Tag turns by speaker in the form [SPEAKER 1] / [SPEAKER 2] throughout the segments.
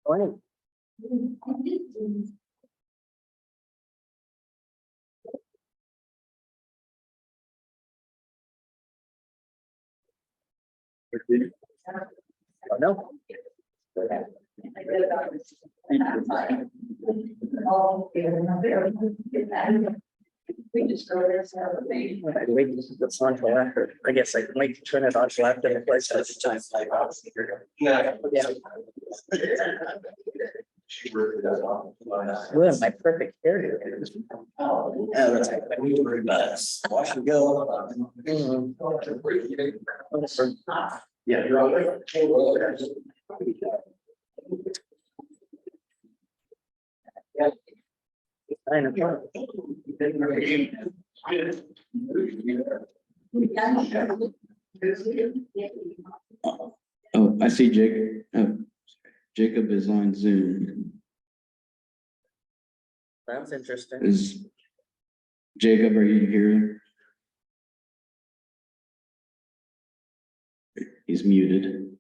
[SPEAKER 1] Morning. Oh, no. We just go there. I wait to put on till after. I guess I can wait to turn it on till after the place at the time. Yeah. Well, my perfect hair. Oh, that's right. Wash and go. Yeah, you're all
[SPEAKER 2] Oh, I see Jake. Jacob is on Zoom.
[SPEAKER 1] Sounds interesting.
[SPEAKER 2] Is Jacob, are you here? He's muted.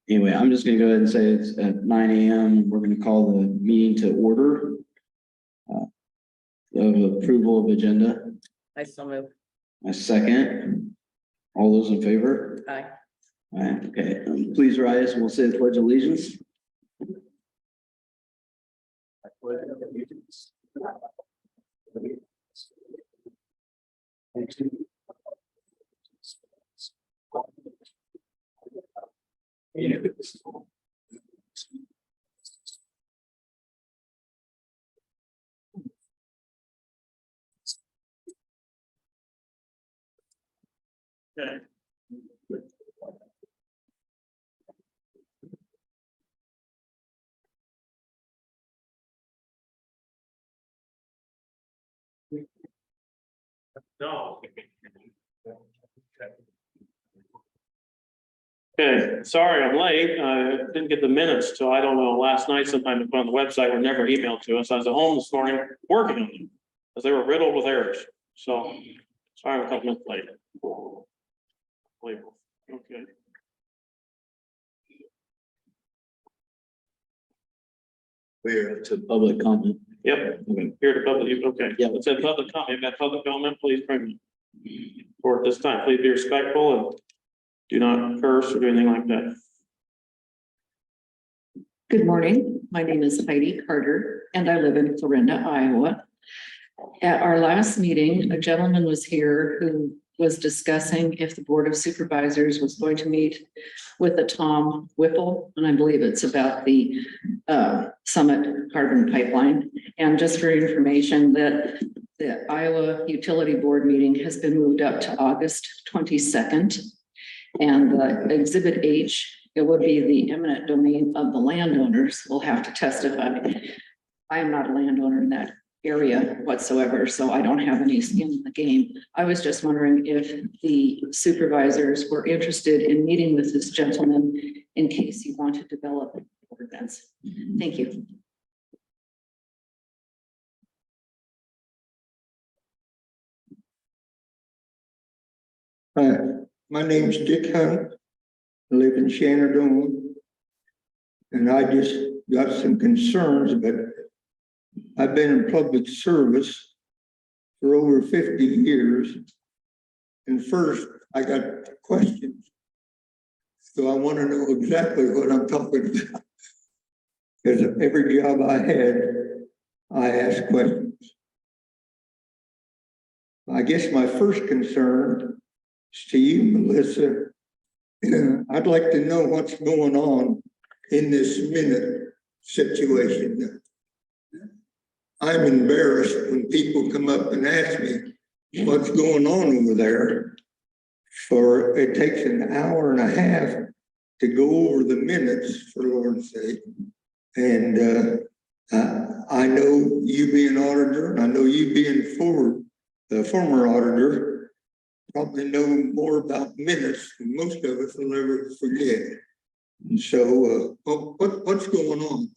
[SPEAKER 2] Anyway, I'm just gonna go ahead and say it's at 9 a.m. We're gonna call the meeting to order. Of approval of agenda.
[SPEAKER 1] I so move.
[SPEAKER 2] A second. All those in favor?
[SPEAKER 1] Aye.
[SPEAKER 2] All right, okay. Please rise and we'll say the pledge of allegiance. I pledge allegiance. Okay.
[SPEAKER 3] No. Okay, sorry, I'm late. I didn't get the minutes till, I don't know, last night sometime to put on the website, were never emailed to us. I was at home this morning working on them, because they were riddled with errors. So, sorry, I'm a couple minutes late. Okay.
[SPEAKER 2] We're to public comment.
[SPEAKER 3] Yep,
[SPEAKER 2] Okay.
[SPEAKER 3] here to public, okay.
[SPEAKER 2] Yeah.
[SPEAKER 3] It said public comment. If you have public comment, please bring it forward this time. Please be respectful and do not curse or do anything like that.
[SPEAKER 4] Good morning. My name is Heidi Carter and I live in Florinda, Iowa. At our last meeting, a gentleman was here who was discussing if the Board of Supervisors was going to meet with a Tom Whipple, and I believe it's about the Summit Carbon Pipeline. And just for information, that the Iowa Utility Board meeting has been moved up to August 22nd. And Exhibit H, it would be the eminent domain of the landowners, will have to testify. I am not a landowner in that area whatsoever, so I don't have any skin in the game. I was just wondering if the supervisors were interested in meeting with this gentleman in case you want to develop ordinance. Thank you.
[SPEAKER 5] Hi, my name's Dick Hunt. I live in Shenandoah. And I just got some concerns, but I've been in public service for over 50 years. And first, I got questions. So I want to know exactly what I'm talking about. Because every job I had, I asked questions. I guess my first concern is to you, Melissa. I'd like to know what's going on in this minute situation. I'm embarrassed when people come up and ask me what's going on over there. For it takes an hour and a half to go over the minutes, for Lord's sake. And I know you being auditor, and I know you being the former auditor, probably know more about minutes than most of us will ever forget. So what's going on?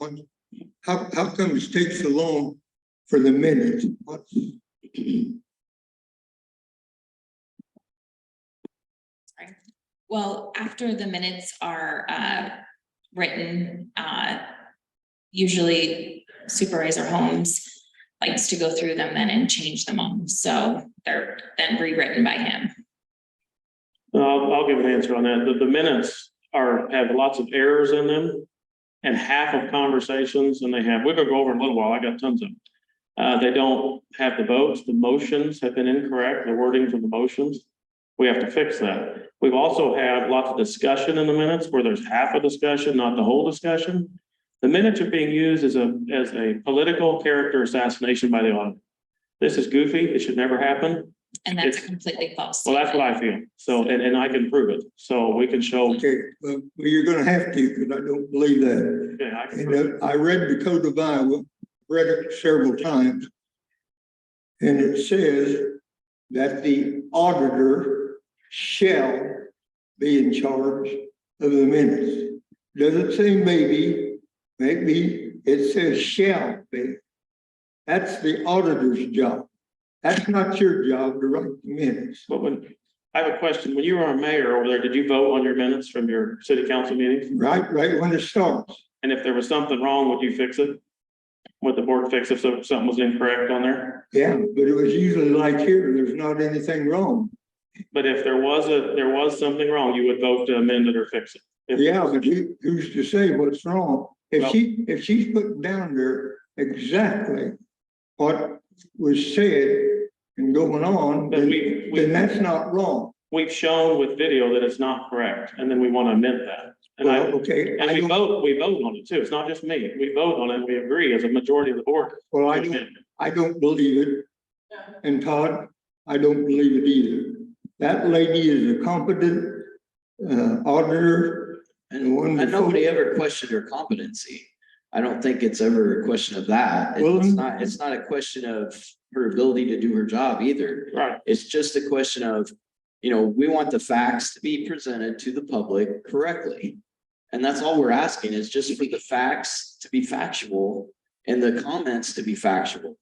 [SPEAKER 5] How come it takes so long for the minutes?
[SPEAKER 6] Well, after the minutes are written, usually Supervisor Holmes likes to go through them then and change them all. So they're then rewritten by him.
[SPEAKER 3] I'll give an answer on that. The minutes have lots of errors in them and half of conversations, and we could go over in a little while. I got tons of them. They don't have the votes. The motions have been incorrect, the wordings of the motions. We have to fix that. We've also had lots of discussion in the minutes where there's half a discussion, not the whole discussion. The minutes are being used as a political character assassination by the auditor. This is goofy. It should never happen.
[SPEAKER 6] And that's completely false.
[SPEAKER 3] Well, that's what I feel. So, and I can prove it. So we can show.
[SPEAKER 5] Okay, well, you're gonna have to, because I don't believe that.
[SPEAKER 3] Okay, I can
[SPEAKER 5] And
[SPEAKER 3] prove it.
[SPEAKER 5] I read the Code of Iowa, read it several times. And it says that the auditor shall be in charge of the minutes. Doesn't say maybe it says shall be. That's the auditor's job. That's not your job to write the minutes.
[SPEAKER 3] But I have a question. When you were a mayor over there, did you vote on your minutes from your city council meetings?
[SPEAKER 5] Right when it starts.
[SPEAKER 3] And if there was something wrong, would you fix it? Would the board fix if something was incorrect on there?
[SPEAKER 5] Yeah, but it was usually like here, there's not anything wrong.
[SPEAKER 3] But if there was something wrong, you would vote to amend it or fix it.
[SPEAKER 5] Yeah, but who's to say what's wrong? If she's putting down there exactly what was said and going on, then that's not wrong.
[SPEAKER 3] We've shown with video that it's not correct, and then we want to amend that. And
[SPEAKER 5] Okay.
[SPEAKER 3] and we vote on it too. It's not just me. We vote on it and we agree as a majority of the board.
[SPEAKER 5] Well, I don't believe it. And Todd, I don't believe it either. That lady is a competent auditor.
[SPEAKER 2] And nobody ever questioned her competency. I don't think it's ever a question of that. It's not a question of her ability to do her job either.
[SPEAKER 3] Right.
[SPEAKER 2] It's just a question of, we want the facts to be presented to the public correctly. And that's all we're asking is just for the facts to be factual and the comments to be factual.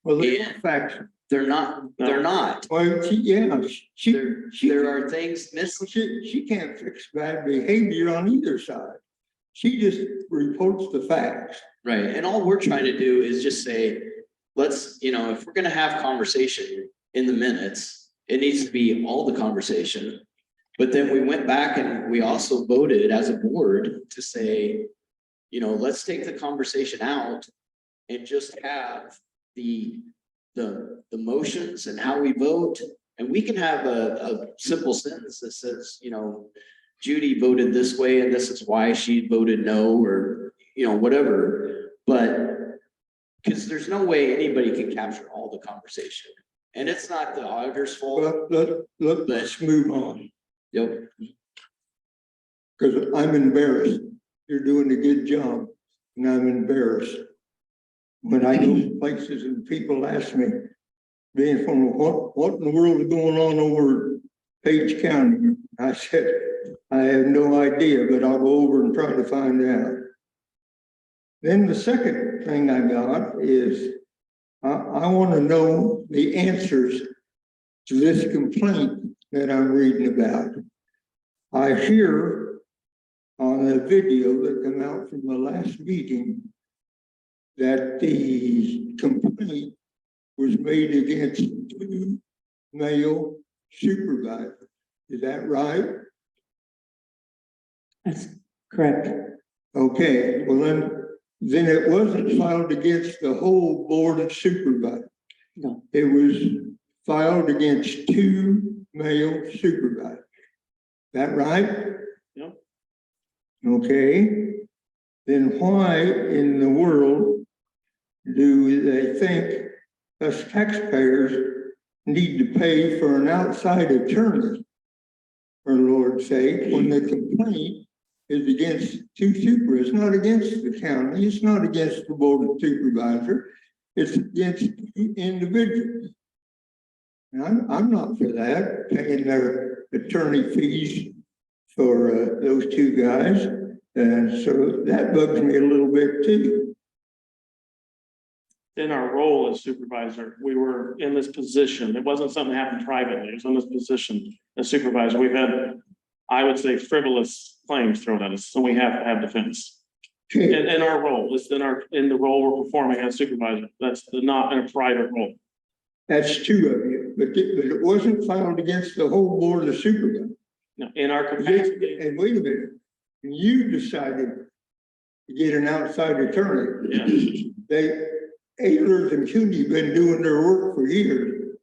[SPEAKER 5] Well, they're factual.
[SPEAKER 2] They're not.
[SPEAKER 5] Well,
[SPEAKER 2] There are things missing.
[SPEAKER 5] She can't fix bad behavior on either side. She just reports the facts.
[SPEAKER 2] Right. And all we're trying to do is just say, let's, if we're going to have conversation in the minutes, it needs to be all the conversation. But then we went back and we also voted as a board to say, let's take the conversation out and just have the motions and how we vote. And we can have a simple sentence that says, Judy voted this way and this is why she voted no, or, whatever. But because there's no way anybody can capture all the conversation. And it's not the auditor's fault.
[SPEAKER 5] Well, let's move on.
[SPEAKER 2] Yep.
[SPEAKER 5] Because I'm embarrassed. You're doing a good job and I'm embarrassed. When I go places and people ask me, being from what in the world is going on over Page County? I said, I have no idea, but I'll go over and try to find out. Then the second thing I got is I want to know the answers to this complaint that I'm reading about. I hear on a video that came out from the last meeting that the complaint was made against 2 male supervisors. Is that right?
[SPEAKER 4] That's correct.
[SPEAKER 5] Okay, well then it wasn't filed against the whole board of supervisors.
[SPEAKER 4] No.
[SPEAKER 5] It was filed against 2 male supervisors. That right?
[SPEAKER 3] Yep.
[SPEAKER 5] Okay. then why in the world do they think us taxpayers need to pay for an outside attorney, for Lord's sake, when the complaint is against two supervisors? It's not against the county, it's not against the board of supervisors, it's against individuals. And I'm not for that, paying their attorney fees for those two guys. And so that bugs me a little bit too.
[SPEAKER 3] In our role as supervisor, we were in this position. It wasn't something that happened privately. It was in this position as supervisor. We've had, I would say, frivolous claims thrown at us, so we have to have defense.
[SPEAKER 5] Okay.
[SPEAKER 3] In our role, it's in the role we're performing as supervisor. That's not in a private role.
[SPEAKER 5] That's two of you, but it wasn't filed against the whole board of supervisors.
[SPEAKER 3] No, in our capacity.
[SPEAKER 5] And wait a minute, you decided to get an outside attorney.
[SPEAKER 3] Yeah.
[SPEAKER 5] Ehlers and Cooney been doing their work for years.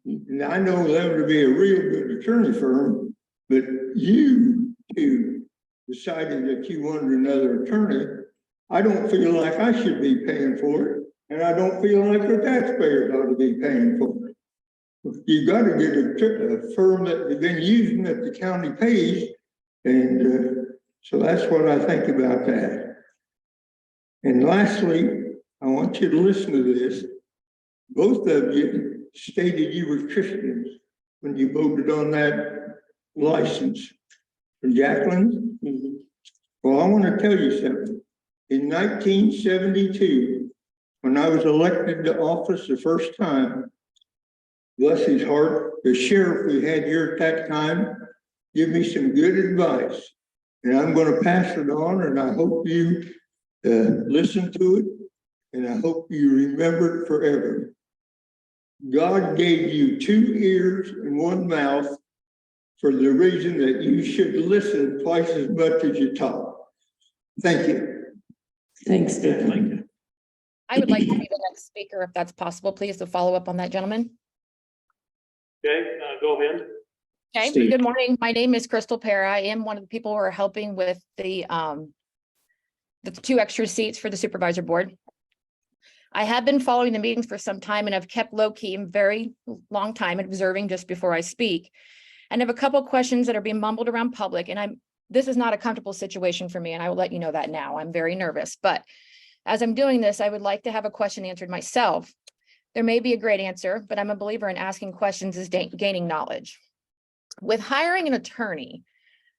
[SPEAKER 5] And I know them to be a real good attorney firm, but you two decided that you wanted another attorney. I don't feel like I should be paying for it, and I don't feel like the taxpayers ought to be paying for it. You got to get a firm that they've been using that the county pays, and so that's what I think about that. And lastly, I want you to listen to this. Both of you stated you were Christians when you voted on that license for Jacqueline.
[SPEAKER 3] Mhm.
[SPEAKER 5] Well, I want to tell you something. In 1972, when I was elected to office the first time, bless his heart, the sheriff we had here at that time gave me some good advice. And I'm going to pass it on, and I hope you listen to it. And I hope you remember it forever. God gave you 2 ears and 1 mouth for the reason that you should listen twice as much as you talk. Thank you.
[SPEAKER 4] Thanks,
[SPEAKER 3] Yeah, thank you.
[SPEAKER 7] I would like to be the next speaker, if that's possible, please, to follow up on that gentleman.
[SPEAKER 3] Okay, go ahead.
[SPEAKER 7] Okay,
[SPEAKER 2] Steve.
[SPEAKER 7] good morning. My name is Crystal Pear. I am one of the people who are helping with the 2 extra seats for the supervisor board. I have been following the meetings for some time, and I've kept low key and very long time observing just before I speak. And I have a couple of questions that are being mumbled around public, and this is not a comfortable situation for me, and I will let you know that now. I'm very nervous, but as I'm doing this, I would like to have a question answered myself. There may be a great answer, but I'm a believer in asking questions is gaining knowledge. With hiring an attorney,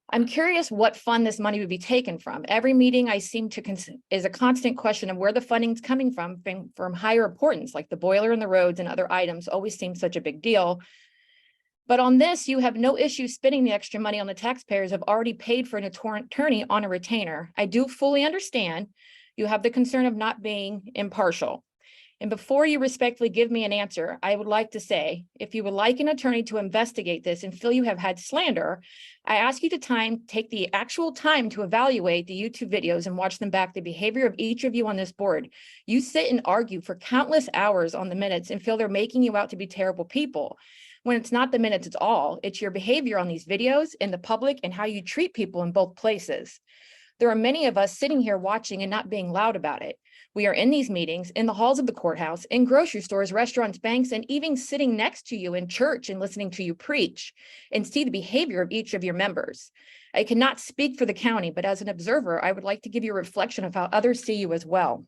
[SPEAKER 7] I'm curious what fund this money would be taken from. Every meeting I seem to is a constant question of where the funding's coming from higher importance, like the boiler and the roads and other items always seem such a big deal. But on this, you have no issue spending the extra money on the taxpayers have already paid for an attorney on a retainer. I do fully understand you have the concern of not being impartial. And before you respectfully give me an answer, I would like to say, if you would like an attorney to investigate this and feel you have had slander, I ask you to take the actual time to evaluate the YouTube videos and watch them back, the behavior of each of you on this board. You sit and argue for countless hours on the minutes and feel they're making you out to be terrible people. When it's not the minutes, it's your behavior on these videos in the public and how you treat people in both places. There are many of us sitting here watching and not being loud about it. We are in these meetings, in the halls of the courthouse, in grocery stores, restaurants, banks, and even sitting next to you in church and listening to you preach and see the behavior of each of your members. I cannot speak for the county, but as an observer, I would like to give you a reflection of how others see you as well.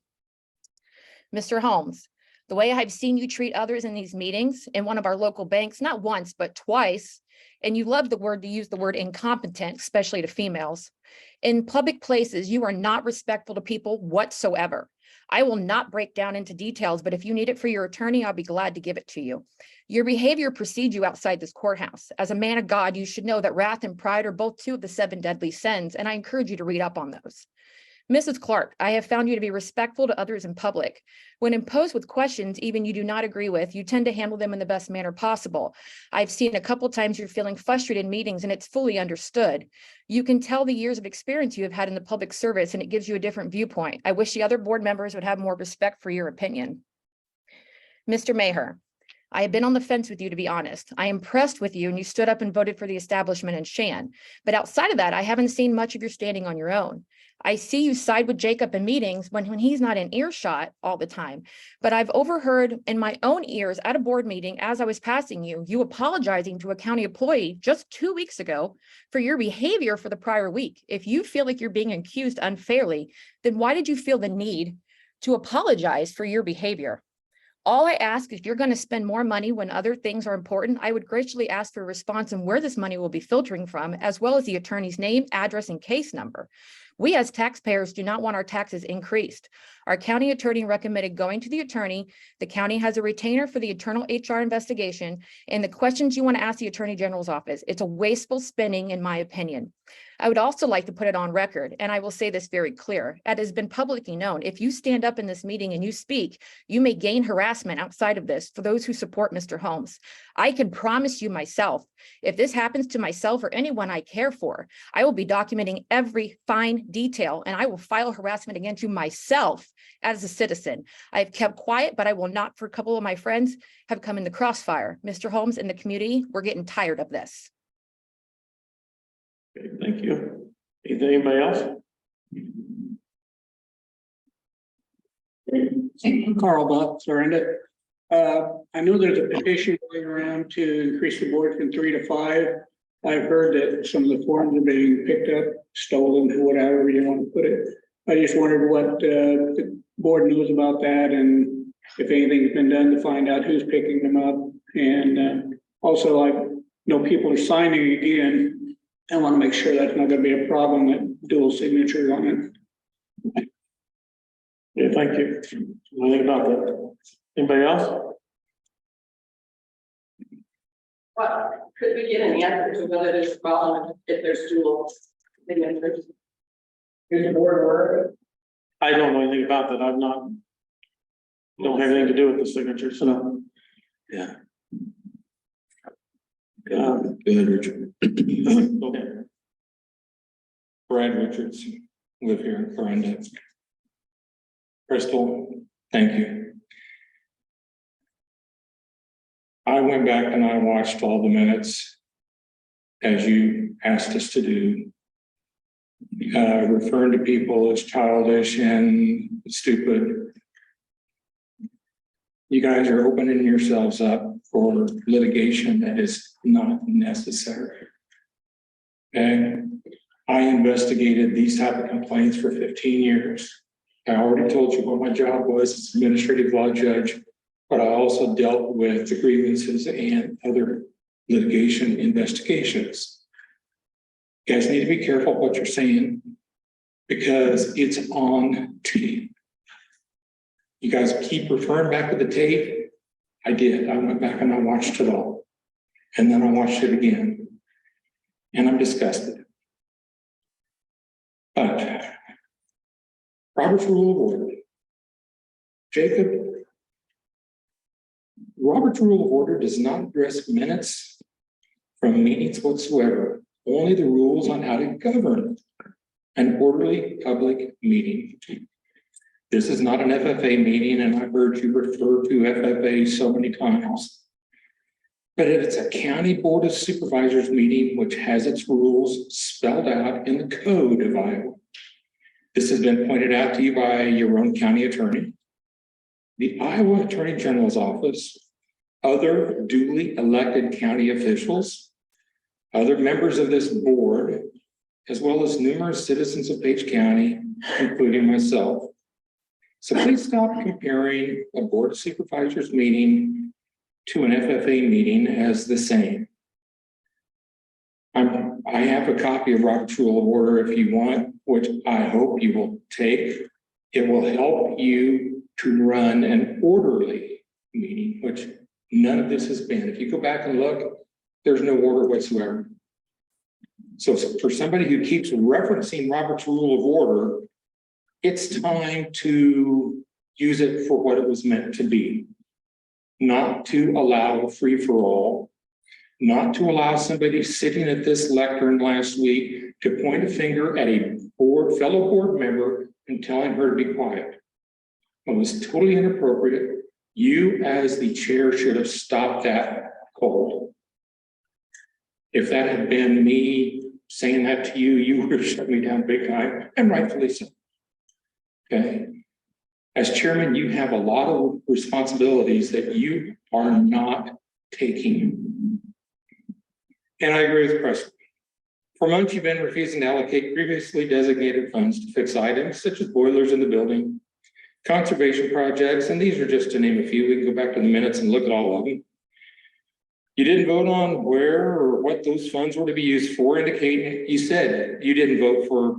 [SPEAKER 7] Mr. Holmes, the way I've seen you treat others in these meetings in one of our local banks, not once, but twice, and you love to use the word incompetent, especially to females. In public places, you are not respectful to people whatsoever. I will not break down into details, but if you need it for your attorney, I'll be glad to give it to you. Your behavior precedes you outside this courthouse. As a man of God, you should know that wrath and pride are both 2 of the 7 deadly sins, and I encourage you to read up on those. Mrs. Clark, I have found you to be respectful to others in public. When imposed with questions, even you do not agree with, you tend to handle them in the best manner possible. I've seen a couple times you're feeling frustrated in meetings, and it's fully understood. You can tell the years of experience you have had in the public service, and it gives you a different viewpoint. I wish the other board members would have more respect for your opinion. Mr. Maher, I have been on the fence with you, to be honest. I am impressed with you and you stood up and voted for the establishment in Shan. But outside of that, I haven't seen much of your standing on your own. I see you side with Jacob in meetings when he's not in earshot all the time. But I've overheard in my own ears at a board meeting as I was passing you, you apologizing to a county employee just 2 weeks ago for your behavior for the prior week. If you feel like you're being accused unfairly, then why did you feel the need to apologize for your behavior? All I ask is, if you're going to spend more money when other things are important, I would graciously ask for a response on where this money will be filtering from, as well as the attorney's name, address, and case number. We as taxpayers do not want our taxes increased. Our county attorney recommended going to the attorney. The county has a retainer for the internal HR investigation, and the questions you want to ask the attorney general's office. It's a wasteful spending, in my opinion. I would also like to put it on record, and I will say this very clear. It has been publicly known. If you stand up in this meeting and you speak, you may gain harassment outside of this for those who support Mr. Holmes. I can promise you myself, if this happens to myself or anyone I care for, I will be documenting every fine detail, and I will file harassment against you myself as a citizen. I've kept quiet, but I will not, for a couple of my friends have come in the crossfire. Mr. Holmes and the community, we're getting tired of this.
[SPEAKER 3] Okay, thank you. Anybody else?
[SPEAKER 8] Carl Buck, Florinda. I know there's a petition going around to increase the board from 3 to 5. I've heard that some of the forms are being picked up, stolen, or whatever you want to put it. I just wondered what the board knows about that, and if anything's been done to find out who's picking them up. And also, I know people are signing again. I want to make sure that's not going to be a problem, that dual signatures on it.
[SPEAKER 3] Yeah, thank you. What do you think about that? Anybody else?
[SPEAKER 9] Well, could we get an answer to whether there's a problem if there's dual signatures? Is the board aware of it?
[SPEAKER 3] I don't know anything about that. I've not. Don't have anything to do with the signature, so.
[SPEAKER 2] Yeah.
[SPEAKER 3] Go
[SPEAKER 2] ahead, Richard.
[SPEAKER 3] Okay.
[SPEAKER 10] Brad Richards, live here in Florinda. Crystal, thank you. I went back and I watched all the minutes as you asked us to do, referring to people as childish and stupid. You guys are opening yourselves up for litigation that is not necessary. And I investigated these type of complaints for 15 years. I already told you what my job was as administrative law judge, but I also dealt with the grievances and other litigation investigations. You guys need to be careful what you're saying because it's on tape. You guys keep referring back to the tape. I did. I went back and I watched it all. And then I watched it again. And I'm disgusted. But Robert's Rule of Order. Jacob, Robert's Rule of Order does not address minutes from meetings whatsoever, only the rules on how to govern an orderly public meeting. This is not an FFA meeting, and I've heard you refer to FFA so many times. But it's a county board of supervisors meeting, which has its rules spelled out in the code of Iowa. This has been pointed out to you by your own county attorney, the Iowa Attorney General's office, other duly elected county officials, other members of this board, as well as numerous citizens of Page County, including myself. So please stop comparing a board of supervisors meeting to an FFA meeting as the same. I have a copy of Robert's Rule of Order if you want, which I hope you will take. It will help you to run an orderly meeting, which none of this has been. If you go back and look, there's no order whatsoever. So for somebody who keeps referencing Robert's Rule of Order, it's time to use it for what it was meant to be. Not to allow a free-for-all, not to allow somebody sitting at this lectern last week to point a finger at a fellow board member and telling her to be quiet. It was totally inappropriate. You, as the chair, should have stopped that cold. If that had been me saying that to you, you would have shut me down big time, and rightfully so. Okay. As chairman, you have a lot of responsibilities that you are not taking. And I agree with Preston. For months, you've been refusing to allocate previously designated funds to fix items such as boilers in the building, conservation projects, and these are just to name a few. We can go back to the minutes and look at all of them. You didn't vote on where or what those funds were to be used for, indicating, you said you didn't vote for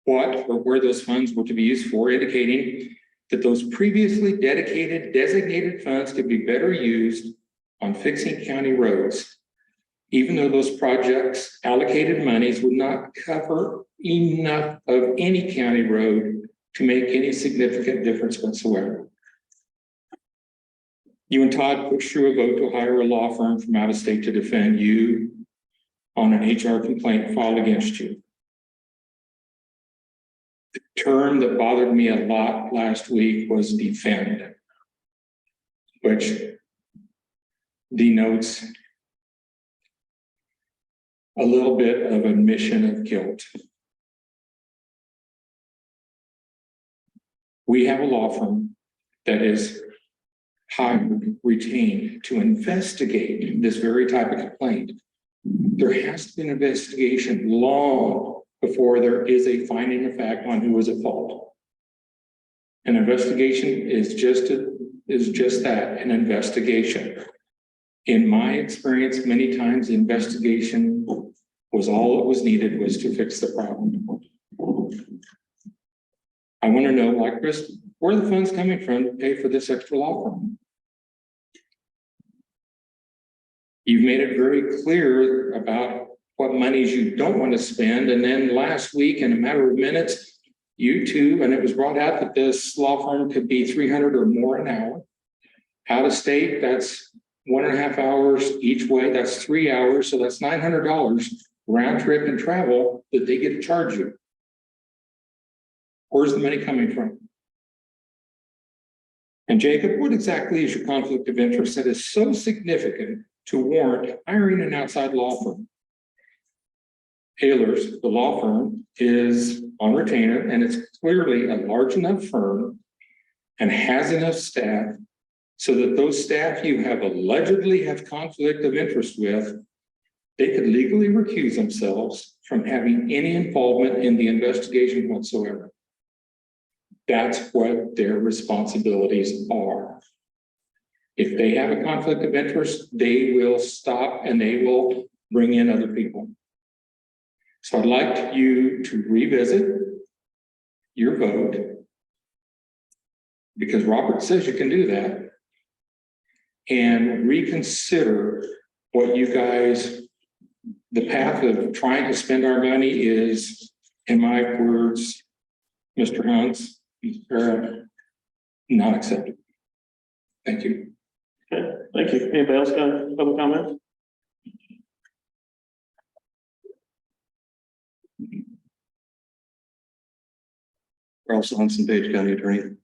[SPEAKER 10] what or where those funds were to be used for, indicating that those previously dedicated designated funds could be better used on fixing county roads, even though those projects allocated monies would not cover enough of any county road to make any significant difference whatsoever. You and Todd pushed through a vote to hire a law firm from out of state to defend you on an HR complaint filed against you. The term that bothered me a lot last week was defend, which denotes a little bit of admission of guilt. We have a law firm that is hired, retained to investigate this very type of complaint. There has to be an investigation long before there is a finding of fact on who is at fault. An investigation is just that, an investigation. In my experience, many times the investigation was all that was needed was to fix the problem. I want to know, like Chris, where are the funds coming from to pay for this extra law firm? You've made it very clear about what monies you don't want to spend. And then last week, in a matter of minutes, you two, and it was brought out that this law firm could be 300 or more an hour. Out of state, that's 1.5 hours each way. That's 3 hours. So that's $900 round trip and travel that they get to charge you. Where's the money coming from? And Jacob, what exactly is your conflict of interest that is so significant to warrant hiring an outside law firm? Haylers, the law firm, is on retainer, and it's clearly a large enough firm and has enough staff so that those staff you have allegedly have conflict of interest with, they could legally recuse themselves from having any involvement in the investigation whatsoever. That's what their responsibilities are. If they have a conflict of interest, they will stop and they will bring in other people. So I'd like you to revisit your vote, because Robert says you can do that, and reconsider what you guys, the path of trying to spend our money is, in my words, Mr. Hunt's, not acceptable. Thank you.
[SPEAKER 3] Okay, thank you. Anybody else got a public comment?
[SPEAKER 11] Carl Sorensen, Page County Attorney.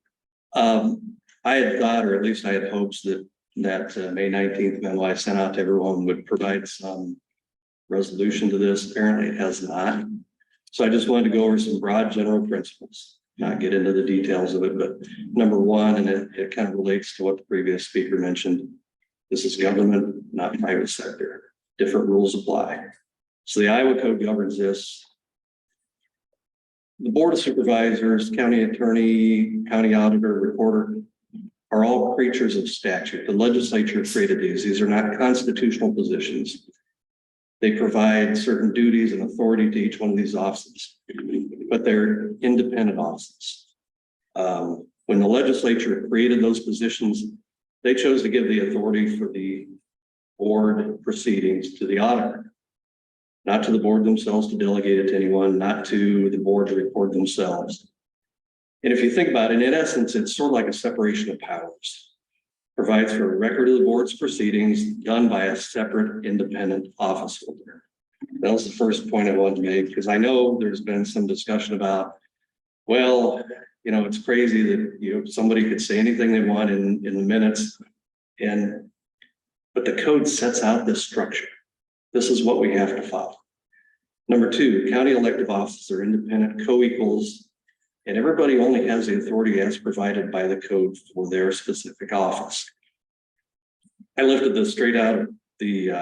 [SPEAKER 11] I had thought, or at least I had hopes that May 19th memo I sent out to everyone would provide some resolution to this. Apparently it has not. So I just wanted to go over some broad general principles, not get into the details of it, but number one, and it kind of relates to what the previous speaker mentioned. This is government, not private sector. Different rules apply. So the Iowa Code governs this. The Board of Supervisors, County Attorney, County Auditor, Recorder are all creatures of statute. The legislature created these. These are not constitutional positions. They provide certain duties and authority to each one of these offices, but they're independent offices. When the legislature created those positions, they chose to give the authority for the board proceedings to the auditor, not to the board themselves to delegate it to anyone, not to the board to report themselves. And if you think about it, in essence, it's sort of like a separation of powers. Provides for a record of the board's proceedings done by a separate independent office holder. That was the first point I wanted to make, because I know there's been some discussion about, well, you know, it's crazy that, you know, somebody could say anything they want in the minutes. But the code sets out this structure. This is what we have to follow. Number two, county elective offices are independent co-equals, and everybody only has the authority as provided by the code for their specific office. I lifted this straight out of the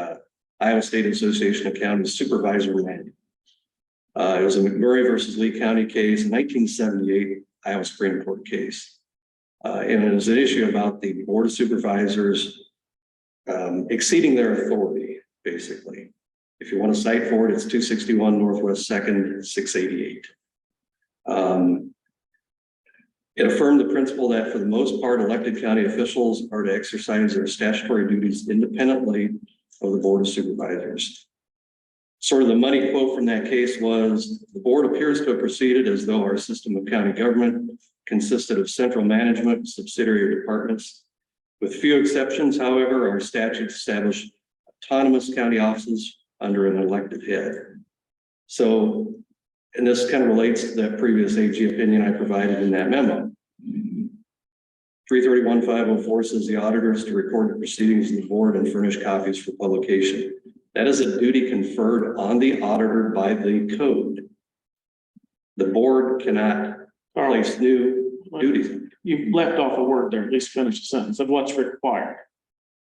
[SPEAKER 11] Iowa State Association of Counties Supervisor Manual. It was a McMurray versus Lee County case, in 1978 Iowa Supreme Court case. And it was an issue about the Board of Supervisors exceeding their authority, basically. If you want to cite for it, it's 261 Northwest 2nd, 688. It affirmed the principle that for the most part, elected county officials are to exercise their statutory duties independently of the Board of Supervisors. Sort of the money quote from that case was, the board appears to have proceeded as though our system of county government consisted of central management, subsidiary departments. With few exceptions, however, our statutes establish autonomous county offices under an elected head. So, and this kind of relates to that previous AG opinion I provided in that memo. 331-504 says the auditors to record the proceedings of the board and furnish copies for publication. That is a duty conferred on the auditor by the code. The board cannot place new duties.
[SPEAKER 3] You left off a word there, at least finish the sentence of what's required.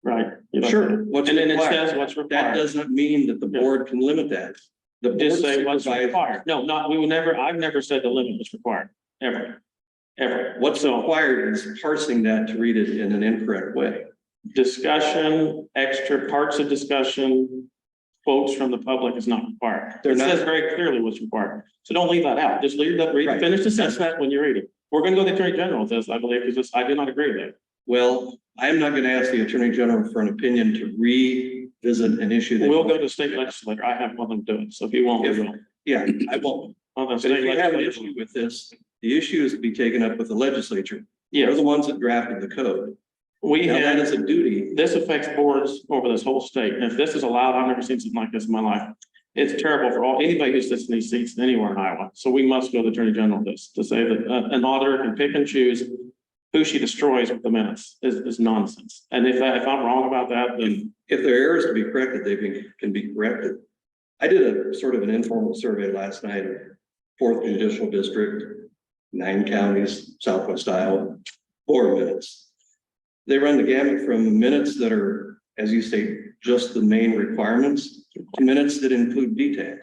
[SPEAKER 3] Right?
[SPEAKER 11] Sure.
[SPEAKER 3] And then it says what's
[SPEAKER 11] That
[SPEAKER 3] required.
[SPEAKER 11] doesn't mean that the board can limit that. The board
[SPEAKER 3] Just say what's
[SPEAKER 11] supervisor-
[SPEAKER 3] required. No, not, we will never, I've never said the limit was required, ever, ever.
[SPEAKER 11] What's required is parsing that to read it in an incorrect way.
[SPEAKER 3] Discussion, extra parts of discussion, quotes from the public is not required.
[SPEAKER 11] They're
[SPEAKER 3] It
[SPEAKER 11] not-
[SPEAKER 3] says very clearly what's required. So don't leave that out. Just leave that, read,
[SPEAKER 11] Right.
[SPEAKER 3] finish the sentence when you're reading. We're going to go to the Attorney General with this, I believe, because I do not agree with that.
[SPEAKER 11] Well, I'm not going to ask the Attorney General for an opinion to revisit an issue. that-
[SPEAKER 3] We'll go to the state legislator. I have one of them do it. So if you won't, we will.
[SPEAKER 11] Yeah, I won't.
[SPEAKER 3] On the
[SPEAKER 11] But
[SPEAKER 3] state
[SPEAKER 11] if you have an
[SPEAKER 3] legislature.
[SPEAKER 11] issue with this, the issue is to be taken up with the legislature. They're
[SPEAKER 3] Yes,
[SPEAKER 11] the ones that drafted the code.
[SPEAKER 3] we
[SPEAKER 11] Now, that
[SPEAKER 3] have,
[SPEAKER 11] is a duty.
[SPEAKER 3] this affects boards over this whole state. And if this is allowed, I've never seen something like this in my life. It's terrible for anybody who sits in these seats anywhere in Iowa. So we must go to the Attorney General with this to say that an auditor can pick and choose who she destroys with the minutes is nonsense. And if I'm wrong about that, then
[SPEAKER 11] If there are errors to be corrected, can be corrected. I did a sort of an informal survey last night of 4th Judicial District, 9 counties, Southwest Iowa, 4 minutes. They run the gamut from minutes that are, as you state, just the main requirements to minutes that include detail.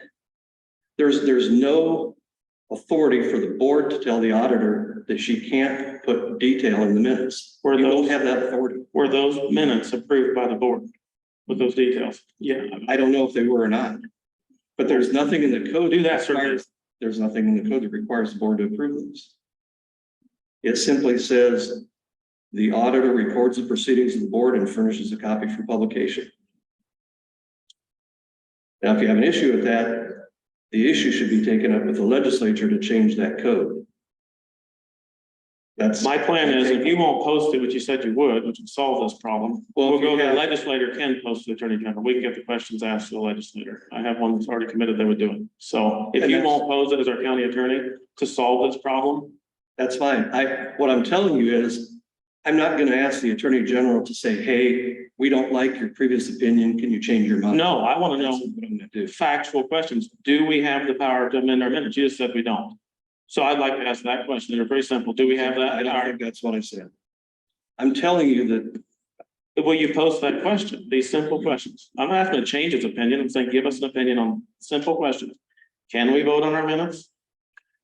[SPEAKER 11] There's no authority for the board to tell the auditor that she can't put detail in the minutes.
[SPEAKER 3] Were
[SPEAKER 11] You don't
[SPEAKER 3] those-
[SPEAKER 11] have that authority.
[SPEAKER 3] were those minutes approved by the board with those details? Yeah.
[SPEAKER 11] I don't know if they were or not. But there's nothing in the code.
[SPEAKER 3] Do that, sir.
[SPEAKER 11] There's nothing in the code that requires the board to approve this. It simply says the auditor records the proceedings of the board and furnishes a copy for publication. Now, if you have an issue with that, the issue should be taken up with the legislature to change that code. That's
[SPEAKER 3] My plan is if you won't post it, which you said you would, which would solve this problem,
[SPEAKER 11] Well,
[SPEAKER 3] we'll
[SPEAKER 11] if you
[SPEAKER 3] go to the
[SPEAKER 11] have-
[SPEAKER 3] legislator can post to the Attorney General. We can get the questions asked to the legislator. I have one that's already committed they would do it. So if
[SPEAKER 11] And
[SPEAKER 3] you
[SPEAKER 11] that's-
[SPEAKER 3] won't pose it as our county attorney to solve this problem,
[SPEAKER 11] That's fine. What I'm telling you is, I'm not going to ask the Attorney General to say, hey, we don't like your previous opinion. Can you change your mind?
[SPEAKER 3] no, I want to
[SPEAKER 11] That's
[SPEAKER 3] know
[SPEAKER 11] what I'm going to do.
[SPEAKER 3] factual questions. Do we have the power to amend our minutes? You just said we don't. So I'd like to ask that question. They're very simple. Do we have
[SPEAKER 11] I
[SPEAKER 3] that
[SPEAKER 11] don't
[SPEAKER 3] power?
[SPEAKER 11] think that's what I said. I'm telling you that
[SPEAKER 3] Will you post that question, these simple questions? I'm not asking to change his opinion. I'm saying, give us an opinion on simple questions. Can we vote on our minutes?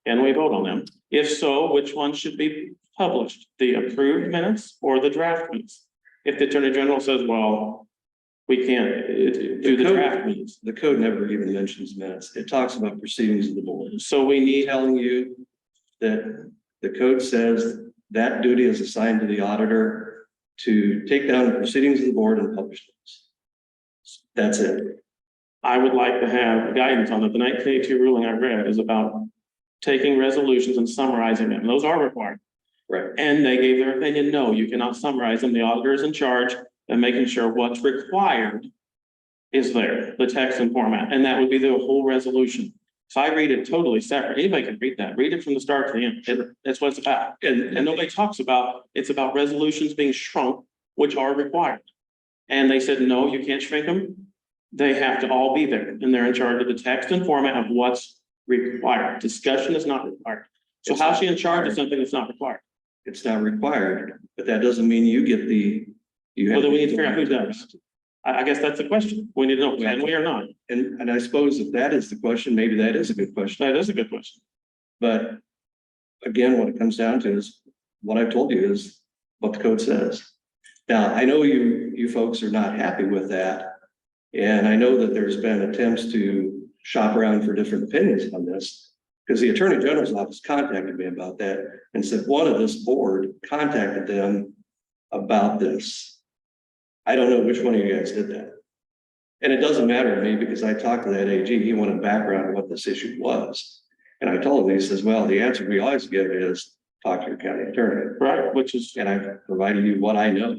[SPEAKER 3] Can we vote on them? If so, which one should be published? The approved minutes or the draft minutes? If the Attorney General says, well, we can't do the
[SPEAKER 11] code-
[SPEAKER 3] draft minutes.
[SPEAKER 11] the code never even mentions minutes. It talks about proceedings of the board.
[SPEAKER 3] So we need,
[SPEAKER 11] Telling you that the code says that duty is assigned to the auditor to take down the proceedings of the board and publish those. That's it.
[SPEAKER 3] I would like to have guidance on it. The 1982 ruling I read is about taking resolutions and summarizing them. Those are required.
[SPEAKER 11] Right.
[SPEAKER 3] And they gave their opinion, no, you cannot summarize them. The auditor is in charge of making sure what's required is there, the text and format, and that would be the whole resolution. So I read it totally separate. Anybody can read that. Read it from the start to the end. That's what it's about. And nobody talks about, it's about resolutions being shrunk, which are required. And they said, no, you can't shrink them. They have to all be there, and they're in charge of the text and format of what's required. Discussion is not required. So how's she in charge of something that's not required?
[SPEAKER 11] It's not required, but that doesn't mean you get the.
[SPEAKER 3] Well, then we need to figure out who does. I guess that's the question. We need to know, can we or not?
[SPEAKER 11] And I suppose if that is the question, maybe that is a good question.
[SPEAKER 3] That is a good question.
[SPEAKER 11] But again, what it comes down to is what I've told you is what the code says. Now, I know you folks are not happy with that. And I know that there's been attempts to shop around for different opinions on this. Because the Attorney General's office contacted me about that and said one of this board contacted them about this. I don't know which one of you guys did that. And it doesn't matter to me because I talked to that AG, he wanted background on what this issue was. And I told him, he says, well, the answer we always give is talk to your county attorney.
[SPEAKER 3] Right, which is,
[SPEAKER 11] And I've provided you what I know.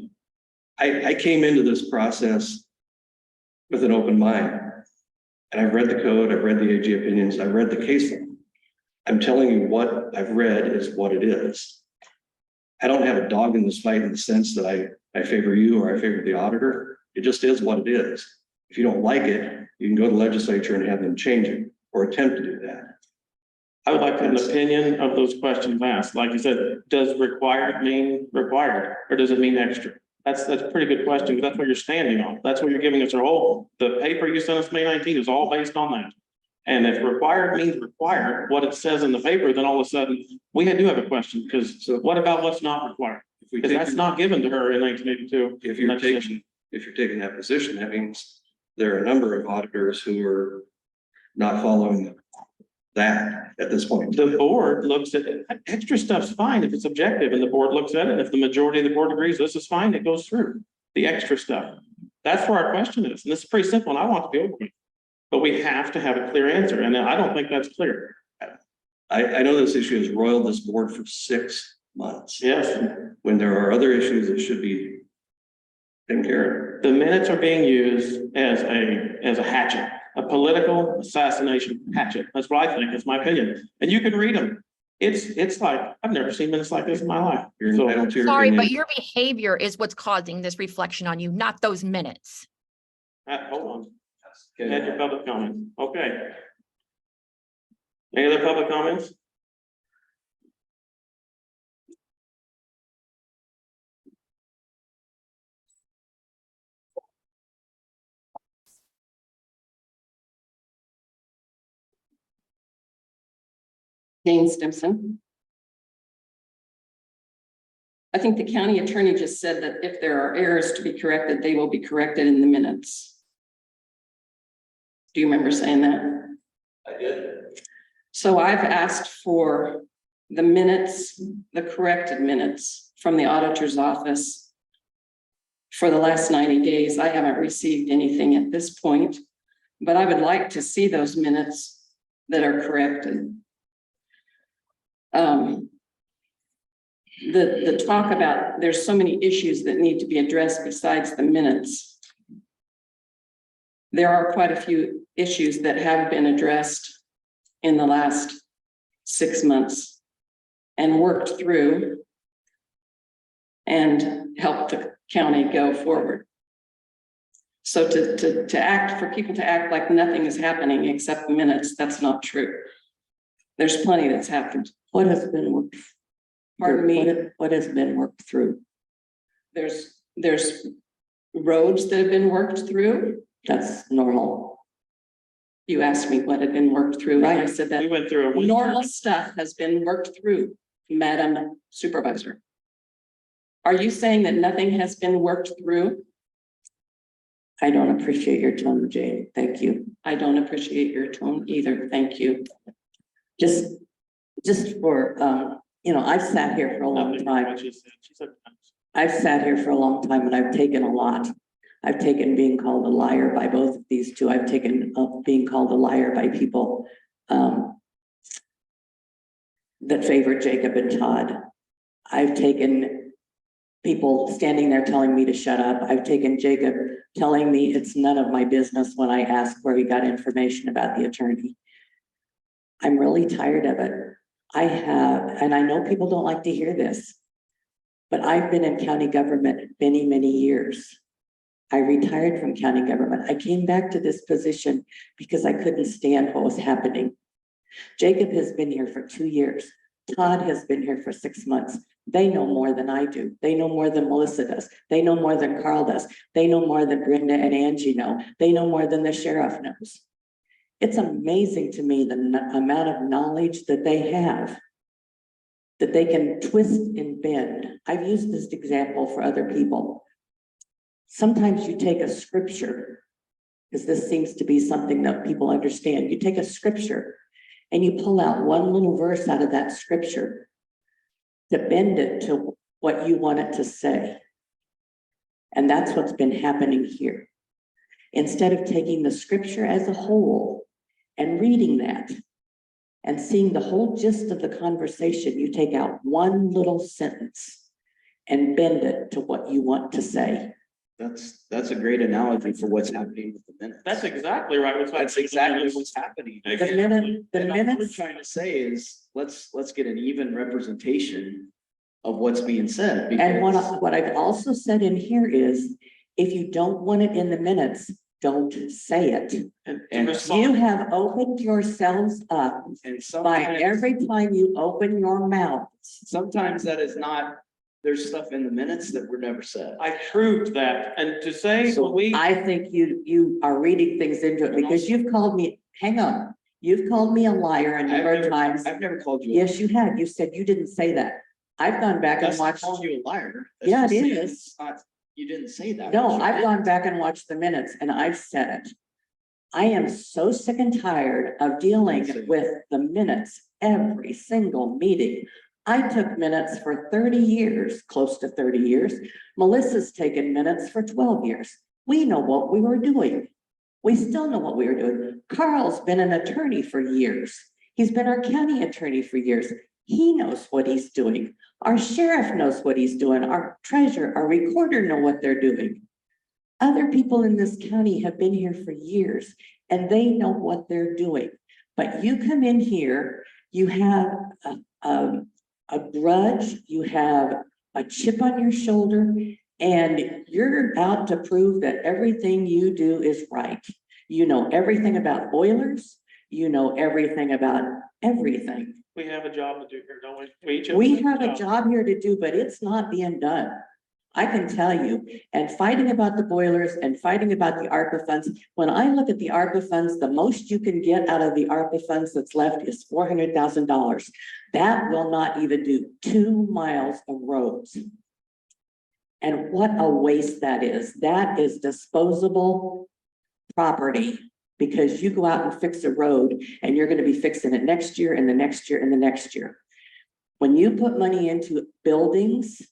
[SPEAKER 11] I came into this process with an open mind. And I've read the code, I've read the AG opinions, I've read the case law. I'm telling you what I've read is what it is. I don't have a dog in this fight in the sense that I favor you or I favor the auditor. It just is what it is. If you don't like it, you can go to the legislature and have them change it or attempt to do that.
[SPEAKER 3] I would like an opinion of those questions asked. Like you said, does required mean required, or does it mean extra? That's a pretty good question, because that's what you're standing on. That's what you're giving us our whole, the paper you sent us May 19th is all based on that. And if required means required, what it says in the paper, then all of a sudden, we do have a question, because what about what's not required? Because that's not given to her in 1982.
[SPEAKER 11] If you're taking that position, that means there are a number of auditors who are not following that at this point.
[SPEAKER 3] The board looks at it. Extra stuff's fine if it's objective and the board looks at it. If the majority of the board agrees this is fine, it goes through. The extra stuff. That's where our question is. And this is pretty simple and I want to be over with. But we have to have a clear answer. And I don't think that's clear.
[SPEAKER 11] I know this issue has roiled this board for 6 months.
[SPEAKER 3] Yes.
[SPEAKER 11] When there are other issues that should be taken care of.
[SPEAKER 3] The minutes are being used as a hatchet, a political assassination hatchet. That's what I think. It's my opinion. And you can read them. It's like, I've never seen minutes like this in my life.
[SPEAKER 11] You're entitled to your
[SPEAKER 7] Sorry,
[SPEAKER 11] opinion.
[SPEAKER 7] but your behavior is what's causing this reflection on you, not those minutes.
[SPEAKER 3] Hold on. Had your public comment. Okay. Any other public comments?
[SPEAKER 9] Jane Stimson. I think the county attorney just said that if there are errors to be corrected, they will be corrected in the minutes. Do you remember saying that?
[SPEAKER 11] I did.
[SPEAKER 9] So I've asked for the minutes, the corrected minutes from the auditor's office for the last 90 days. I haven't received anything at this point, but I would like to see those minutes that are corrected. The talk about there's so many issues that need to be addressed besides the minutes. There are quite a few issues that have been addressed in the last 6 months and worked through and helped the county go forward. So to act, for people to act like nothing is happening except the minutes, that's not true. There's plenty that's happened.
[SPEAKER 12] What has been worked?
[SPEAKER 9] Pardon me?
[SPEAKER 12] What has been worked through?
[SPEAKER 9] There's roads that have been worked through.
[SPEAKER 12] That's normal.
[SPEAKER 9] You asked me what had been worked through, and I said
[SPEAKER 3] We
[SPEAKER 9] that
[SPEAKER 3] went through a
[SPEAKER 9] normal stuff has been worked through, Madam Supervisor. Are you saying that nothing has been worked through?
[SPEAKER 12] I don't appreciate your tone, Jane. Thank you.
[SPEAKER 9] I don't appreciate your tone either. Thank you.
[SPEAKER 12] Just for, I've sat here for a long time.
[SPEAKER 3] She said,
[SPEAKER 12] I've sat here for a long time and I've taken a lot. I've taken being called a liar by both of these two. I've taken being called a liar by people that favor Jacob and Todd. I've taken people standing there telling me to shut up. I've taken Jacob telling me it's none of my business when I ask where he got information about the attorney. I'm really tired of it. I have, and I know people don't like to hear this, but I've been in county government many, many years. I retired from county government. I came back to this position because I couldn't stand what was happening. Jacob has been here for 2 years. Todd has been here for 6 months. They know more than I do. They know more than Melissa does. They know more than Carl does. They know more than Brenda and Angie know. They know more than the sheriff knows. It's amazing to me the amount of knowledge that they have, that they can twist and bend. I've used this example for other people. Sometimes you take a scripture, because this seems to be something that people understand. You take a scripture and you pull out one little verse out of that scripture to bend it to what you want it to say. And that's what's been happening here. Instead of taking the scripture as a whole and reading that and seeing the whole gist of the conversation, you take out one little sentence and bend it to what you want to say.
[SPEAKER 2] That's a great analogy for what's happening with the minutes.
[SPEAKER 3] That's exactly right.
[SPEAKER 2] That's exactly what's happening.
[SPEAKER 12] The
[SPEAKER 2] And what we're
[SPEAKER 12] minutes,
[SPEAKER 2] trying to say is, let's get an even representation of what's being said.
[SPEAKER 12] and
[SPEAKER 2] because-
[SPEAKER 12] what I've also said in here is, if you don't want it in the minutes, don't say it.
[SPEAKER 3] And
[SPEAKER 2] And
[SPEAKER 12] You have opened yourselves up
[SPEAKER 2] And
[SPEAKER 12] by
[SPEAKER 2] sometimes,
[SPEAKER 12] every time you open your mouth.
[SPEAKER 2] sometimes that is not, there's stuff in the minutes that were never said.
[SPEAKER 3] I proved that. And to say,
[SPEAKER 2] So
[SPEAKER 3] we,
[SPEAKER 12] I think you are reading things into it because you've called me, hang on, you've called me a liar a number of times.
[SPEAKER 2] I've never called you.
[SPEAKER 12] Yes, you have. You said you didn't say that. I've gone back and
[SPEAKER 2] That's not
[SPEAKER 12] watched.
[SPEAKER 2] calling you a liar. That's
[SPEAKER 12] Yeah,
[SPEAKER 2] just
[SPEAKER 12] it
[SPEAKER 2] saying
[SPEAKER 12] is.
[SPEAKER 2] it's not- You didn't say that.
[SPEAKER 12] No, I've gone back and watched the minutes and I've said it. I am so sick and tired of dealing with the minutes every single meeting. I took minutes for 30 years, close to 30 years. Melissa's taken minutes for 12 years. We know what we were doing. We still know what we were doing. Carl's been an attorney for years. He's been our county attorney for years. He knows what he's doing. Our sheriff knows what he's doing. Our treasurer, our recorder know what they're doing. Other people in this county have been here for years and they know what they're doing. But you come in here, you have a grudge, you have a chip on your shoulder, and you're out to prove that everything you do is right. You know everything about boilers. You know everything about everything.
[SPEAKER 3] we have a job to do here, don't we? We each
[SPEAKER 12] We have a job here to do, but it's not being done. I can tell you, and fighting about the boilers and fighting about the ARPA funds. When I look at the ARPA funds, the most you can get out of the ARPA funds that's left is $400,000. That will not even do 2 miles of roads. And what a waste that is. That is disposable property, because you go out and fix a road and you're going to be fixing it next year and the next year and the next year. When you put money into buildings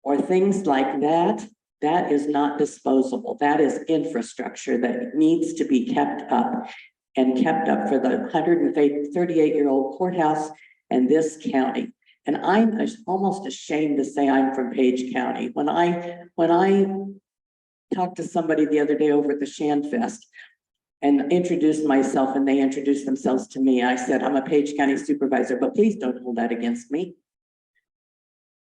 [SPEAKER 12] or things like that, that is not disposable. That is infrastructure that needs to be kept up and kept up for the 138-year-old courthouse and this county. And I'm almost ashamed to say I'm from Page County. When I talked to somebody the other day over at the Shan Fest and introduced myself, and they introduced themselves to me, I said, I'm a Page County supervisor, but please don't hold that against me,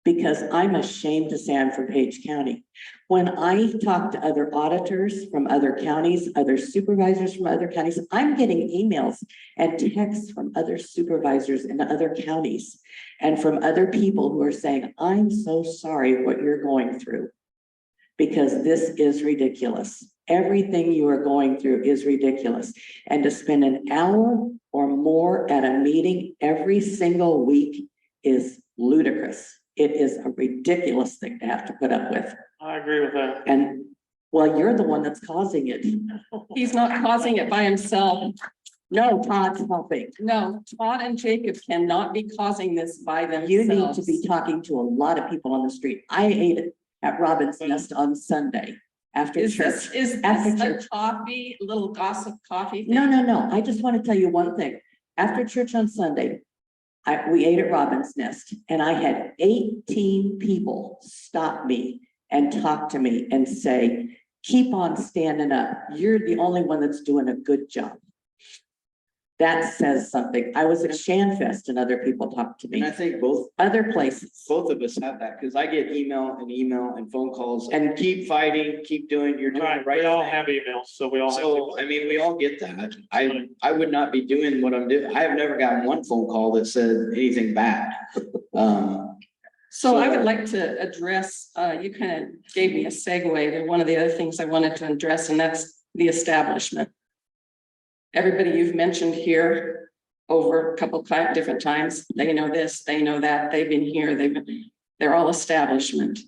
[SPEAKER 12] because I'm ashamed to say I'm from Page County. When I talk to other auditors from other counties, other supervisors from other counties, I'm getting emails and texts from other supervisors in other counties and from other people who are saying, I'm so sorry what you're going through, because this is ridiculous. Everything you are going through is ridiculous. And to spend an hour or more at a meeting every single week is ludicrous. It is a ridiculous thing to have to put up with.
[SPEAKER 3] I agree with that.
[SPEAKER 12] And well, you're the one that's causing it.
[SPEAKER 9] He's not causing it by himself.
[SPEAKER 12] No, Todd's helping.
[SPEAKER 9] No, Todd and Jacob cannot be causing this by themselves.
[SPEAKER 12] You need to be talking to a lot of people on the street. I ate it at Robin's Nest on Sunday after
[SPEAKER 9] Is
[SPEAKER 12] church.
[SPEAKER 9] this, is
[SPEAKER 12] After
[SPEAKER 9] this
[SPEAKER 12] church.
[SPEAKER 9] a coffee, little gossip coffee thing?
[SPEAKER 12] No. I just want to tell you one thing. After church on Sunday, we ate at Robin's Nest and I had 18 people stop me and talk to me and say, keep on standing up. You're the only one that's doing a good job. That says something. I was at Shanfest and other people talked to
[SPEAKER 2] And I
[SPEAKER 12] me,
[SPEAKER 2] think both
[SPEAKER 12] other places.
[SPEAKER 2] both of us have that, because I get email and phone calls and keep fighting, keep doing, you're doing the right
[SPEAKER 3] We all
[SPEAKER 2] thing.
[SPEAKER 3] have emails, so we all have.
[SPEAKER 2] So, I mean, we all get that. I would not be doing what I'm doing. I have never gotten one phone call that said anything bad.
[SPEAKER 9] So I would like to address, you kind of gave me a segue to one of the other things I wanted to address, and that's the establishment. Everybody you've mentioned here over a couple of different times, they know this, they know that, they've been here, they're all establishment.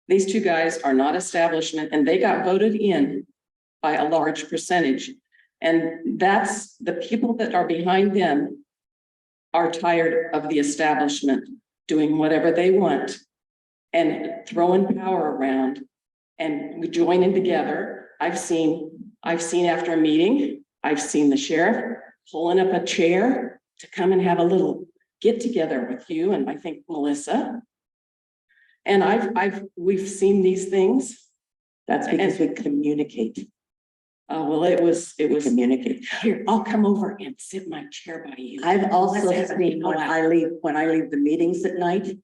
[SPEAKER 9] These two guys are not establishment, and they got voted in by a large percentage. And that's the people that are behind them are tired of the establishment doing whatever they want and throwing power around and joining together. I've seen after a meeting, I've seen the sheriff pulling up a chair to come and have a little get together with you and I think Melissa. And we've seen these things.
[SPEAKER 12] That's because we communicate.
[SPEAKER 9] Well, it was,
[SPEAKER 12] Communicate.
[SPEAKER 9] here, I'll come over and sit in my chair by you.
[SPEAKER 12] I've also
[SPEAKER 9] Let's have
[SPEAKER 12] seen
[SPEAKER 9] a-
[SPEAKER 12] when I leave the meetings at night,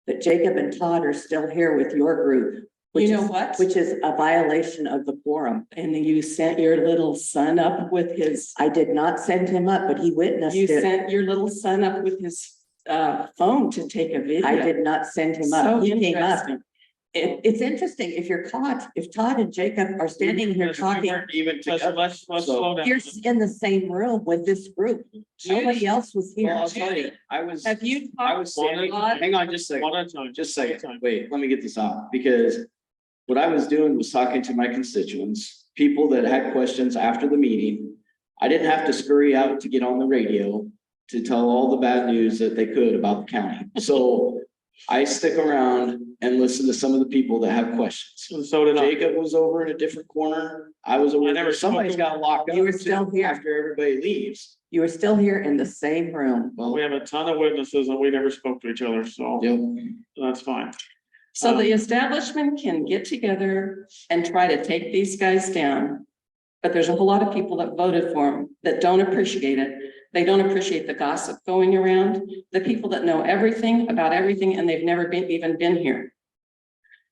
[SPEAKER 12] that Jacob and Todd are still here with your group.
[SPEAKER 9] You know what?
[SPEAKER 12] Which is a violation of the quorum.
[SPEAKER 9] And then you sent your little son up with his,
[SPEAKER 12] I did not send him up, but he witnessed
[SPEAKER 9] you
[SPEAKER 12] it.
[SPEAKER 9] sent your little son up with his phone to take a video.
[SPEAKER 12] I did not send him
[SPEAKER 9] So
[SPEAKER 12] up. He came up.
[SPEAKER 9] interesting.
[SPEAKER 12] It's interesting, if Todd and Jacob are standing here
[SPEAKER 3] Because we
[SPEAKER 12] talking,
[SPEAKER 3] weren't Even
[SPEAKER 2] Let's-
[SPEAKER 3] together. Let's
[SPEAKER 2] so-
[SPEAKER 3] slow down.
[SPEAKER 12] you're in the same room with this group. Nobody else was
[SPEAKER 2] Well,
[SPEAKER 12] here.
[SPEAKER 2] I'll tell you,
[SPEAKER 9] Have you
[SPEAKER 2] I
[SPEAKER 9] talked
[SPEAKER 2] was
[SPEAKER 9] to
[SPEAKER 2] standing,
[SPEAKER 9] Todd?
[SPEAKER 2] hang on just a second.
[SPEAKER 3] One at a time.
[SPEAKER 2] Just a
[SPEAKER 3] One at a
[SPEAKER 2] second,
[SPEAKER 3] time.
[SPEAKER 2] wait, let me get this out, because what I was doing was talking to my constituents, people that had questions after the meeting. I didn't have to scurry out to get on the radio to tell all the bad news that they could about the county. So I stick around and listen to some of the people that have questions.
[SPEAKER 3] And so did I.
[SPEAKER 2] Jacob was over in a different corner. I was over
[SPEAKER 3] I never
[SPEAKER 2] there. Somebody's
[SPEAKER 3] spoke to
[SPEAKER 2] got locked up.
[SPEAKER 12] You were still
[SPEAKER 2] too,
[SPEAKER 12] here.
[SPEAKER 2] after everybody leaves.
[SPEAKER 12] You were still here in the same room.
[SPEAKER 2] Well,
[SPEAKER 3] We have a ton of witnesses and we never spoke to each other, so
[SPEAKER 2] yep.
[SPEAKER 3] that's fine.
[SPEAKER 9] So the establishment can get together and try to take these guys down. But there's a whole lot of people that voted for them that don't appreciate it. They don't appreciate the gossip going around, the people that know everything about everything and they've never even been here.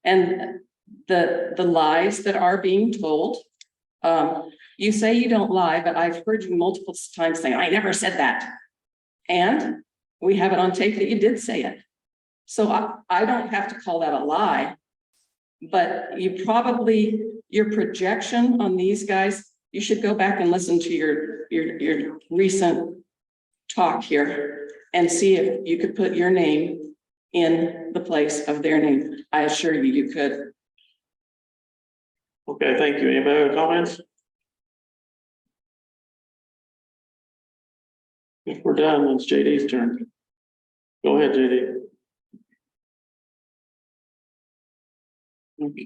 [SPEAKER 9] And the lies that are being told, you say you don't lie, but I've heard you multiple times saying, I never said that. And we have it on tape that you did say it. So I don't have to call that a lie. But your projection on these guys, you should go back and listen to your recent talk here and see if you could put your name in the place of their name. I assure you, you could.
[SPEAKER 3] Okay, thank you. Anybody have comments? If we're done, it's JD's turn. Go ahead, JD. Okay.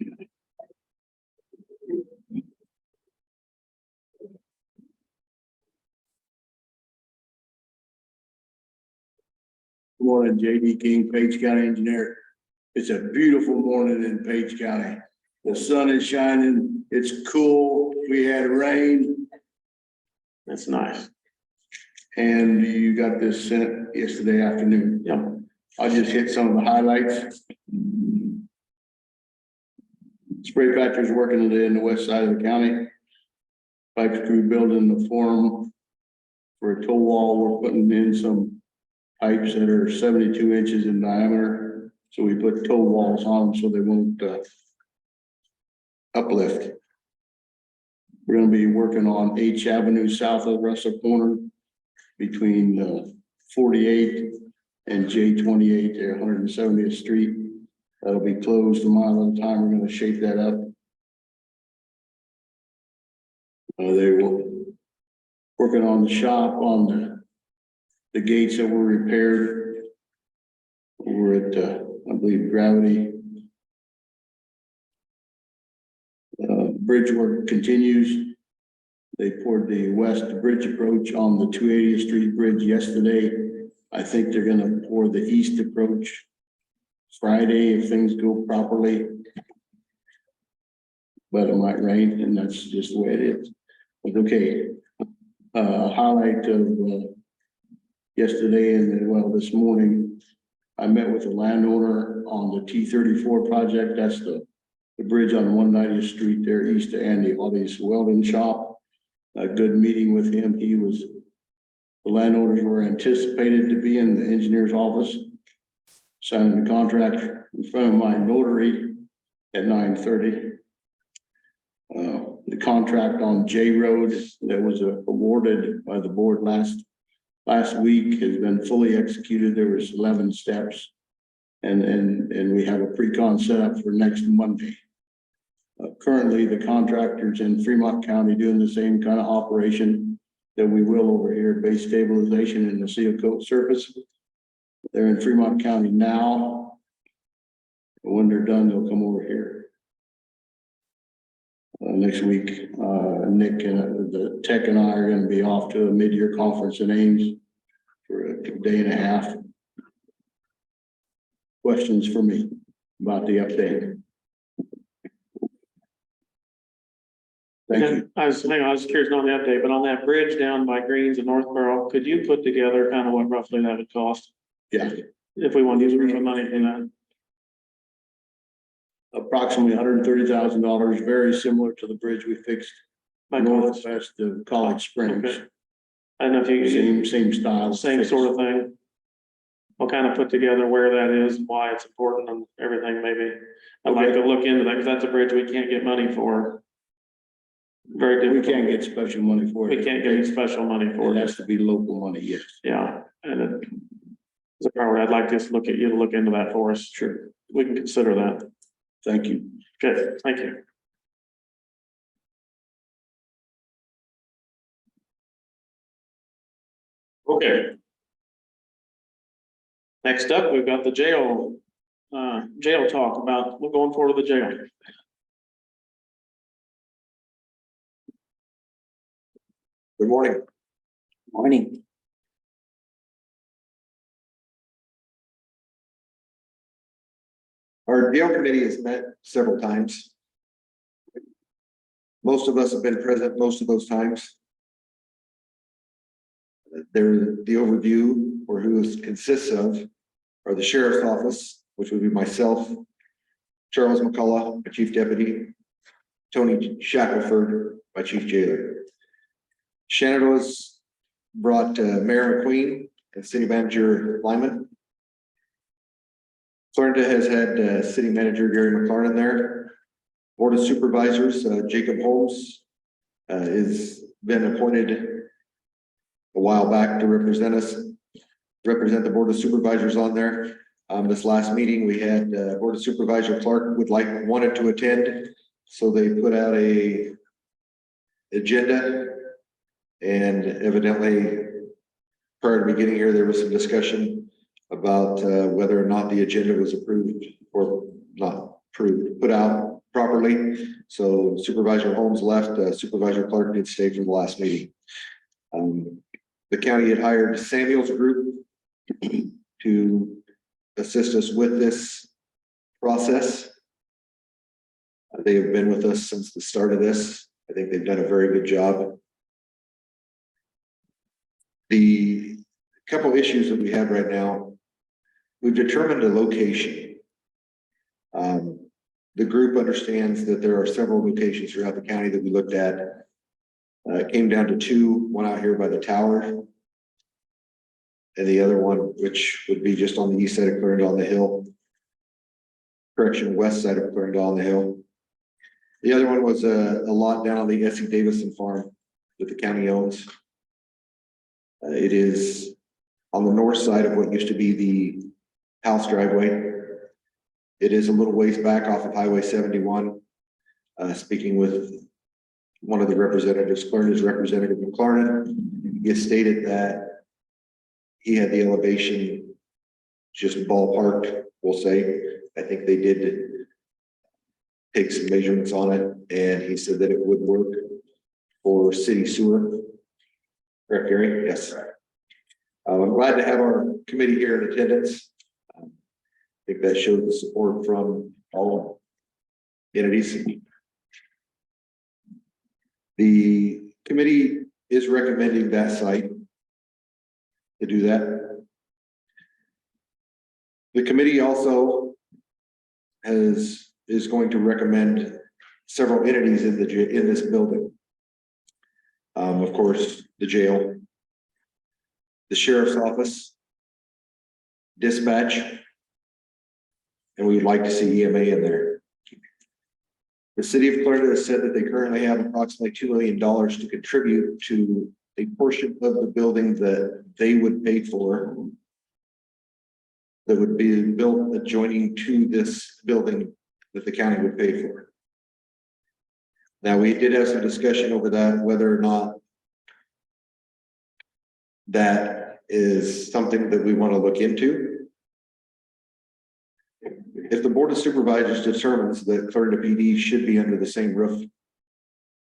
[SPEAKER 13] Good morning, JD King, Page County Engineer. It's a beautiful morning in Page County. The sun is shining, it's cool, we had rain,
[SPEAKER 3] That's nice.
[SPEAKER 13] and you got this sent yesterday afternoon.
[SPEAKER 3] Yep.
[SPEAKER 13] I'll just hit some of the highlights. Spray patchers working today in the west side of the county. Pipe crew building the form for a toe wall. We're putting in some pipes that are 72 inches in diameter. So we put toe walls on them so they won't uplift. We're gonna be working on H Avenue south of Russell Corner between 48 and J 28 there, 170th Street. That'll be closed a mile at a time. We're gonna shape that up. They will working on the shop on the gates that were repaired. Over at I believe Gravity. Bridge work continues. They poured the west bridge approach on the 280th Street Bridge yesterday. I think they're gonna pour the east approach Friday if things go properly. But it might rain and that's just the way it is. But okay. highlight of, yesterday and then, well, this morning, I met with the landowner on the T-34 project. That's the bridge on 190th Street there east of Andy Audie's welding shop. A good meeting with him. The landowners were anticipated to be in the engineer's office, signing the contract in front of my notary at 9:30. The contract on J Road that was awarded by the board last week has been fully executed. There was 11 steps. And we have a pre-con set up for next Monday. Currently, the contractor's in Fremont County doing the same kind of operation that we will over here, base stabilization and the seal coat surface. They're in Fremont County now. When they're done, they'll come over here. Next week, Nick and the tech and I are going to be off to a mid-year conference in Ames for a day and a half. Questions for me about the update? Thank you.
[SPEAKER 3] I was curious on the update, but on that bridge down by Greens and Northborough, could you put together kind of what roughly that would cost?
[SPEAKER 13] Yeah.
[SPEAKER 3] If we want to use original money for that?
[SPEAKER 13] Approximately $130,000, very similar to the bridge we fixed
[SPEAKER 3] By college?
[SPEAKER 13] northwest of College Springs.
[SPEAKER 3] Okay. I don't know if you.
[SPEAKER 13] Same style.
[SPEAKER 3] Same sort of thing. We'll kind of put together where that is, why it's important and everything, maybe. I'd like to look into that, because that's a bridge we can't get money for. Very
[SPEAKER 13] We
[SPEAKER 3] difficult.
[SPEAKER 13] can't get special money for it.
[SPEAKER 3] We can't get any special money for
[SPEAKER 13] It
[SPEAKER 3] it.
[SPEAKER 13] has to be local money, yes.
[SPEAKER 3] Yeah, and it's a priority. I'd like to look at you to look into that for us. Sure. We can consider that.
[SPEAKER 13] Thank you.
[SPEAKER 3] Good, thank you. Okay. Next up, we've got the jail talk about, we're going forward with the jail.
[SPEAKER 14] Good morning.
[SPEAKER 12] Morning.
[SPEAKER 14] Our jail committee has met several times. Most of us have been present most of those times. The overview, or who it consists of, are the sheriff's office, which would be myself, Charles McCullough, my chief deputy, Tony Shackelford, my chief jailer. Shenandoah's brought Mayor McQueen and City Manager Lyman. Clarendon has had City Manager Gary McLaren there. Board of Supervisors, Jacob Holmes has been appointed a while back to represent the Board of Supervisors on there. This last meeting, we had Board of Supervisor Clark wanted to attend, so they put out a agenda. And evidently, prior to me getting here, there was some discussion about whether or not the agenda was approved or not approved, put out properly. So Supervisor Holmes left, Supervisor Clark did stay for the last meeting. The county had hired Samuel's group to assist us with this process. They have been with us since the start of this. I think they've done a very good job. The couple issues that we have right now, we've determined a location. The group understands that there are several locations throughout the county that we looked at. It came down to two, one out here by the tower, and the other one, which would be just on the east side of Clarendon on the hill. Correction, west side of Clarendon on the hill. The other one was a lot down on the S.E. Davison farm that the county owns. It is on the north side of what used to be the house driveway. It is a little ways back off of Highway 71. Speaking with one of the representatives, Clarendon's representative in Clarendon, he stated that he had the elevation just ballparked, we'll say. I think they did take some measurements on it, and he said that it would work for city sewer. Correct, Gary? Yes. I'm glad to have our committee here in attendance. I think that showed the support from all entities. The committee is recommending that site to do that. The committee also is going to recommend several entities in this building. Of course, the jail, the sheriff's office, dispatch, and we would like to see EMA in there. The city of Clarendon has said that they currently have approximately $2 million to contribute to a portion of the building that they would pay for, that would be built adjoining to this building that the county would pay for. Now, we did have some discussion over that, whether or not that is something that we want to look into. If the Board of Supervisors determines that Clarendon PD should be under the same roof,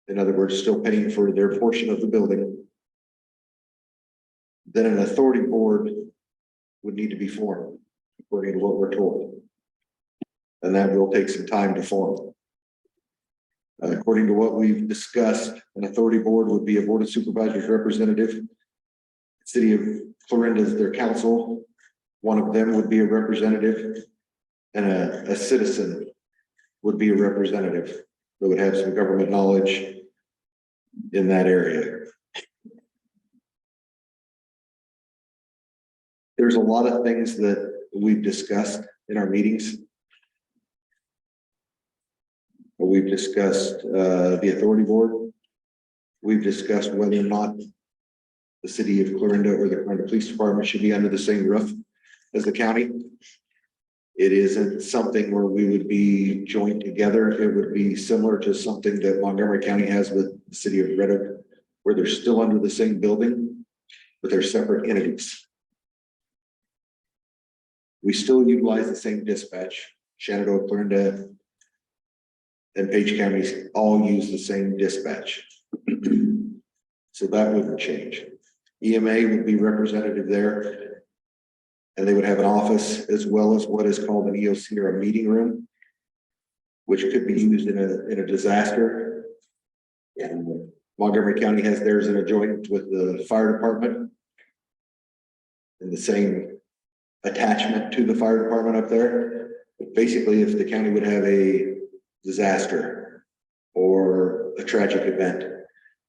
[SPEAKER 14] in other words, still paying for their portion of the building, then an authority board would need to be formed, according to what we're told. And that will take some time to form. According to what we've discussed, an authority board would be a Board of Supervisors representative. City of Clarendon is their council. One of them would be a representative, and a citizen would be a representative that would have some government knowledge in that area. There's a lot of things that we've discussed in our meetings. We've discussed the authority board. We've discussed whether or not the city of Clarendon or the Clarendon Police Department should be under the same roof as the county. It isn't something where we would be joined together. It would be similar to something that Montgomery County has with the city of Red Oak, where they're still under the same building, but they're separate entities. We still utilize the same dispatch. Shenandoah, Clarendon, and Page counties all use the same dispatch. So that wouldn't change. EMA would be representative there. And they would have an office as well as what is called an EOC or a meeting room, which could be used in a disaster. And Montgomery County has theirs in a joint with the fire department. And the same attachment to the fire department up there. But basically, if the county would have a disaster or a tragic event,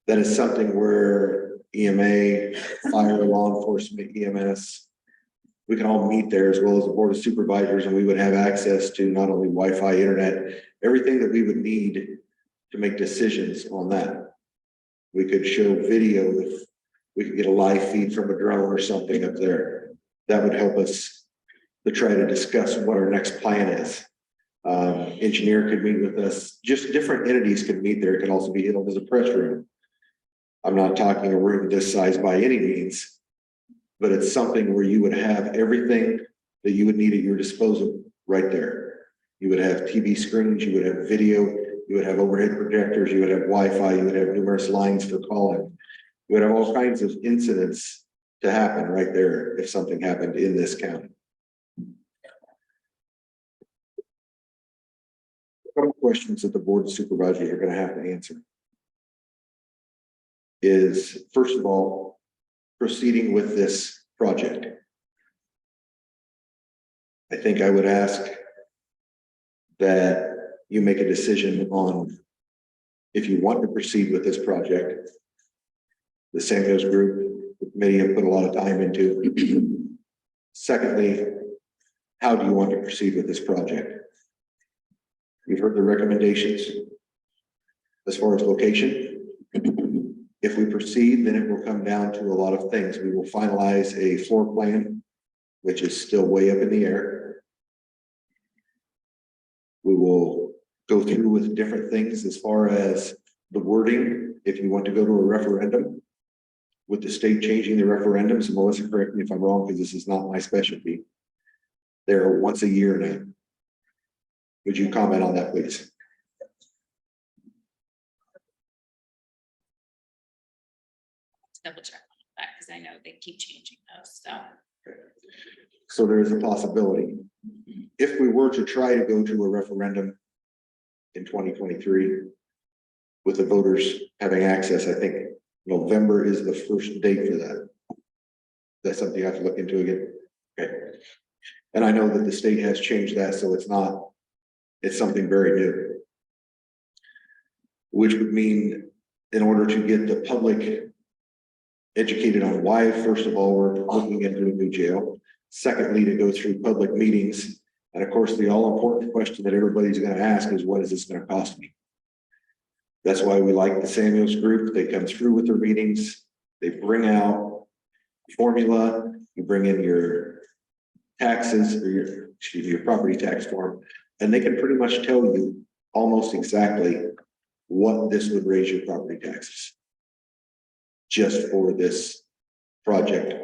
[SPEAKER 14] that is something where EMA, fire, law enforcement, EMS, we can all meet there, as well as the Board of Supervisors, and we would have access to not only Wi-Fi, internet, everything that we would need to make decisions on that. We could show video if we could get a live feed from a drone or something up there. That would help us to try to discuss what our next plan is. Engineer could meet with us, just different entities could meet there. It could also be held as a press room. I'm not talking a room this size by any means, but it's something where you would have everything that you would need at your disposal right there. You would have TV screens, you would have video, you would have overhead projectors, you would have Wi-Fi, you would have numerous lines for calling. You would have all kinds of incidents to happen right there if something happened in this county. A couple questions that the Board of Supervisors are going to have to answer is, first of all, proceeding with this project. I think I would ask that you make a decision on if you want to proceed with this project. The Samuels Group, the committee have put a lot of time into. Secondly, how do you want to proceed with this project? You've heard the recommendations as far as location. If we proceed, then it will come down to a lot of things. We will finalize a floor plan, which is still way up in the air. We will go through with different things as far as the wording. If you want to go to a referendum, with the state changing the referendums, and Melissa, correct me if I'm wrong, because this is not my specialty. They're once a year now. Would you comment on that, please?
[SPEAKER 6] Double check on that, because I know they keep changing those, so.
[SPEAKER 14] So there is a possibility. If we were to try to go to a referendum in 2023, with the voters having access, I think November is the first date for that. That's something you have to look into again. Okay. And I know that the state has changed that, so it's something very new. Which would mean in order to get the public educated on why, first of all, we're looking into a new jail. Secondly, to go through public meetings. And of course, the all important question that everybody's going to ask is, what is this going to cost me? That's why we like the Samuels group. They come through with their meetings. They bring out formula. You bring in your taxes or your property tax form, and they can pretty much tell you almost exactly what this would raise your property taxes just for this project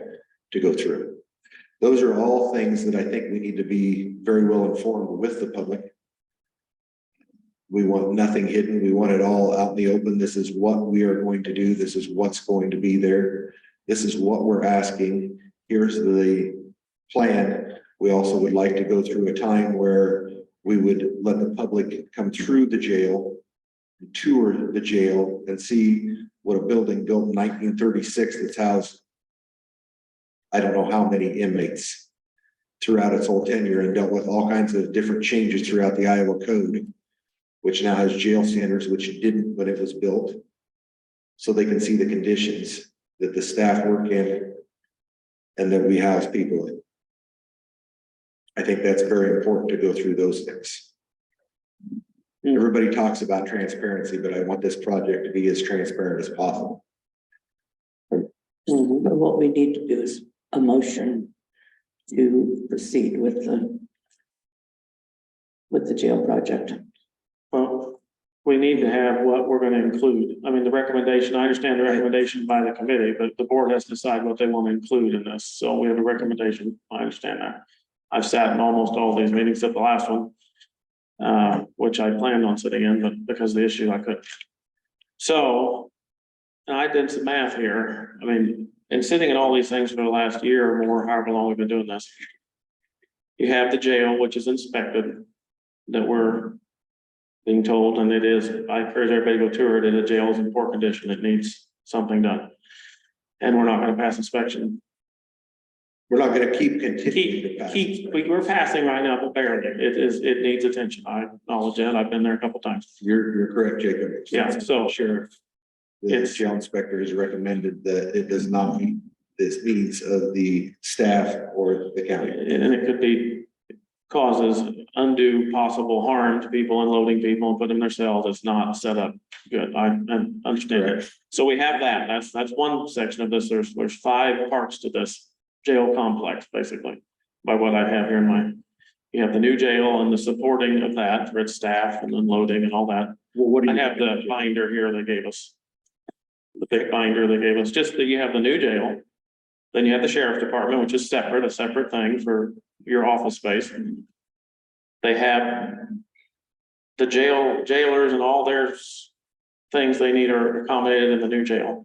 [SPEAKER 14] to go through. Those are all things that I think we need to be very well informed with the public. We want nothing hidden. We want it all out in the open. This is what we are going to do. This is what's going to be there. This is what we're asking. Here's the plan. We also would like to go through a time where we would let the public come through the jail, tour the jail, and see what a building built in 1936 that's housed, I don't know how many inmates throughout its whole tenure, and dealt with all kinds of different changes throughout the Iowa Code, which now has jail standards, which it didn't when it was built. So they can see the conditions that the staff work in and that we house people in. I think that's very important to go through those things. Everybody talks about transparency, but I want this project to be as transparent as possible.
[SPEAKER 12] But what we need to do is a motion to proceed with the jail project.
[SPEAKER 3] Well, we need to have what we're gonna include. I mean, the recommendation, I understand the recommendation by the committee, but the board has to decide what they want to include in this. So we have a recommendation. I understand that. I've sat in almost all these meetings except the last one, which I planned on sitting in, but because of the issue I couldn't. So, and I did some math here. I mean, and sitting in all these things for the last year or more, however long we've been doing this. You have the jail, which is inspected, that we're being told, and it is, I encourage everybody to go tour it, and the jail is in poor condition. It needs something done. And we're not gonna pass inspection.
[SPEAKER 14] We're not going to keep continuing to pass.
[SPEAKER 3] We're passing right now, but barely. It needs attention. I acknowledge that. I've been there a couple times.
[SPEAKER 14] You're correct, Jacob.
[SPEAKER 3] Yeah, so
[SPEAKER 14] Sheriff, the jail inspector has recommended that it does not meet this needs of the staff or the county.
[SPEAKER 3] And it could be causes undue possible harm to people, unloading people and putting them in their cells. It's not set up good. I understand it. So we have that. That's one section of this. There's 5 parts to this jail complex, basically, by what I have here in mind. You have the new jail and the supporting of that for its staff and unloading and all that.
[SPEAKER 14] Well, what do
[SPEAKER 3] I
[SPEAKER 14] you
[SPEAKER 3] have the binder here they gave us. The big binder they gave us, just that you have the new jail. Then you have the sheriff's department, which is separate, a separate thing for your office space. They have the jailers and all their things they need are accommodated in the new jail.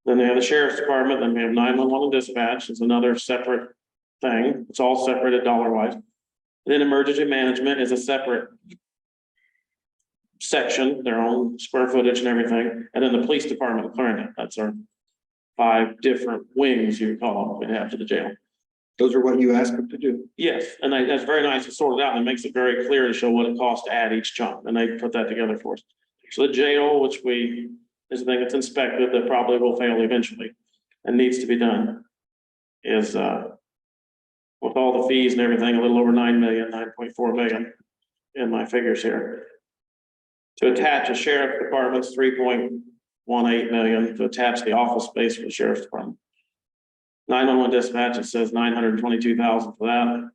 [SPEAKER 3] Then they have the sheriff's department, then we have 911 and dispatch is another separate thing. It's all separated dollar wise. Then emergency management is a separate section, their own square footage and everything. And then the police department, Clarendon, that's our 5 different wings, you call them, we have to the jail.
[SPEAKER 14] Those are what you asked them to do.
[SPEAKER 3] Yes, and that's very nice to sort it out, and it makes it very clear to show what it costs to add each chunk, and they put that together for us. So the jail, which is the thing that's inspected, that probably will fail eventually and needs to be done, is with all the fees and everything, a little over 9 million, 9.4 million in my figures here. To attach a sheriff department's 3.18 million, to attach the office space for the sheriff's department. 911 dispatch, it says 922,000 for that.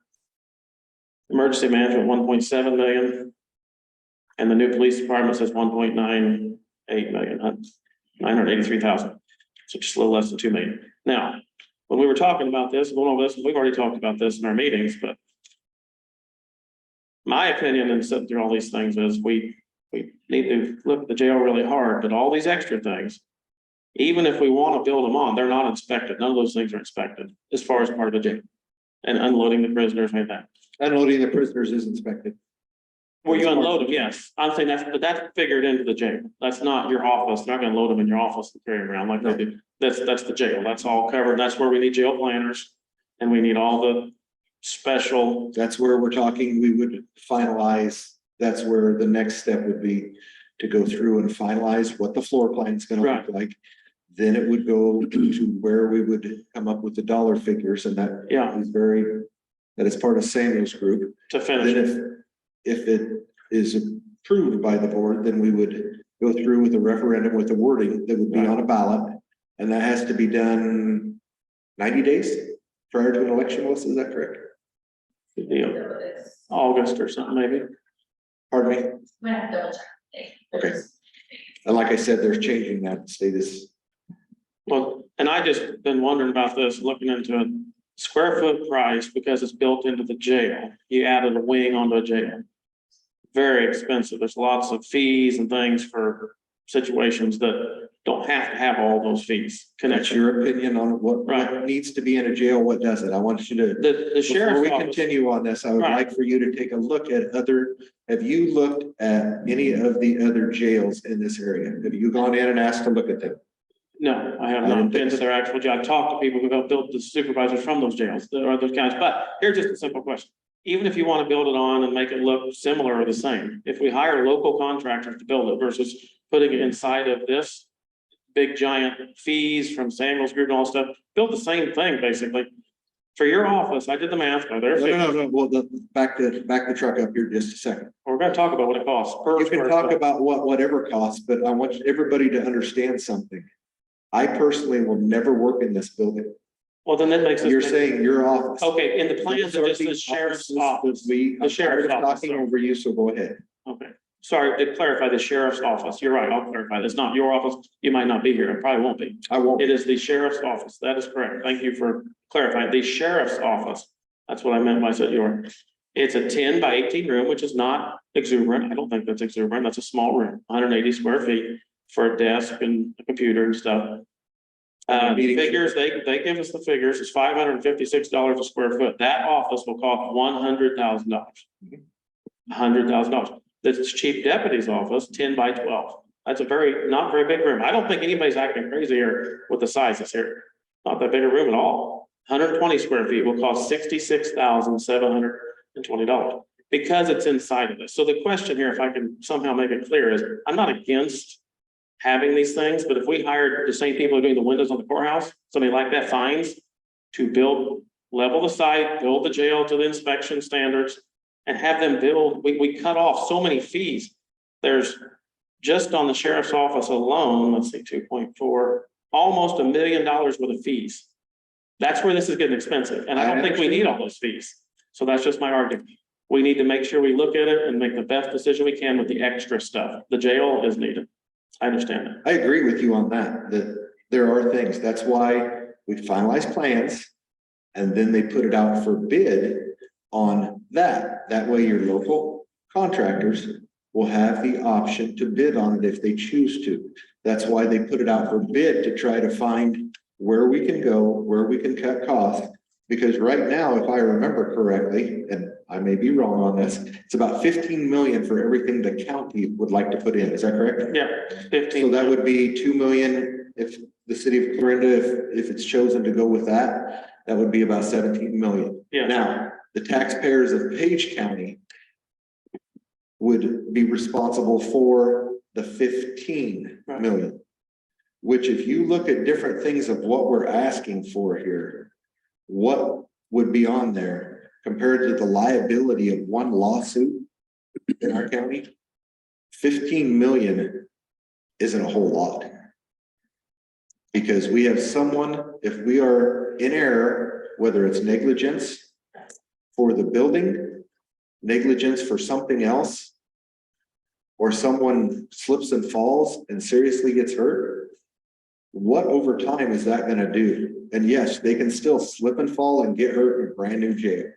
[SPEAKER 3] Emergency management, 1.7 million. And the new police department says 1.98 million, 983,000. So just a little less than 2 million. Now, when we were talking about this, going over this, we've already talked about this in our meetings, but my opinion in sitting through all these things is we need to look at the jail really hard, but all these extra things, even if we want to build them on, they're not inspected. None of those things are inspected as far as part of the jail. And unloading the prisoners and that.
[SPEAKER 14] Unloading the prisoners is inspected.
[SPEAKER 3] Where you unload them, yes. I'm saying but that's figured into the jail. That's not your office. They're not gonna load them in your office and carry them around like they do. That's the jail. That's all covered. That's where we need jail planners. And we need all the special,
[SPEAKER 14] That's where we're talking, we would finalize, that's where the next step would be to go through and finalize what the floor plan is gonna look like. Then it would go to where we would come up with the dollar figures, and that
[SPEAKER 3] yeah,
[SPEAKER 14] that is part of Samuel's group.
[SPEAKER 3] to finish.
[SPEAKER 14] Then if it is approved by the board, then we would go through with a referendum with the wording that would be on a ballot. And that has to be done 90 days prior to an election, Melissa, is that correct?
[SPEAKER 3] August or something, maybe.
[SPEAKER 14] Pardon me?
[SPEAKER 6] Might have to double check.
[SPEAKER 14] Okay. And like I said, they're changing that status.
[SPEAKER 3] Well, and I just been wondering about this, looking into it. Square foot price, because it's built into the jail. You added a wing onto a jail. Very expensive. There's lots of fees and things for situations that don't have to have all those fees.
[SPEAKER 14] That's your opinion on what needs to be in a jail, what doesn't. I want you to,
[SPEAKER 3] The sheriff's
[SPEAKER 14] before we
[SPEAKER 3] office,
[SPEAKER 14] continue on this, I would like for you to take a look at have you looked at any of the other jails in this area? Have you gone in and asked to look at them?
[SPEAKER 3] no, I have
[SPEAKER 14] I didn't
[SPEAKER 3] not been
[SPEAKER 14] think
[SPEAKER 3] to their actual jail. I've talked to people who have built the supervisors from those jails or those counties, but here's just a simple question. Even if you want to build it on and make it look similar or the same, if we hire local contractors to build it versus putting it inside of this big giant fees from Samuel's group and all stuff, build the same thing basically. For your office, I did the math.
[SPEAKER 14] No. Well, back the truck up here just a second.
[SPEAKER 3] We're gonna talk about what it costs.
[SPEAKER 14] You can talk about whatever costs, but I want everybody to understand something. I personally will never work in this building.
[SPEAKER 3] Well, then that makes.
[SPEAKER 14] You're saying your office.
[SPEAKER 3] Okay, in the plans, it just says sheriff's office.
[SPEAKER 14] The sheriff's talking over you, so go ahead.
[SPEAKER 3] Okay, sorry, to clarify, the sheriff's office. You're right, I'll clarify. It's not your office. You might not be here. It probably won't be.
[SPEAKER 14] I won't.
[SPEAKER 3] It is the sheriff's office. That is correct. Thank you for clarifying. The sheriff's office. That's what I meant when I said your. It's a 10 by 18 room, which is not exuberant. I don't think that's exuberant. That's a small room, 180 square feet for a desk and a computer and stuff. Figures, they give us the figures. It's $556 a square foot. That office will cost $100,000. $100,000. That's chief deputy's office, 10 by 12. That's not very big room. I don't think anybody's acting crazy here with the sizes here. Not that big a room at all. 120 square feet will cost $66,720 because it's inside of this. So the question here, if I can somehow make it clear, is I'm not against having these things, but if we hired the same people who are doing the windows on the courthouse, somebody like that, fines to level the site, build the jail to the inspection standards, and have them build, we cut off so many fees. There's just on the sheriff's office alone, let's see, 2.4, almost $1 million worth of fees. That's where this is getting expensive, and I don't think we need all those fees. So that's just my argument. We need to make sure we look at it and make the best decision we can with the extra stuff. The jail is needed. I understand that.
[SPEAKER 14] I agree with you on that there are things. That's why we finalize plans and then they put it out for bid on that. That way your local contractors will have the option to bid on it if they choose to. That's why they put it out for bid, to try to find where we can go, where we can cut costs. Because right now, if I remember correctly, and I may be wrong on this, it's about 15 million for everything the county would like to put in. Is that correct?
[SPEAKER 3] Yeah, 15.
[SPEAKER 14] So that would be 2 million if the city of Clarinda, if it's chosen to go with that, that would be about 17 million.
[SPEAKER 3] Yeah.
[SPEAKER 14] Now, the taxpayers of Page County would be responsible for the 15 million. Which, if you look at different things of what we're asking for here, what would be on there compared to the liability of one lawsuit in our county? 15 million isn't a whole lot. Because we have someone, if we are in error, whether it's negligence for the building, negligence for something else, or someone slips and falls and seriously gets hurt, what over time is that going to do? And yes, they can still slip and fall and get hurt in a brand new jail.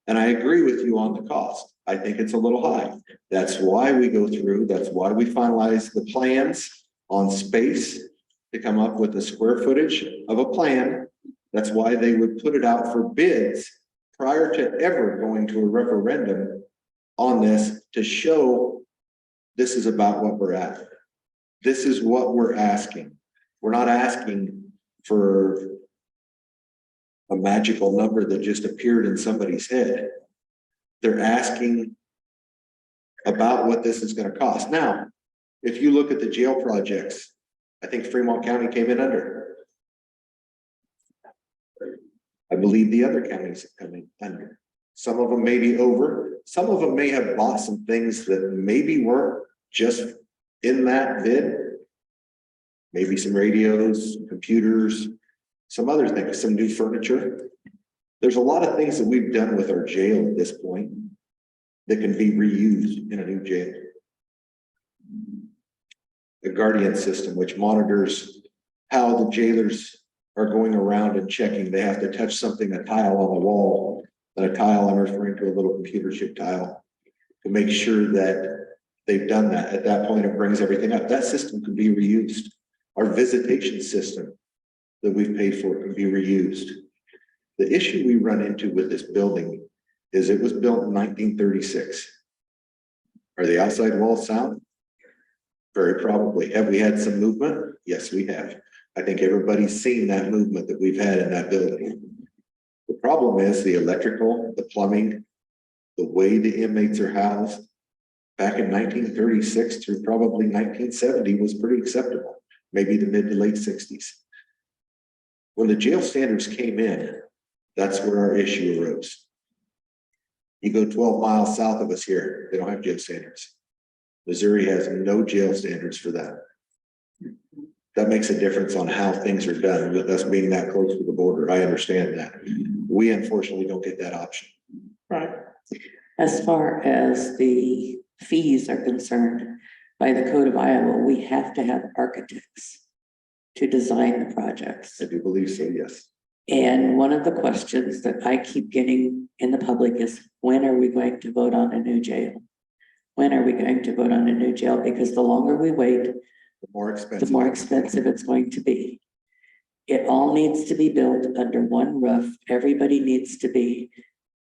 [SPEAKER 14] And I agree with you on the cost. I think it's a little high. That's why we go through, that's why we finalize the plans on space to come up with the square footage of a plan. That's why they would put it out for bids prior to ever going to a referendum on this, to show this is about what we're at. This is what we're asking. We're not asking for a magical number that just appeared in somebody's head. They're asking about what this is going to cost. Now, if you look at the jail projects, I think Fremont County came in under. I believe the other counties have come in under. Some of them may be over. Some of them may have bought some things that maybe weren't just in that bid. Maybe some radios, computers, some other things, some new furniture. There's a lot of things that we've done with our jail at this point that can be reused in a new jail. The Guardian system, which monitors how the jailers are going around and checking. They have to touch something, a tile on the wall, and a tile, I'm referring to a little computer chip tile, to make sure that they've done that. At that point, it brings everything up. That system can be reused. Our visitation system that we've paid for can be reused. The issue we run into with this building is it was built in 1936. Are the outside walls sound? Very probably. Have we had some movement? Yes, we have. I think everybody's seen that movement that we've had in that building. The problem is the electrical, the plumbing, the way the inmates are housed. Back in 1936 through probably 1970 was pretty acceptable, maybe the mid to late 60s. When the jail standards came in, that's where our issue arose. You go 12 miles south of us here, they don't have jail standards. Missouri has no jail standards for that. That makes a difference on how things are done with us being that close to the border. I understand that. We unfortunately don't get that option.
[SPEAKER 3] Right.
[SPEAKER 12] As far as the fees are concerned, by the Code of Iowa, we have to have architects to design the projects.
[SPEAKER 14] I do believe so, yes.
[SPEAKER 12] And one of the questions that I keep getting in the public is, when are we going to vote on a new jail? When are we going to vote on a new jail? Because the longer we wait,
[SPEAKER 14] The more expensive.
[SPEAKER 12] the more expensive it's going to be. It all needs to be built under one roof. Everybody needs to be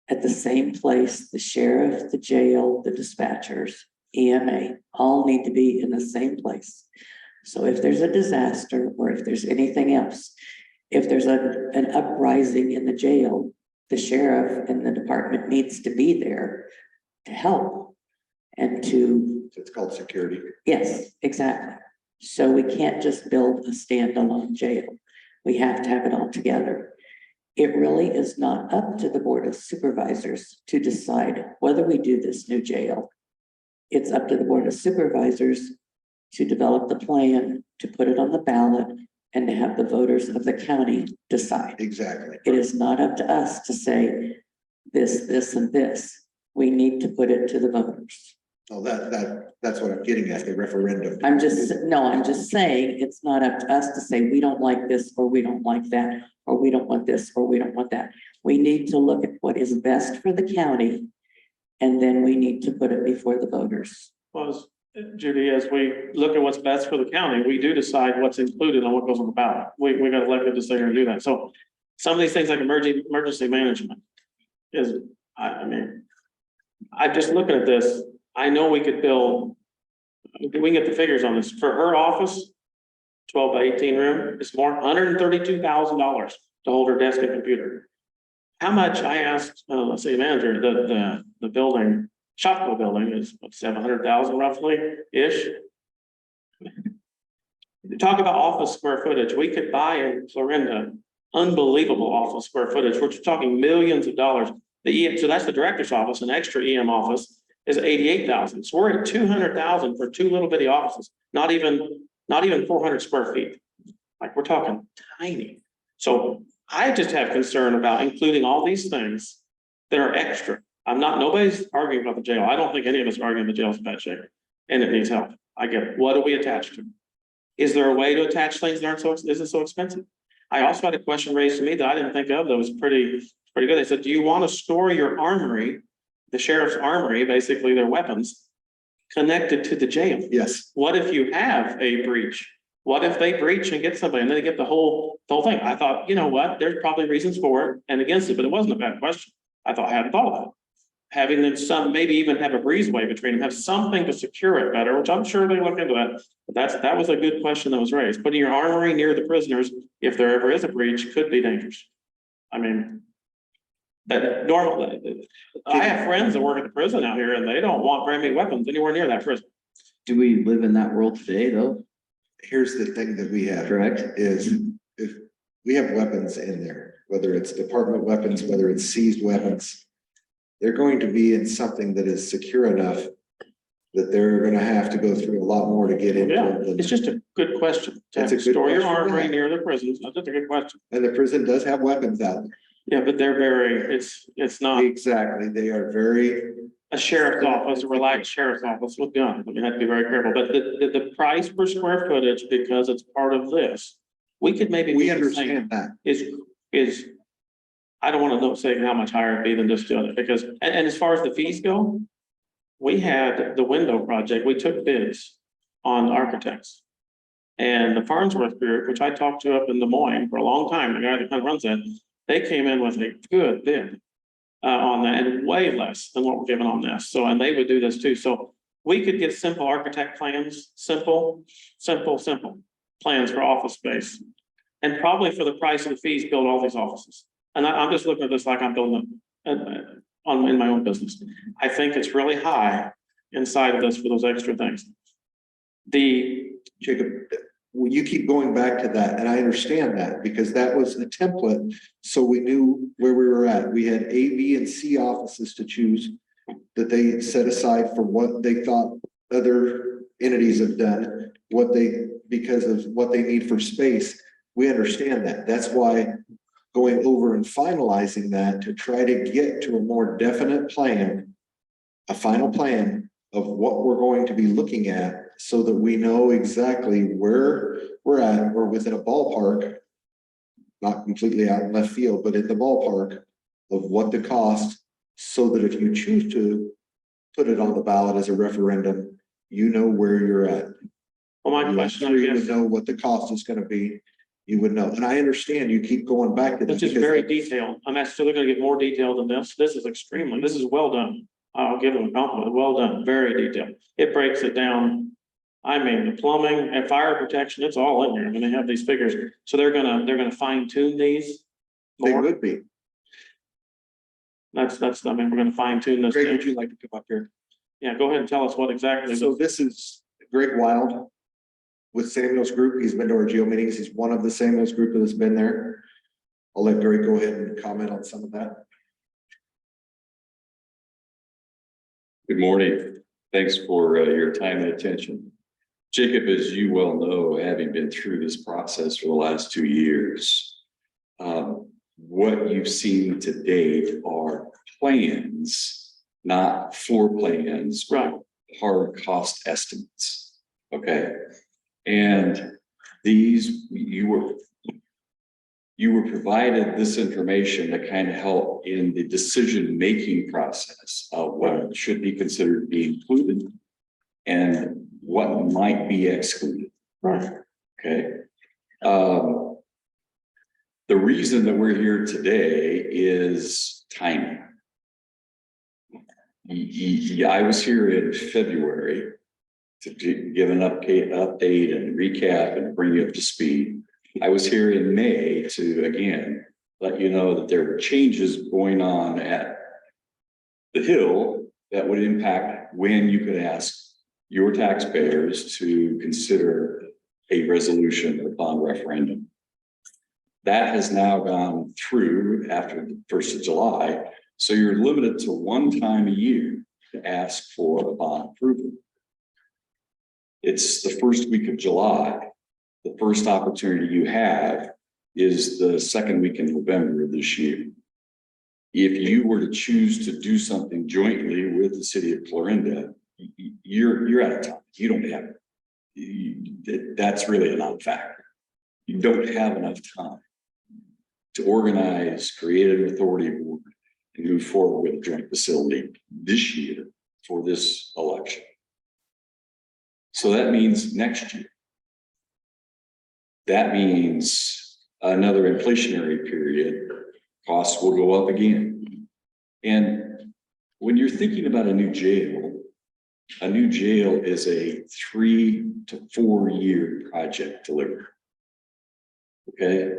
[SPEAKER 12] at the same place. The sheriff, the jail, the dispatchers, EMA, all need to be in the same place. So if there's a disaster or if there's anything else, if there's an uprising in the jail, the sheriff and the department needs to be there to help and to.
[SPEAKER 14] It's called security.
[SPEAKER 12] Yes, exactly. So we can't just build a standalone jail. We have to have it all together. It really is not up to the Board of Supervisors to decide whether we do this new jail. It's up to the Board of Supervisors to develop the plan, to put it on the ballot, and to have the voters of the county decide.
[SPEAKER 14] Exactly.
[SPEAKER 12] It is not up to us to say this, this, and this. We need to put it to the voters.
[SPEAKER 14] Oh, that's what I'm getting at, the referendum.
[SPEAKER 12] I'm just saying, it's not up to us to say, we don't like this, or we don't like that, or we don't want this, or we don't want that. We need to look at what is best for the county, and then we need to put it before the voters.
[SPEAKER 3] Well, Judy, as we look at what's best for the county, we do decide what's included and what goes on the ballot. We got elected to sit here and do that. So some of these things like emergency management is, I mean, I'm just looking at this. I know we could build, we can get the figures on this. For her office, 12 by 18 room, it's more $132,000 to hold her desk and computer. How much, I asked, let's say manager, the building, Shopko building is 700,000 roughly-ish. Talk about office square footage. We could buy in Florinda unbelievable office square footage. We're talking millions of dollars. So that's the director's office, an extra EM office is 88,000. So we're at 200,000 for two little bitty offices, not even 400 square feet. Like we're talking tiny. So I just have concern about including all these things that are extra. Nobody's arguing about the jail. I don't think any of us are arguing the jail's in bad shape and it needs help. I get it. What do we attach to? Is there a way to attach things that isn't so expensive? I also had a question raised to me that I didn't think of that was pretty good. They said, do you want to store your armory, the sheriff's armory, basically their weapons, connected to the jail?
[SPEAKER 14] Yes.
[SPEAKER 3] What if you have a breach? What if they breach and get somebody and then they get the whole thing? I thought, you know what, there's probably reasons for it and against it, but it wasn't a bad question. I hadn't thought of that. having them some, maybe even have a breezeway between them, have something to secure it better, which I'm sure they look into that. But that was a good question that was raised. Putting your armory near the prisoners, if there ever is a breach, could be dangerous. I mean, that normal, I have friends that work at the prison out here and they don't want very many weapons anywhere near that prison.
[SPEAKER 2] Do we live in that world today, though?
[SPEAKER 14] Here's the thing that we have.
[SPEAKER 2] Correct.
[SPEAKER 14] Is if we have weapons in there, whether it's department weapons, whether it's seized weapons, they're going to be in something that is secure enough that they're gonna have to go through a lot more to get into.
[SPEAKER 3] Yeah,
[SPEAKER 14] it.
[SPEAKER 3] it's just a good question. To
[SPEAKER 14] That's a good
[SPEAKER 3] store your
[SPEAKER 14] question.
[SPEAKER 3] armory near the prisons. That's just a good question.
[SPEAKER 14] And the prison does have weapons out there.
[SPEAKER 3] Yeah, but they're very, it's not
[SPEAKER 14] Exactly, they are very,
[SPEAKER 3] a sheriff's office, a relaxed sheriff's office with guns. You have to be very careful, but the price per square footage, because it's part of this, we could maybe.
[SPEAKER 14] we
[SPEAKER 3] do the same.
[SPEAKER 14] understand that.
[SPEAKER 3] Is, I don't want to say how much higher it'd be than just doing it, because, and as far as the fees go, we had the window project, we took bids on architects. And the Farnsworth Group, which I talked to up in Des Moines for a long time, the guy that kind of runs that, they came in with a good bid on that, and way less than what we're given on this. So, and they would do this too. So we could get simple architect plans, simple plans for office space. And probably for the price of the fees, build all these offices. And I'm just looking at this like I'm building them in my own business. I think it's really high inside of this for those extra things.
[SPEAKER 14] Jacob, well, you keep going back to that, and I understand that because that was a template. So we knew where we were at. We had A, B, and C offices to choose that they set aside for what they thought other entities have done, because of what they need for space. We understand that. That's why going over and finalizing that to try to get to a more definite plan, a final plan of what we're going to be looking at so that we know exactly where we're at. We're within a ballpark, not completely out in left field, but in the ballpark of what the cost, so that if you choose to put it on the ballot as a referendum, you know where you're at.
[SPEAKER 3] Well, my question, I
[SPEAKER 14] You
[SPEAKER 3] guess,
[SPEAKER 14] would know what the cost is going to be. You would know. And I understand you keep going back to
[SPEAKER 3] it's
[SPEAKER 14] this.
[SPEAKER 3] just very detailed. I'm actually going to get more detailed than this. This is well done. I'll give them a compliment. Well done, very detailed. It breaks it down. I mean, the plumbing and fire protection, it's all in here. I mean, they have these figures. So they're gonna fine tune these.
[SPEAKER 14] They
[SPEAKER 3] more.
[SPEAKER 14] would be.
[SPEAKER 3] That's, I mean, we're gonna fine tune this.
[SPEAKER 14] Greg, would you like to come up here?
[SPEAKER 3] Yeah, go ahead and tell us what exactly.
[SPEAKER 14] So this is Greg Wild with Samuel's group. He's been to our geo meetings. He's one of the Samuel's group that has been there. I'll let Greg go ahead and comment on some of that.
[SPEAKER 15] Good morning. Thanks for your time and attention. Jacob, as you well know, having been through this process for the last 2 years, what you've seen to date are plans, not floor plans,
[SPEAKER 3] Right.
[SPEAKER 15] hard cost estimates. Okay. And these, you were provided this information to kind of help in the decision-making process of what should be considered to be included and what might be excluded.
[SPEAKER 3] Right.
[SPEAKER 15] Okay. The reason that we're here today is timing. I was here in February to give an update and recap and bring you up to speed. I was here in May to, again, let you know that there were changes going on at the Hill that would impact when you could ask your taxpayers to consider a resolution upon referendum. That has now gone through after the 1st of July. So you're limited to one time a year to ask for a bond approval. It's the first week of July. The first opportunity you have is the second week in November of this year. If you were to choose to do something jointly with the city of Florinda, you're out of time. You don't have it. That's really a non-factor. You don't have enough time to organize, create an authority board, and move forward with a joint facility this year for this election. So that means next year. That means another inflationary period, costs will go up again. And when you're thinking about a new jail is a 3 to 4 year project delivery. Okay,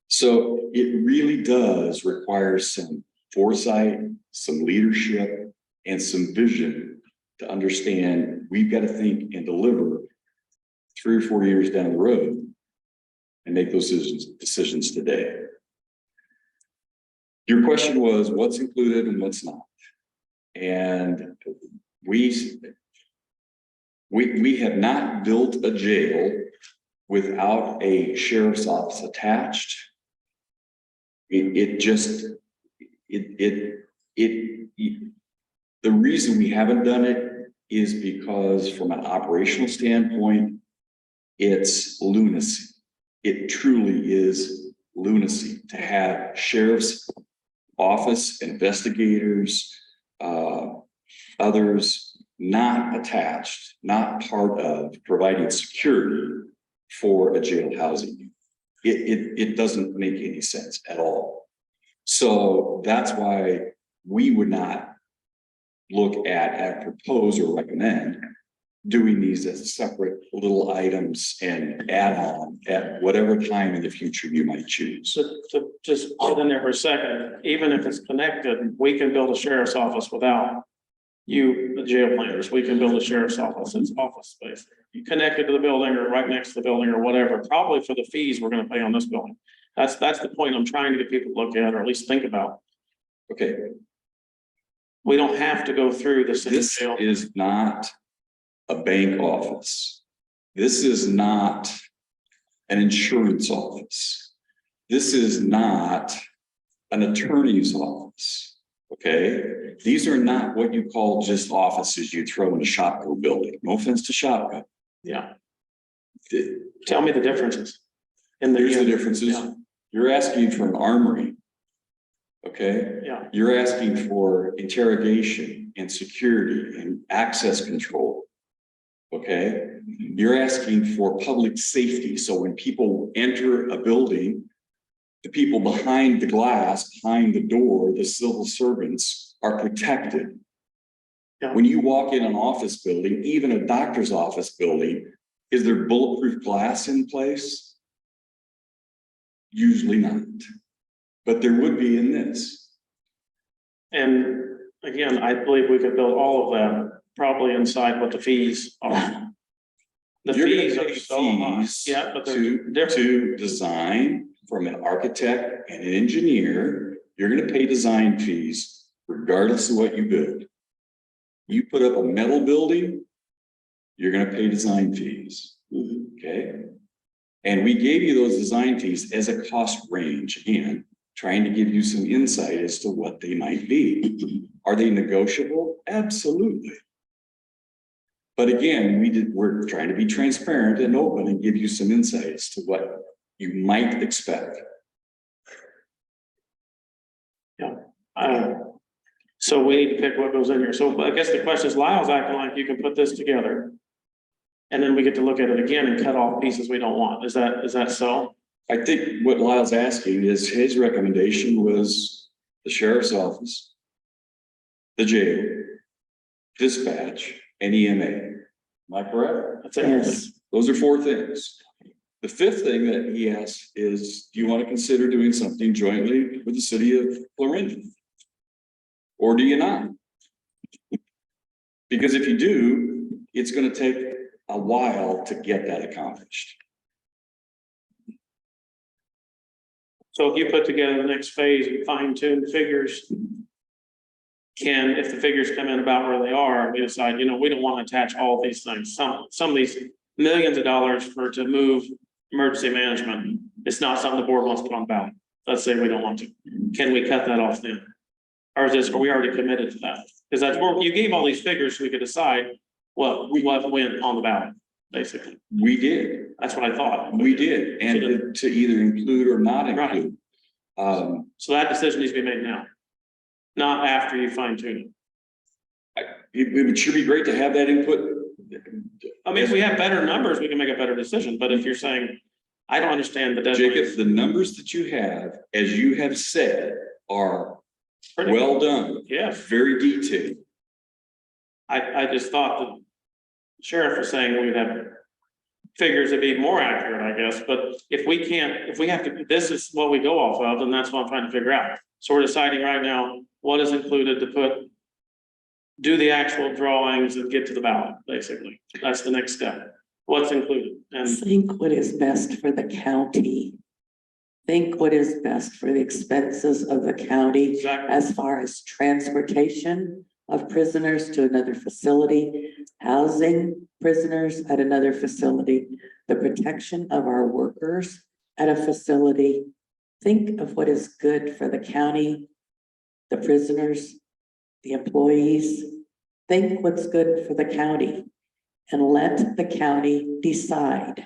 [SPEAKER 15] so it really does require some foresight, some leadership, and some vision to understand we've got to think and deliver 3 or 4 years down the road and make those decisions today. Your question was what's included and what's not. And we have not built a jail without a sheriff's office attached. The reason we haven't done it is because from an operational standpoint, it's lunacy. It truly is lunacy to have sheriff's office investigators, others not attached, not part of providing security for a jail housing. It doesn't make any sense at all. So that's why we would not look at propose or recommend doing these as separate little items and add on at whatever time in the future you might choose.
[SPEAKER 3] To just put in there for a second, even if it's connected, we can build a sheriff's office without you, the jail planners. We can build a sheriff's office. It's office space. You connect it to the building or right next to the building or whatever, probably for the fees we're going to pay on this building. That's the point I'm trying to get people to look at or at least think about.
[SPEAKER 15] Okay.
[SPEAKER 3] We don't have to go through the city
[SPEAKER 15] This
[SPEAKER 3] jail.
[SPEAKER 15] is not a bank office. This is not an insurance office. This is not an attorney's office. Okay. These are not what you call just offices you throw in a Shopko building. No offense to Shopko.
[SPEAKER 3] Yeah. Tell me the differences.
[SPEAKER 15] Here's the differences.
[SPEAKER 3] Yeah.
[SPEAKER 15] You're asking for an armory. Okay.
[SPEAKER 3] Yeah.
[SPEAKER 15] You're asking for interrogation and security and access control. Okay. You're asking for public safety. So when people enter a building, the people behind the glass, behind the door, the civil servants are protected.
[SPEAKER 3] Yeah.
[SPEAKER 15] When you walk in an office building, even a doctor's office building, is there bulletproof glass in place? Usually not, but there would be in this.
[SPEAKER 3] And again, I believe we could build all of that probably inside what the fees are. The
[SPEAKER 15] You're
[SPEAKER 3] fees
[SPEAKER 15] gonna
[SPEAKER 3] are
[SPEAKER 15] pay
[SPEAKER 3] so high.
[SPEAKER 15] fees
[SPEAKER 3] Yeah, but they're different.
[SPEAKER 15] to design from an architect and an engineer. You're gonna pay design fees regardless of what you build. You put up a metal building, you're gonna pay design fees. Okay. And we gave you those design fees as a cost range, again, trying to give you some insight as to what they might be. Are they negotiable? Absolutely. But again, we're trying to be transparent and open and give you some insights to what you might expect.
[SPEAKER 3] Yeah. So we need to pick what goes in here. So I guess the question is, Lyle's acting like you can put this together. And then we get to look at it again and cut off pieces we don't want. Is that so?
[SPEAKER 15] I think what Lyle's asking is his recommendation was the sheriff's office, the jail, dispatch, and EMA. Am I correct?
[SPEAKER 3] That's it.
[SPEAKER 4] Yes.
[SPEAKER 15] Those are 4 things. The 5th thing that he asked is, do you want to consider doing something jointly with the city of Florinda? Or do you not? Because if you do, it's going to take a while to get that accomplished.
[SPEAKER 3] So if you put together the next phase and fine tune figures, if the figures come in about where they are, we decide, we don't want to attach all these things. Some of these millions of dollars to move emergency management, it's not something the board wants to put on the ballot. Let's say we don't want to. Can we cut that off then? Or are we already committed to that? Because that's where you gave all these figures so we could decide what went on the ballot, basically.
[SPEAKER 15] We did.
[SPEAKER 3] That's what I thought.
[SPEAKER 15] We did. And to either include or not include.
[SPEAKER 3] So that decision needs to be made now, not after you fine tune it.
[SPEAKER 15] It would sure be great to have that input.
[SPEAKER 3] I mean, if we have better numbers, we can make a better decision. But if you're saying, I don't understand the deadline.
[SPEAKER 15] Jacob, the numbers that you have, as you have said, are Well done.
[SPEAKER 3] Yes,
[SPEAKER 15] Very detailed.
[SPEAKER 3] I just thought that sheriff was saying we'd have figures that'd be more accurate, I guess, but if we can't, if we have to, this is what we go off of, and that's what I'm trying to figure out. So we're deciding right now what is included to put, do the actual drawings and get to the ballot, basically. That's the next step. What's included? And
[SPEAKER 12] Think what is best for the county. Think what is best for the expenses of the county
[SPEAKER 3] exactly,
[SPEAKER 12] as far as transportation of prisoners to another facility, housing prisoners at another facility, the protection of our workers at a facility. Think of what is good for the county, the prisoners, the employees. Think what's good for the county and let the county decide.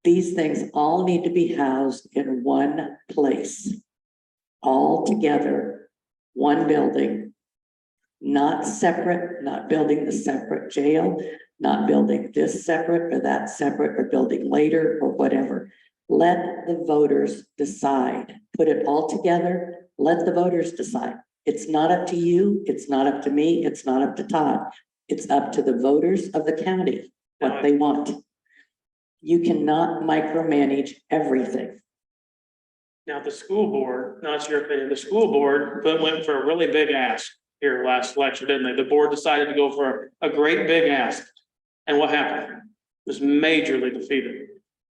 [SPEAKER 12] These things all need to be housed in one place, all together, one building, not separate, not building the separate jail, not building this separate or that separate or building later or whatever. Let the voters decide. Put it all together. Let the voters decide. It's not up to you. It's not up to me. It's not up to Todd. It's up to the voters of the county, what they want. You cannot micromanage everything.
[SPEAKER 3] now the school board, not your opinion, the school board went for a really big ask here last lecture, didn't they? The board decided to go for a great big ask. And what happened? It was majorly defeated.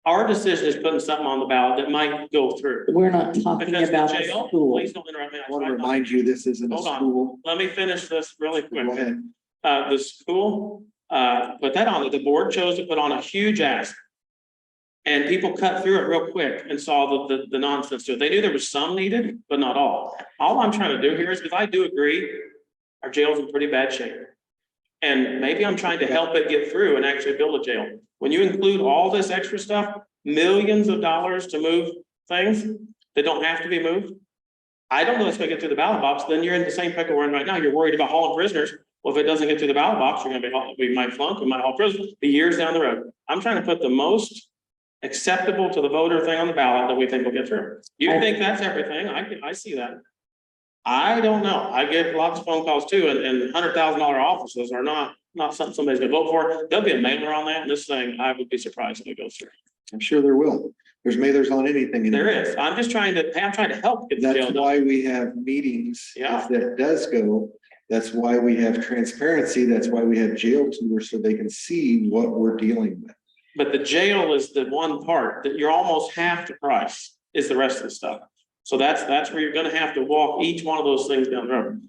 [SPEAKER 3] Our decision is putting something on the ballot that might go through.
[SPEAKER 12] We're not talking
[SPEAKER 3] Because
[SPEAKER 12] about
[SPEAKER 3] the
[SPEAKER 12] the
[SPEAKER 3] jail,
[SPEAKER 12] school.
[SPEAKER 3] please don't interrupt me.
[SPEAKER 14] I want to remind you, this isn't a
[SPEAKER 3] Hold on.
[SPEAKER 14] school.
[SPEAKER 3] Let me finish this really quick.
[SPEAKER 14] Go ahead.
[SPEAKER 3] The school, put that on, the board chose to put on a huge ask. And people cut through it real quick and saw the nonsense to it. They knew there was some needed, but not all. All I'm trying to do here is, because I do agree, our jail's in pretty bad shape. And maybe I'm trying to help it get through and actually build a jail. When you include all this extra stuff, millions of dollars to move things that don't have to be moved. I don't know if it's gonna get through the ballot box, then you're in the same pickle we're in right now. You're worried about hauling prisoners. Well, if it doesn't get through the ballot box, you're gonna we might flunk, we might haul prisoners, be years down the road. I'm trying to put the most acceptable to the voter thing on the ballot that we think will get through. You think that's everything? I see that. I don't know. I get lots of phone calls too, and $100,000 offices are not something somebody's gonna vote for. There'll be a mailer on that, and this thing, I would be surprised if it goes through.
[SPEAKER 14] I'm sure there will. There's mailers on anything.
[SPEAKER 3] There is. I'm trying to help get the jail
[SPEAKER 14] That's
[SPEAKER 3] done.
[SPEAKER 14] why we have meetings.
[SPEAKER 3] Yeah.
[SPEAKER 14] If that does go, that's why we have transparency. That's why we have jail tours, so they can see what we're dealing with.
[SPEAKER 3] But the jail is the one part that you're almost half the price is the rest of the stuff. So that's where you're gonna have to walk each one of those things down the road.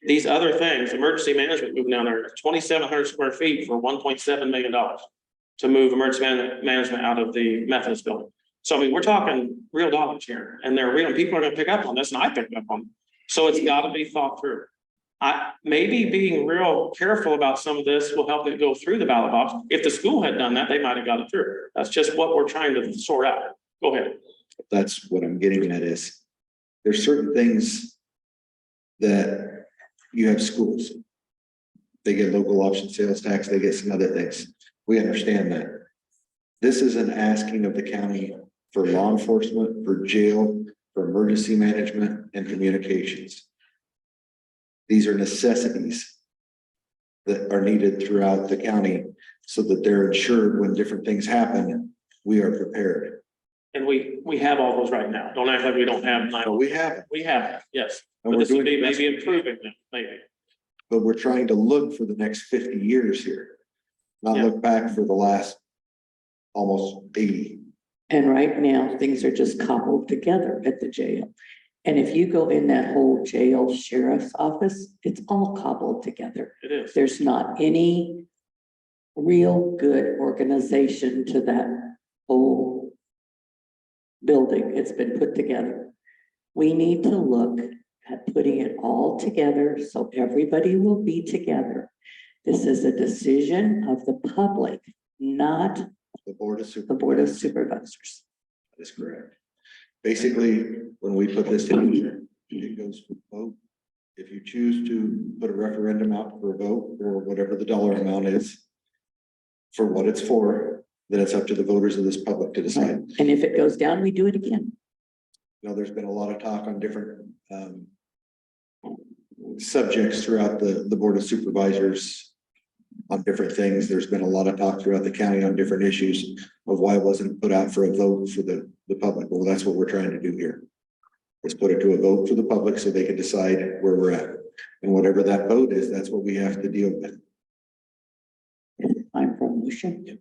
[SPEAKER 3] These other things, emergency management moving down there, 2,700 square feet for $1.7 million to move emergency management out of the Methodist building. So I mean, we're talking real dollars here, and they're real, people are gonna pick up on this, and I picked up on it. So it's gotta be thought through. Maybe being real careful about some of this will help it go through the ballot box. If the school had done that, they might have got it through. That's just what we're trying to sort out. Go ahead.
[SPEAKER 14] That's what I'm getting at is, there's certain things that you have schools. They get local option sales tax, they get some other things. We understand that. This is an asking of the county for law enforcement, for jail, for emergency management and communications. These are necessities that are needed throughout the county so that they're insured when different things happen, we are prepared.
[SPEAKER 3] And we have all those right now. Don't act like we don't have nine.
[SPEAKER 14] But we have,
[SPEAKER 3] We have, yes.
[SPEAKER 14] And
[SPEAKER 3] But
[SPEAKER 14] we're
[SPEAKER 3] this would
[SPEAKER 14] doing
[SPEAKER 3] be
[SPEAKER 14] the best
[SPEAKER 3] maybe
[SPEAKER 14] we can.
[SPEAKER 3] improving them, maybe.
[SPEAKER 14] but we're trying to look for the next 50 years here. Not
[SPEAKER 3] Yeah.
[SPEAKER 14] look back for the last almost 80.
[SPEAKER 12] And right now, things are just cobbled together at the jail. And if you go in that whole jail sheriff's office, it's all cobbled together.
[SPEAKER 3] It is.
[SPEAKER 12] There's not any real good organization to that whole building. It's been put together. We need to look at putting it all together so everybody will be together. This is a decision of the public, not
[SPEAKER 14] The board of
[SPEAKER 12] the
[SPEAKER 14] supervisors.
[SPEAKER 12] Board of Supervisors.
[SPEAKER 14] That is correct. Basically, when we put this together, it goes for vote. If you choose to put a referendum out for a vote or whatever the dollar amount is for what it's for, then it's up to the voters of this public to decide.
[SPEAKER 12] And if it goes down, we do it again.
[SPEAKER 14] Now, there's been a lot of talk on different subjects throughout the Board of Supervisors on different things. There's been a lot of talk throughout the county on different issues of why it wasn't put out for a vote for the public. Well, that's what we're trying to do here. Let's put it to a vote for the public so they can decide where we're at. And whatever that vote is, that's what we have to deal with.
[SPEAKER 12] Time for a motion.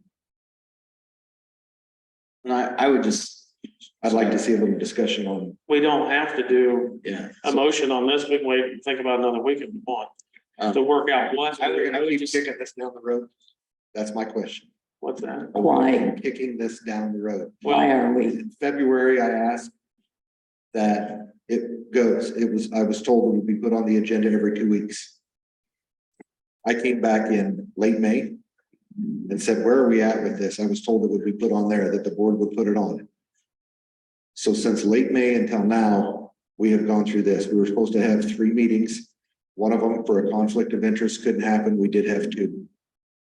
[SPEAKER 2] And I would just,
[SPEAKER 14] I'd like to see a little discussion on,
[SPEAKER 3] We don't have to do
[SPEAKER 2] yeah.
[SPEAKER 3] a motion on this. We can wait and think about another week if we want to work out what.
[SPEAKER 2] I would
[SPEAKER 14] keep
[SPEAKER 2] just,
[SPEAKER 14] kicking this down the road. That's my question.
[SPEAKER 3] What's that?
[SPEAKER 12] Why?
[SPEAKER 14] Kicking this down the road.
[SPEAKER 12] Why are we?
[SPEAKER 14] In February, I asked that it goes. I was told it would be put on the agenda every 2 weeks. I came back in late May and said, where are we at with this? I was told it would be put on there, that the board would put it on. So since late May until now, we have gone through this. We were supposed to have 3 meetings. One of them for a conflict of interest couldn't happen. We did have 2.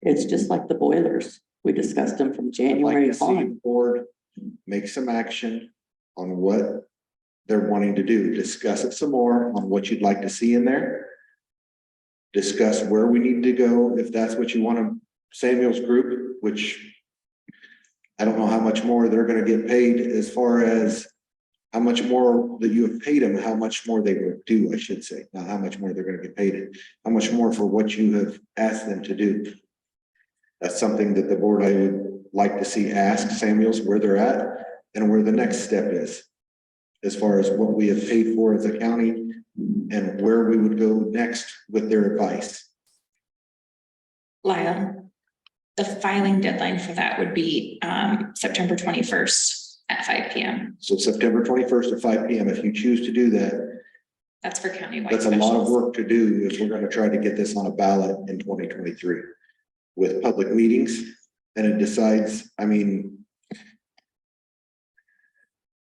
[SPEAKER 12] It's just like the boilers. We discussed them from
[SPEAKER 14] I'd like
[SPEAKER 12] January
[SPEAKER 14] to see the
[SPEAKER 12] on.
[SPEAKER 14] board make some action on what they're wanting to do. Discuss it some more on what you'd like to see in there. Discuss where we need to go, if that's what you want to, Samuel's group, which I don't know how much more they're going to get paid as far as how much more that you have paid them, how much more they will do, I should say, not how much more they're going to get paid, how much more for what you have asked them to do. That's something that the board, I would like to see ask Samuel's where they're at and where the next step is, as far as what we have paid for as a county and where we would go next with their advice.
[SPEAKER 6] Lyle, the filing deadline for that would be September 21st at 5 p.m.
[SPEAKER 14] So September 21st at 5 p.m. If you choose to do that,
[SPEAKER 6] That's for countywide
[SPEAKER 14] that's a lot of
[SPEAKER 6] specials.
[SPEAKER 14] work to do if we're going to try to get this on a ballot in 2023 with public meetings. And it decides, I mean,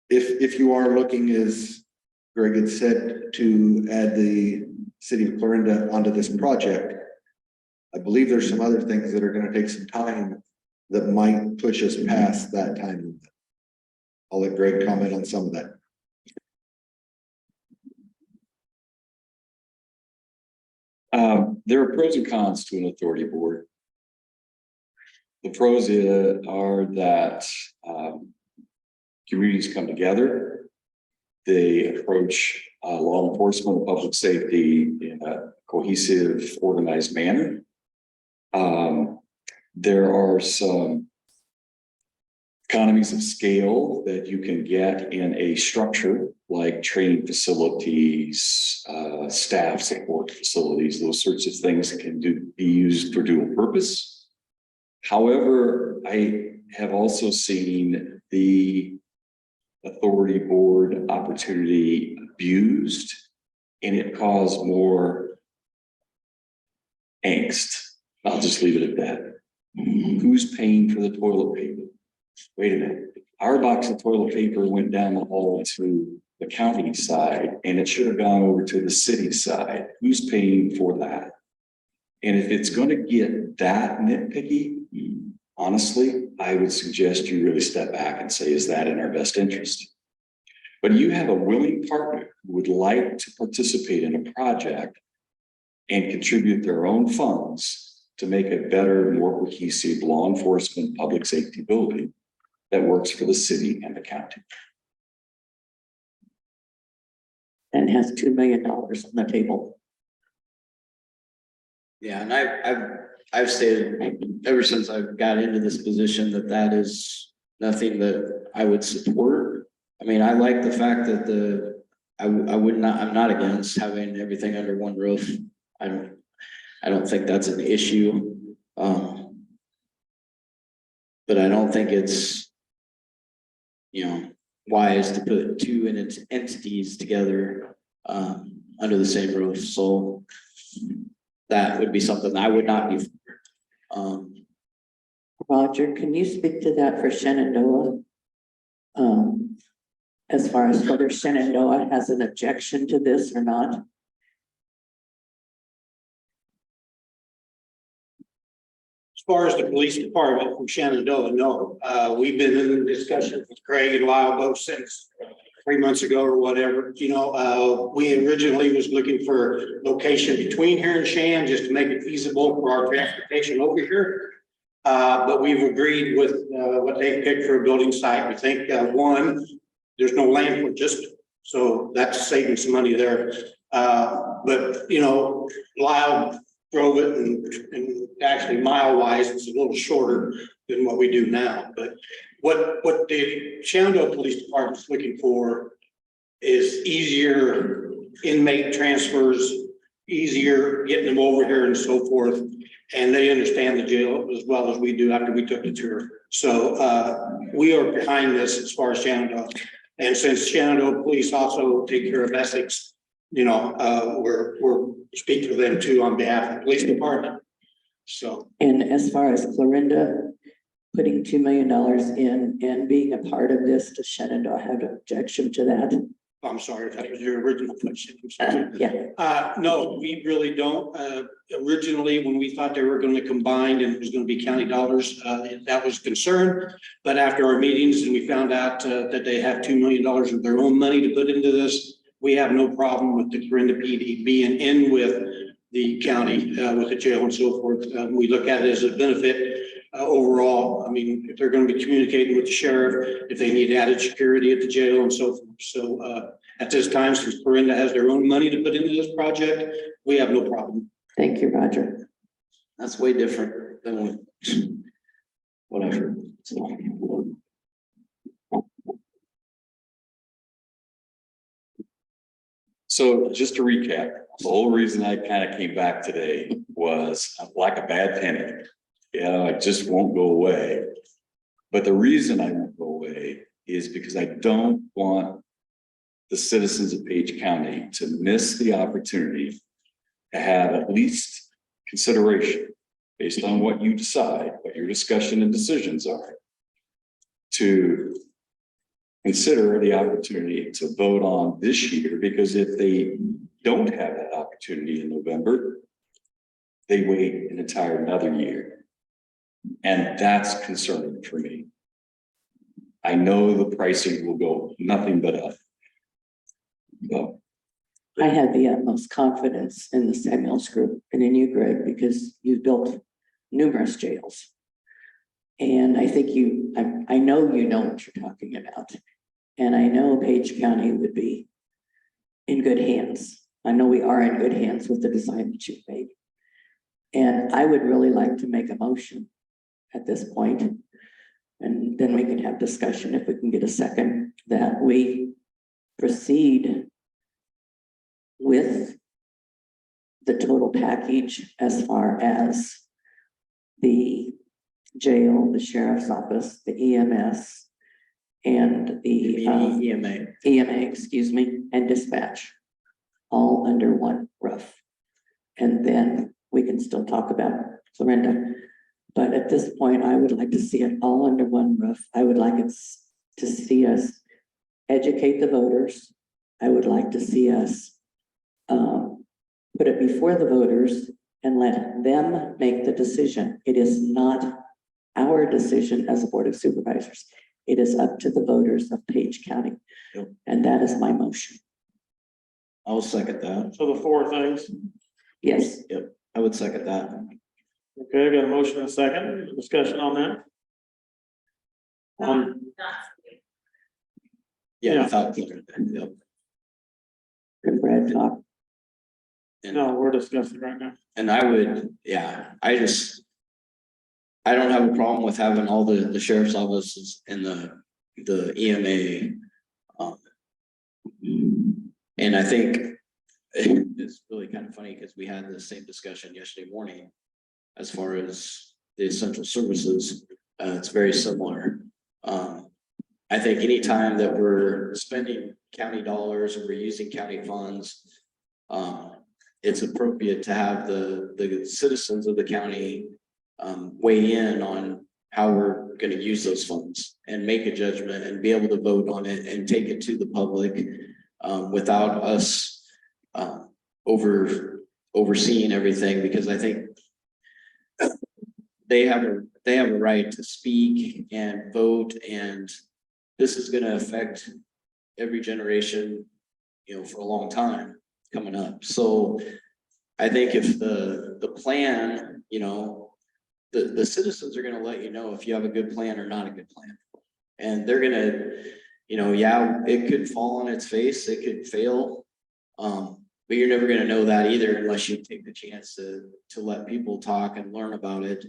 [SPEAKER 14] if you are looking, as Greg had said, to add the city of Clarinda onto this project, I believe there's some other things that are going to take some time that might push us past that time limit. I'll let Greg comment on some of that.
[SPEAKER 15] There are pros and cons to an authority board. The pros are that communities come together. They approach law enforcement and public safety in a cohesive, organized manner. There are some economies of scale that you can get in a structure like training facilities, staff support facilities, those sorts of things can be used for dual purpose. However, I have also seen the authority board opportunity abused, and it caused more angst. I'll just leave it at that. Who's paying for the toilet paper? Wait a minute. Our box of toilet paper went down the hall to the county side, and it should have gone over to the city side. Who's paying for that? And if it's going to get that nitpicky, honestly, I would suggest you really step back and say, is that in our best interest? But you have a willing partner who would like to participate in a project and contribute their own funds to make a better, more cohesive law enforcement, public safety building that works for the city and the county.
[SPEAKER 12] And has $2 million on the table.
[SPEAKER 2] Yeah, and I've stated ever since I got into this position that is nothing that I would support. I mean, I like the fact that I'm not against having everything under one roof. I don't think that's an issue. But I don't think it's, wise to put 2 entities together under the same roof. So that would be something I would not be for.
[SPEAKER 12] Roger, can you speak to that for Shenandoah? As far as whether Shenandoah has an objection to this or not?
[SPEAKER 8] As far as the police department from Shenandoah, no. We've been in discussion with Craig and Lyle both since 3 months ago or whatever, we originally was looking for location between here and Shan, just to make it feasible for our transportation over here. But we've agreed with, what they picked for a building site. We think, one, there's no land for just, so that's saving some money there. But, Lyle drove it and actually mile wise, it's a little shorter than what we do now. But what the Shenandoah Police Department is looking for is easier inmate transfers, easier getting them over here and so forth. And they understand the jail as well as we do after we took the tour. So we are behind this as far as Shenandoah. And since Shenandoah Police also take care of Essex, we're speaking to them too on behalf of the police department. So.
[SPEAKER 12] And as far as Clarinda putting $2 million in and being a part of this, does Shenandoah have an objection to that?
[SPEAKER 8] I'm sorry if that was your original question.
[SPEAKER 12] Yeah.
[SPEAKER 8] No, we really don't. Originally, when we thought they were going to combine and it was going to be county dollars, that was concern. But after our meetings and we found out that they have $2 million of their own money to put into this, we have no problem with the Clarinda PD being in with the county, with the jail and so forth. We look at it as a benefit overall. I mean, if they're going to be communicating with the sheriff, if they need added security at the jail and so forth. So at this time, since Clarinda has their own money to put into this project, we have no problem.
[SPEAKER 12] Thank you, Roger.
[SPEAKER 2] That's way different than what I've heard.
[SPEAKER 15] So just to recap, the whole reason I kind of came back today was like a bad penny. It just won't go away. But the reason I won't go away is because I don't want the citizens of Page County to miss the opportunity to have at least consideration based on what you decide, what your discussion and decisions are, to consider the opportunity to vote on this year, because if they don't have that opportunity in November, they wait an entire another year. And that's concerning for me. I know the pricing will go nothing but up. So,
[SPEAKER 12] I had the utmost confidence in the Samuels Group and in you, Greg, because you've built numerous jails. And I think I know you know what you're talking about. And I know Page County would be in good hands. I know we are in good hands with the design that you've made. And I would really like to make a motion at this point, and then we can have discussion if we can get a second, that we proceed with the total package as far as the jail, the sheriff's office, the EMS, and the EMA, excuse me, and dispatch, all under one roof. And then we can still talk about Clarinda. But at this point, I would like to see it all under one roof. I would like it to see us educate the voters. I would like to see us put it before the voters and let them make the decision. It is not our decision as a Board of Supervisors. It is up to the voters of Page County.
[SPEAKER 2] Yep.
[SPEAKER 12] And that is my motion.
[SPEAKER 2] I'll second that.
[SPEAKER 3] So the four things.
[SPEAKER 12] Yes.
[SPEAKER 2] Yep, I would second that.
[SPEAKER 3] Okay, I got a motion and a second. Discussion on that.
[SPEAKER 2] Yeah, without Clarinda. Yep.
[SPEAKER 12] Good Brad talk.
[SPEAKER 3] No, we're discussing right now.
[SPEAKER 2] And I would, yeah, I don't have a problem with having all the sheriff's offices and the EMA. And I think it's really kind of funny because we had the same discussion yesterday morning as far as the essential services. It's very similar. I think anytime that we're spending county dollars or we're using county funds, it's appropriate to have the citizens of the county weigh in on how we're going to use those funds and make a judgment and be able to vote on it and take it to the public without us overseeing everything, because I think they have a right to speak and vote, and this is going to affect every generation, for a long time coming up. So I think if the plan, the citizens are gonna let you know if you have a good plan or not a good plan. And they're gonna, yeah, it could fall on its face, it could fail. But you're never gonna know that either unless you take the chance to let people talk and learn about it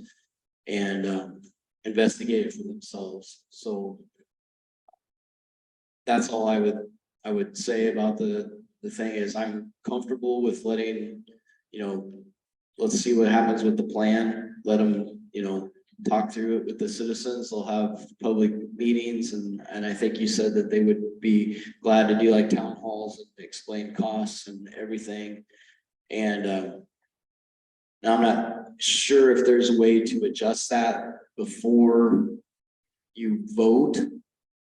[SPEAKER 2] and investigate it for themselves. So that's all I would say about the thing is I'm comfortable with letting, let's see what happens with the plan. Let them, talk through it with the citizens. They'll have public meetings and I think you said that they would be glad to do like town halls and explain costs and everything. And now I'm not sure if there's a way to adjust that before you vote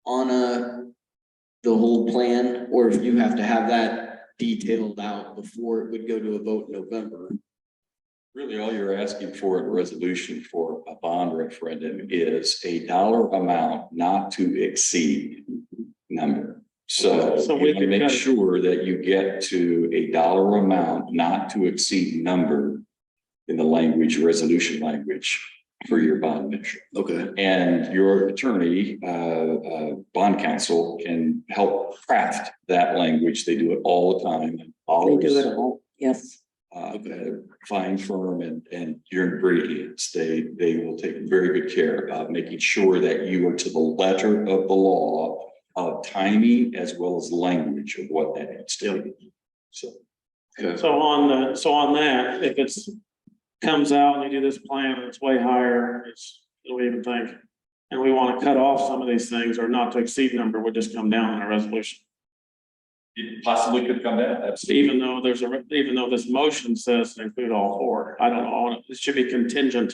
[SPEAKER 2] on the whole plan, or if you have to have that detailed out before it would go to a vote in November.
[SPEAKER 15] Really, all you're asking for in a resolution for a bond referendum is a dollar amount not to exceed number. So
[SPEAKER 3] we
[SPEAKER 15] you can
[SPEAKER 3] can
[SPEAKER 15] make
[SPEAKER 3] cut it.
[SPEAKER 15] sure that you get to a dollar amount not to exceed number in the resolution language for your bond measure.
[SPEAKER 2] Okay.
[SPEAKER 15] And your attorney, bond counsel can help craft that language. They do it all the time.
[SPEAKER 12] They do it all, yes.
[SPEAKER 15] Fine firm and your ingredients. They will take very good care of making sure that you are to the letter of the law of timing as well as language of what that needs to be. So
[SPEAKER 3] on that, if it's comes out and you do this plan and it's way higher, than we even think. And we want to cut off some of these things or not to exceed number would just come down in a resolution.
[SPEAKER 15] it possibly could come down.
[SPEAKER 3] Even though even though this motion says to include all four, I don't know, it should be contingent.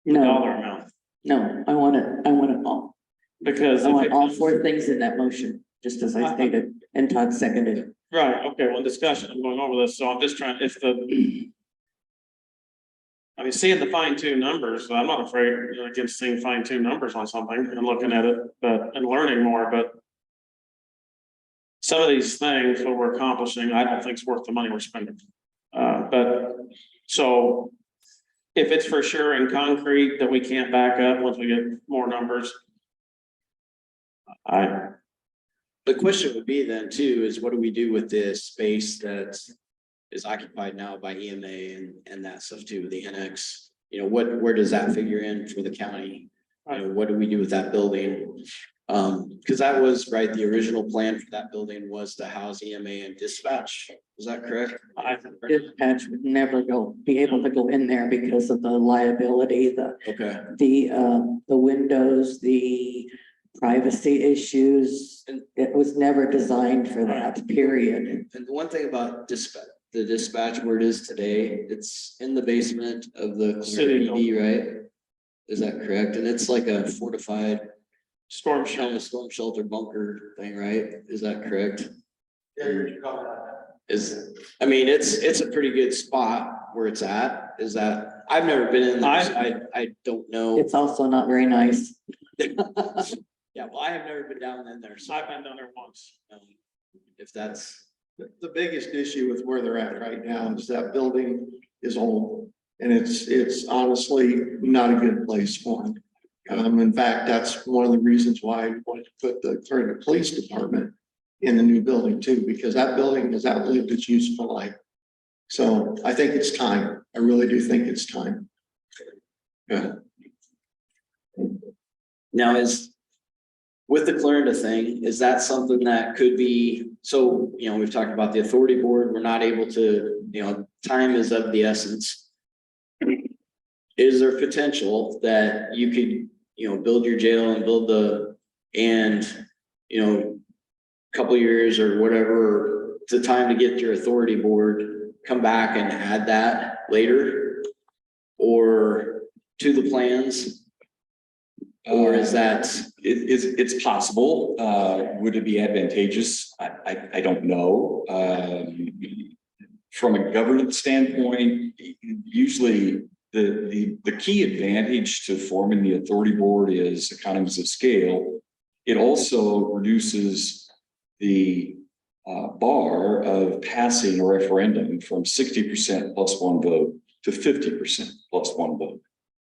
[SPEAKER 12] No,
[SPEAKER 3] Dollar amount,
[SPEAKER 12] no, I want it all.
[SPEAKER 3] because.
[SPEAKER 12] I
[SPEAKER 3] if
[SPEAKER 12] want
[SPEAKER 3] it
[SPEAKER 12] all
[SPEAKER 3] comes-
[SPEAKER 12] four things in that motion, just as I stated, and Todd seconded it.
[SPEAKER 3] Right, okay, well, discussion, I'm going over this, so I'm just trying, seeing the fine tune numbers, I'm not afraid, against seeing fine tune numbers on something and looking at it, and learning more, but. Some of these things, what we're accomplishing, I don't think is worth the money we're spending. So. If it's for sure in concrete that we can't back up once we get more numbers.
[SPEAKER 2] The question would be then too, is what do we do with this space that is occupied now by EMA and that stuff too, the annex? Where does that figure in for the county? What do we do with that building? Because that was right, the original plan for that building was to house EMA and dispatch. Is that correct?
[SPEAKER 12] Dispatch would never be able to go in there because of the liability,
[SPEAKER 2] Okay.
[SPEAKER 12] the windows, the privacy issues. It was never designed for that, period.
[SPEAKER 2] And the one thing about the dispatch where it is today, it's in the basement of the
[SPEAKER 3] City
[SPEAKER 2] PD, right? Is that correct? And it's like a fortified
[SPEAKER 3] Storm
[SPEAKER 2] shelter bunker thing, right? Is that correct? It's a pretty good spot where it's at. Is that, I've never been in there, so I don't know.
[SPEAKER 12] It's also not very nice.
[SPEAKER 2] Yeah, well, I have never been down in there, so
[SPEAKER 3] I've been down there once.
[SPEAKER 2] if that's.
[SPEAKER 16] The biggest issue with where they're at right now is that building is old and it's honestly not a good place for them. In fact, that's one of the reasons why I wanted to put the Clarendon Police Department in the new building too, because that building has outlived its useful life. So I think it's time. I really do think it's time.
[SPEAKER 2] Yeah. Now with the Clarendon thing, is that something that could be, so, we've talked about the authority board, we're not able to, time is of the essence. Is there potential that you could, build your jail and couple years or whatever, the time to get your authority board, come back and add that later? Or to the plans? Or is that?
[SPEAKER 15] It's possible. Would it be advantageous? I don't know. From a governance standpoint, usually the key advantage to forming the authority board is economies of scale. It also reduces the bar of passing a referendum from 60% plus one vote to 50% plus one vote.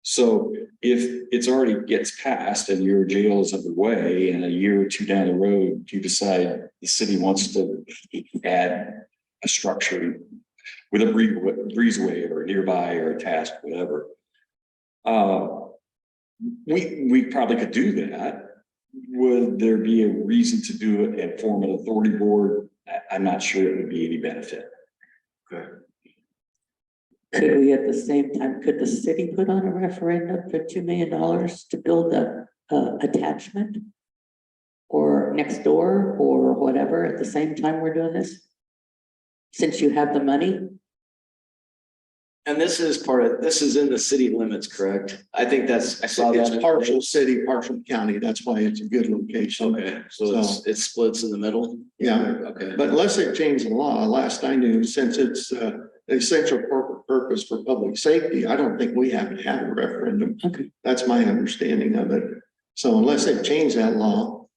[SPEAKER 15] So if it's already gets passed and your jail is underway and a year or two down the road, you decide the city wants to add a structure with a breezeway or nearby or attached, whatever. We probably could do that. Would there be a reason to do it and form an authority board? I'm not sure it would be any benefit. Okay.
[SPEAKER 12] Could we at the same time, could the city put on a referendum for $2 million to build a attachment? Or next door or whatever at the same time we're doing this? Since you have the money?
[SPEAKER 2] And this is in the city limits, correct? I think that's, I saw
[SPEAKER 16] It's
[SPEAKER 2] that.
[SPEAKER 16] partial city, partial county. That's why it's a good location.
[SPEAKER 2] Okay, so it splits in the middle?
[SPEAKER 16] Yeah,
[SPEAKER 2] Okay.
[SPEAKER 16] but unless they change the law, last I knew, since it's essential corporate purpose for public safety, I don't think we have to have a referendum.
[SPEAKER 12] Okay.
[SPEAKER 16] That's my understanding of it. So unless they change that law,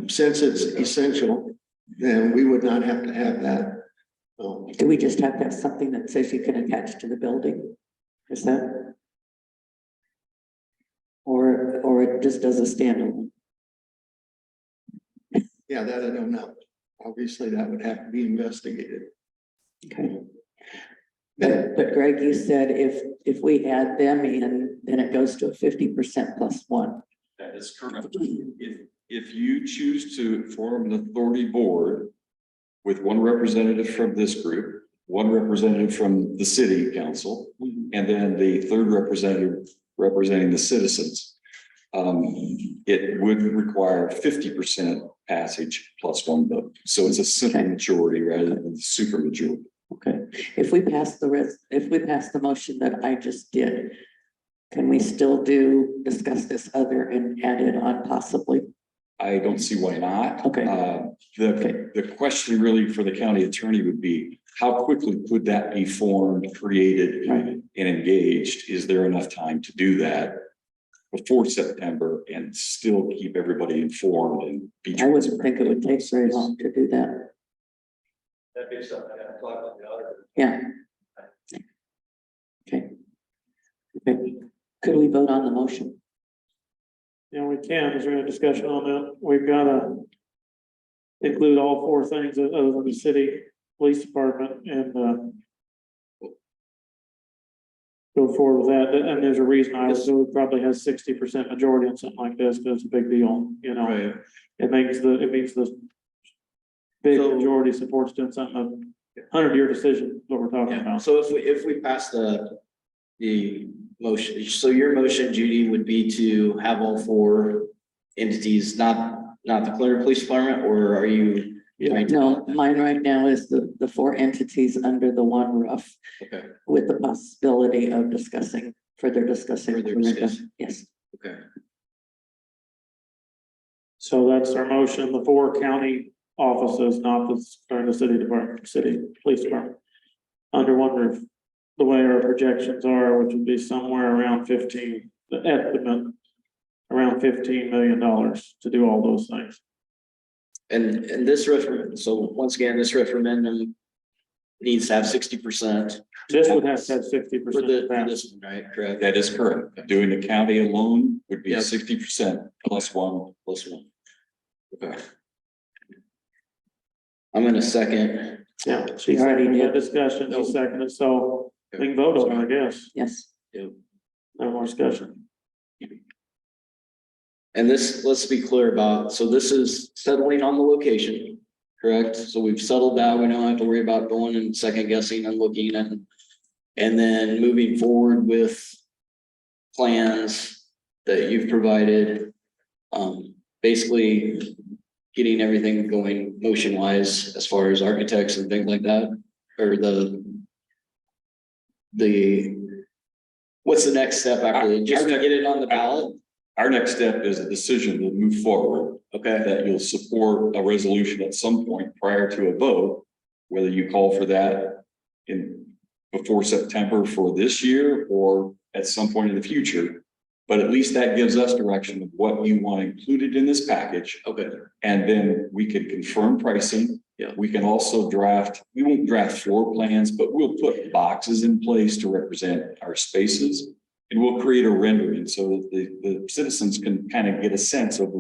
[SPEAKER 16] since it's essential, then we would not have to have that.
[SPEAKER 12] Do we just have to have something that says you can attach to the building? Is that? Or it just does a standalone?
[SPEAKER 16] Yeah, that I don't know. Obviously, that would have to be investigated.
[SPEAKER 12] Okay. But Greg, you said if we add them in, then it goes to a 50% plus one.
[SPEAKER 15] That is correct. If you choose to form an authority board with one representative from this group, one representative from the city council, and then the third representative representing the citizens, it would require 50% passage plus one vote. So it's a simple majority rather than a super majority.
[SPEAKER 12] Okay, if we pass the motion that I just did, can we still discuss this other and add it on possibly?
[SPEAKER 15] I don't see why not.
[SPEAKER 12] Okay.
[SPEAKER 15] The question really for the county attorney would be, how quickly could that be formed, created, and engaged? Is there enough time to do that before September and still keep everybody informed and be?
[SPEAKER 12] I wouldn't think it would take very long to do that.
[SPEAKER 11] That'd be something I have to talk with the auditor.
[SPEAKER 12] Yeah. Okay. Okay. Could we vote on the motion?
[SPEAKER 3] Yeah, we can. Is there a discussion on that? We've got to include all four things other than the city, police department, and go forward with that. And there's a reason I would do it probably has 60% majority on something like this, because it's a big deal, you know.
[SPEAKER 2] Right.
[SPEAKER 3] It means the big majority supports doing something, 100-year decision, what we're talking about.
[SPEAKER 2] So if we pass the motion, so your motion, Judy, would be to have all four entities, not the Clear Police Department, or are you?
[SPEAKER 12] No, mine right now is the four entities under the one roof.
[SPEAKER 2] Okay.
[SPEAKER 12] With the possibility of further discussing. Yes.
[SPEAKER 2] Okay.
[SPEAKER 3] So that's our motion, the four county offices, not the city department, city police department, under one roof. The way our projections are, which would be somewhere around 15, the estimate, around $15 million to do all those things.
[SPEAKER 2] And this referendum, so once again, this referendum needs to have 60%.
[SPEAKER 3] This would have to have 60%.
[SPEAKER 2] For this one, right? Correct.
[SPEAKER 15] That is correct. Doing the county alone would be 60% plus one.
[SPEAKER 2] Okay. I'm in a second.
[SPEAKER 3] Yeah,
[SPEAKER 12] She already did.
[SPEAKER 3] Discussion, he seconded, so we can vote on it, I guess.
[SPEAKER 12] Yes.
[SPEAKER 3] No more discussion.
[SPEAKER 2] And this, let's be clear about, so this is settling on the location, correct? So we've settled that. We don't have to worry about going and second guessing and looking and then moving forward with plans that you've provided. Basically getting everything going motion wise as far as architects and things like that, or what's the next step after that? Just to get it on the ballot?
[SPEAKER 15] Our next step is a decision to move forward.
[SPEAKER 2] Okay.
[SPEAKER 15] That you'll support a resolution at some point prior to a vote, whether you call for that before September for this year or at some point in the future. But at least that gives us direction of what you want included in this package.
[SPEAKER 2] Okay.
[SPEAKER 15] And then we can confirm pricing.
[SPEAKER 2] Yeah.
[SPEAKER 15] We can also we won't draft floor plans, but we'll put boxes in place to represent our spaces. And we'll create a rendering so that the citizens can kind of get a sense of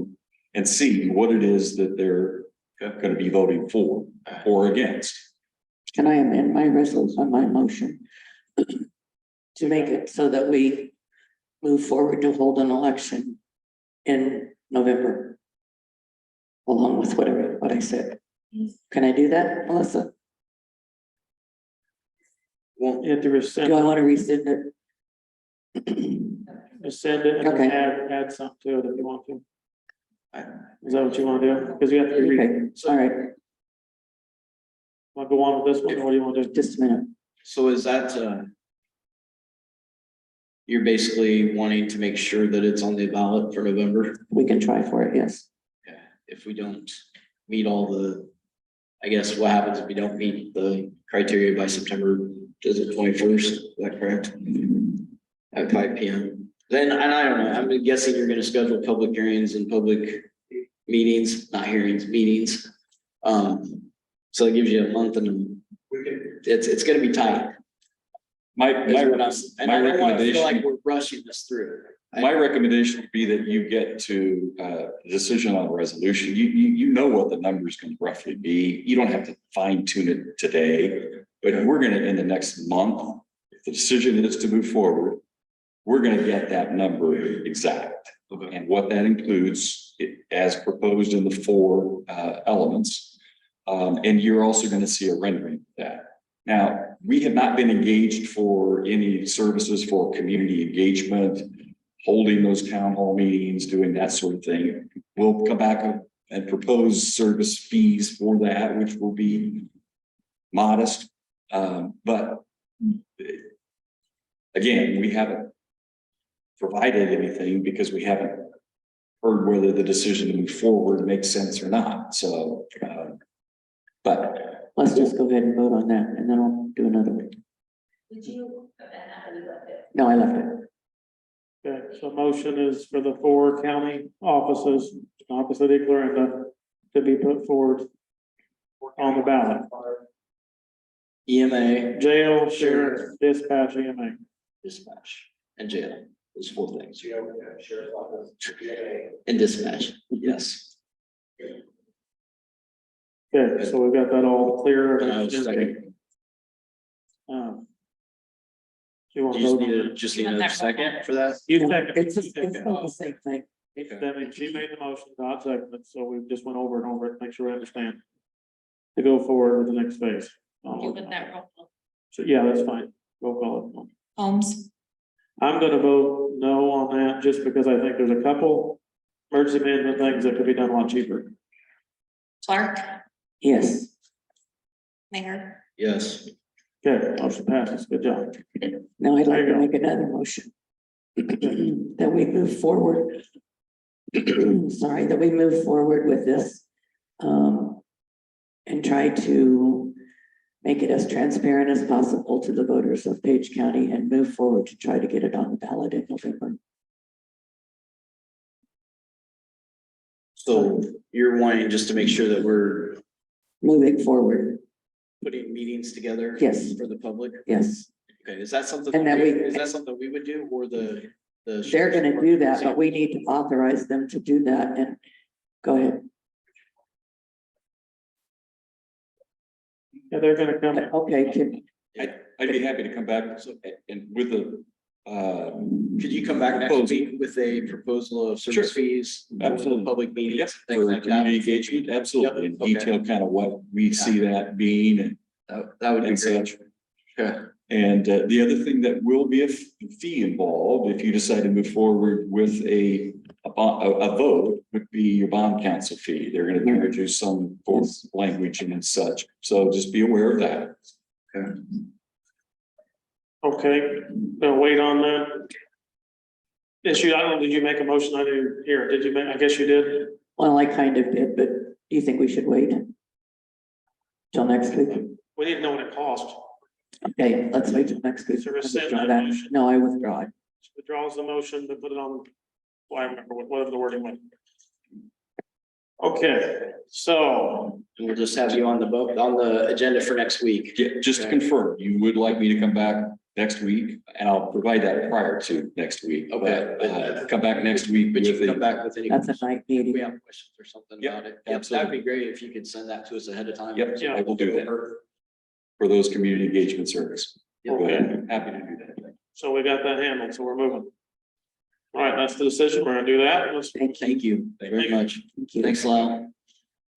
[SPEAKER 15] and see what it is that they're going to be voting for or against.
[SPEAKER 12] Can I amend my resolution, my motion? To make it so that we move forward to hold an election in November. Along with what I said. Can I do that, Melissa?
[SPEAKER 3] You have to rescind,
[SPEAKER 12] Do I want to rescind it?
[SPEAKER 3] rescind it and
[SPEAKER 12] Okay.
[SPEAKER 3] add something to it if you want to. Is that what you want to do? Because you have to read.
[SPEAKER 12] Okay, all right,
[SPEAKER 3] Want to go on with this one, or what do you want to do?
[SPEAKER 12] just a minute.
[SPEAKER 2] So is that, you're basically wanting to make sure that it's on the ballot for November?
[SPEAKER 12] We can try for it, yes.
[SPEAKER 2] Okay. If we don't meet all the, I guess what happens if we don't meet the criteria by September, is it 21st? Is that correct? At 5 p.m. Then, and I don't know, I'm guessing you're gonna schedule public hearings and public meetings, not hearings, meetings. So it gives you a month and it's gonna be tight.
[SPEAKER 15] My
[SPEAKER 2] And I don't want to feel
[SPEAKER 15] recommendation.
[SPEAKER 2] like we're rushing this through.
[SPEAKER 15] My recommendation would be that you get to a decision on a resolution. You know what the number is going to roughly be. You don't have to fine tune it today, but we're going to, in the next month, if the decision is to move forward, we're going to get that number exact.
[SPEAKER 2] Okay.
[SPEAKER 15] And what that includes, as proposed in the 4 elements. And you're also going to see a rendering of that. Now, we have not been engaged for any services for community engagement, holding those town hall meetings, doing that sort of thing. We'll come back and propose service fees for that, which will be modest. But again, we haven't provided anything because we haven't heard whether the decision to move forward makes sense or not. So, but
[SPEAKER 12] Let's just go ahead and vote on that, and then I'll do another one.
[SPEAKER 6] Did you?
[SPEAKER 12] No, I left it.
[SPEAKER 3] Okay, so motion is for the 4 county offices, opposite of Clarinda, to be put forward on the ballot.
[SPEAKER 2] EMA,
[SPEAKER 3] Jail, sheriff, dispatch, EMA.
[SPEAKER 2] dispatch, and jail. Those 4 things. And dispatch, yes.
[SPEAKER 3] Okay, so we've got that all clear.
[SPEAKER 2] And I was second.
[SPEAKER 3] You want
[SPEAKER 2] You
[SPEAKER 3] to
[SPEAKER 2] just
[SPEAKER 3] vote?
[SPEAKER 2] need a, just need a second for that?
[SPEAKER 3] You second.
[SPEAKER 12] It's not the same thing.
[SPEAKER 3] Then she made the motion, Todd seconded, so we just went over and over it, make sure we understand. To go forward with the next phase.
[SPEAKER 6] You with that roll call.
[SPEAKER 3] So, yeah, that's fine. Roll call it.
[SPEAKER 6] Holmes,
[SPEAKER 3] I'm gonna vote no on that, just because I think there's a couple emergency management things that could be done a lot cheaper.
[SPEAKER 6] Clark,
[SPEAKER 12] Yes,
[SPEAKER 6] Mayor,
[SPEAKER 2] Yes.
[SPEAKER 3] Okay, motion passes. Good job.
[SPEAKER 12] now I'd like
[SPEAKER 3] There you
[SPEAKER 12] to
[SPEAKER 3] go.
[SPEAKER 12] make another motion. That we move forward. Sorry, that we move forward with this. And try to make it as transparent as possible to the voters of Page County and move forward to try to get it on the ballot in November.
[SPEAKER 2] So you're wanting just to make sure that we're
[SPEAKER 12] Moving forward,
[SPEAKER 2] putting meetings together?
[SPEAKER 12] Yes.
[SPEAKER 2] For the public?
[SPEAKER 12] yes,
[SPEAKER 2] Okay, is that something?
[SPEAKER 12] And that we-
[SPEAKER 2] Is that something we would do or the?
[SPEAKER 12] they're gonna do that, but we need to authorize them to do that and go ahead.
[SPEAKER 3] Yeah, they're gonna come.
[SPEAKER 12] Okay, can,
[SPEAKER 15] I'd be happy to come back and with the,
[SPEAKER 2] Could you come back next
[SPEAKER 15] Proposal.
[SPEAKER 2] week with a proposal of
[SPEAKER 15] Sure.
[SPEAKER 2] service fees? for
[SPEAKER 15] Absolutely.
[SPEAKER 2] Public meetings,
[SPEAKER 15] Yep,
[SPEAKER 2] things
[SPEAKER 15] for
[SPEAKER 2] like that.
[SPEAKER 15] community engagement, absolutely, and
[SPEAKER 2] Yep, okay.
[SPEAKER 15] detail kind of what we see that being and
[SPEAKER 2] That would be
[SPEAKER 15] and
[SPEAKER 2] great.
[SPEAKER 15] such.
[SPEAKER 2] Okay.
[SPEAKER 15] And the other thing that will be a fee involved, if you decide to move forward with a vote, would be your bond counsel fee. They're gonna charge you some for language and such, so just be aware of that.
[SPEAKER 3] Okay, gonna wait on that. Issue, I don't know, did you make a motion? I didn't hear. Did you make, I guess you did.
[SPEAKER 12] well, I kind of did, but do you think we should wait? Till next week?
[SPEAKER 3] We need to know what it cost.
[SPEAKER 12] Okay, let's wait till next week.
[SPEAKER 3] So rescind
[SPEAKER 12] Withdraw
[SPEAKER 3] that
[SPEAKER 12] that.
[SPEAKER 3] motion.
[SPEAKER 12] No, I withdraw it.
[SPEAKER 3] withdraws the motion to put it on, well, I remember whatever the wording was. Okay, so
[SPEAKER 2] We'll just have you on the agenda for next week.
[SPEAKER 15] Yeah, just to confirm, you would like me to come back next week, and I'll provide that prior to next week.
[SPEAKER 2] Okay.
[SPEAKER 15] But, come back next week,
[SPEAKER 2] But you can come
[SPEAKER 15] the-
[SPEAKER 2] back with any.
[SPEAKER 12] That's a night
[SPEAKER 2] If
[SPEAKER 12] meeting.
[SPEAKER 2] we have questions or something
[SPEAKER 15] Yep,
[SPEAKER 2] about it. Yep,
[SPEAKER 15] absolutely.
[SPEAKER 2] that'd be great if you could send that to us ahead of time.
[SPEAKER 15] Yep,
[SPEAKER 3] Yeah.
[SPEAKER 15] I will do that for those community engagement service.
[SPEAKER 3] Okay.
[SPEAKER 15] Happy to do that.
[SPEAKER 3] So we got that handled, so we're moving. All right, that's the decision. We're gonna do that. Let's,
[SPEAKER 2] Thank you very much. Thanks, Lyle.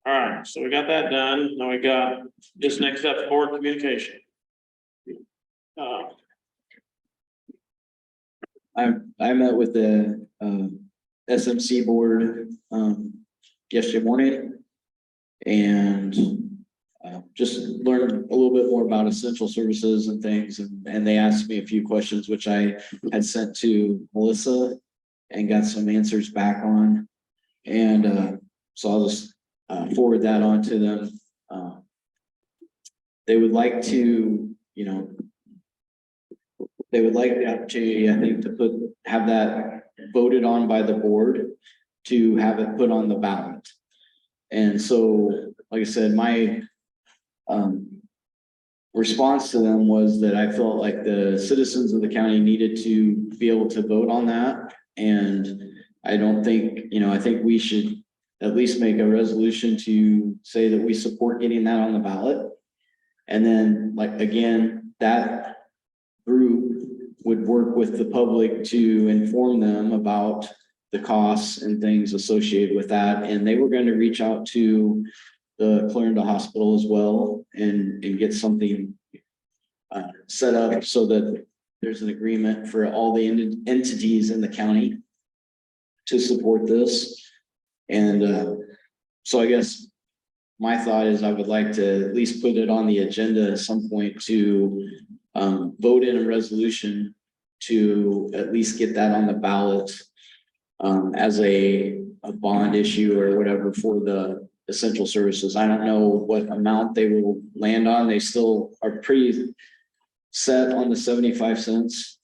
[SPEAKER 3] all right, so we got that done. Now we got just next up, board communication.
[SPEAKER 2] I met with the SMC board yesterday morning. And just learned a little bit more about essential services and things, and they asked me a few questions, which I had sent to Melissa and got some answers back on. And so I'll just forward that on to them. They would like to, they would like the opportunity, I think, to have that voted on by the board, to have it put on the ballot. And so, like I said, my response to them was that I felt like the citizens of the county needed to be able to vote on that. And I don't think, I think we should at least make a resolution to say that we support getting that on the ballot. And then, like, again, that group would work with the public to inform them about the costs and things associated with that. And they were going to reach out to the Clarinda Hospital as well and get something set up so that there's an agreement for all the entities in the county to support this. And so I guess my thought is I would like to at least put it on the agenda at some point to vote in a resolution to at least get that on the ballot as a bond issue or whatever for the essential services. I don't know what amount they will land on. They still are pretty set on the 75 cents.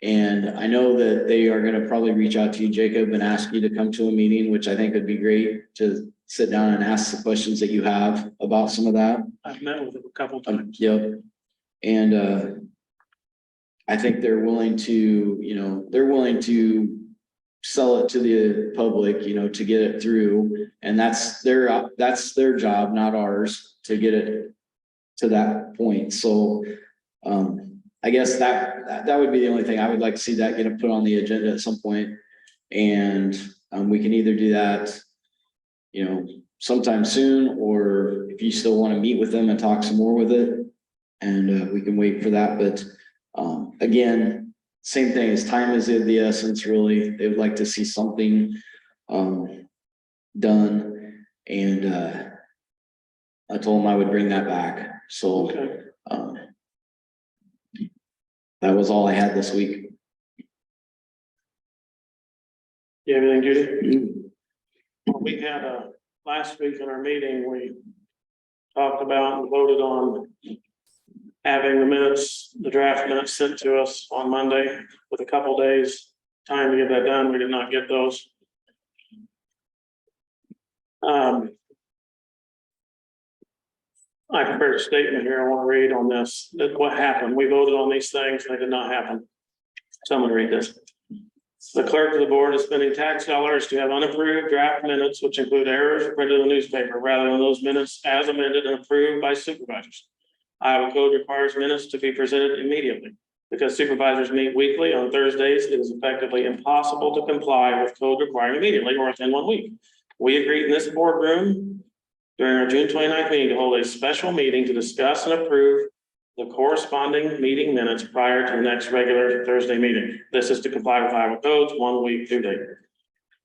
[SPEAKER 2] And I know that they are going to probably reach out to you, Jacob, and ask you to come to a meeting, which I think would be great to sit down and ask the questions that you have about some of that.
[SPEAKER 3] I've met with them a couple times.
[SPEAKER 2] Yep. And I think they're willing to, sell it to the public, to get it through. And that's their job, not ours, to get it to that point. So I guess that would be the only thing. I would like to see that get put on the agenda at some point. And we can either do that, sometime soon, or if you still want to meet with them and talk some more with it, and we can wait for that. But again, same thing, as time is of the essence, really. They would like to see something done. And I told them I would bring that back. So that was all I had this week.
[SPEAKER 3] You have anything, Judy? Well, we had last week in our meeting, we talked about and voted on having the draft minutes sent to us on Monday with a couple days time to get that done. We did not get those. I prepared a statement here I want to read on this, that what happened. We voted on these things and they did not happen. So I'm going to read this. The clerk of the board is spending tax dollars to have unapproved draft minutes, which include errors printed in the newspaper, rather than those minutes as amended and approved by supervisors. Iowa code requires minutes to be presented immediately. Because supervisors meet weekly on Thursdays, it is effectively impossible to comply with code requiring immediately or within 1 week. We agreed in this boardroom during our June 29th meeting to hold a special meeting to discuss and approve the corresponding meeting minutes prior to the next regular Thursday meeting. This is to comply with Iowa codes, 1 week due date.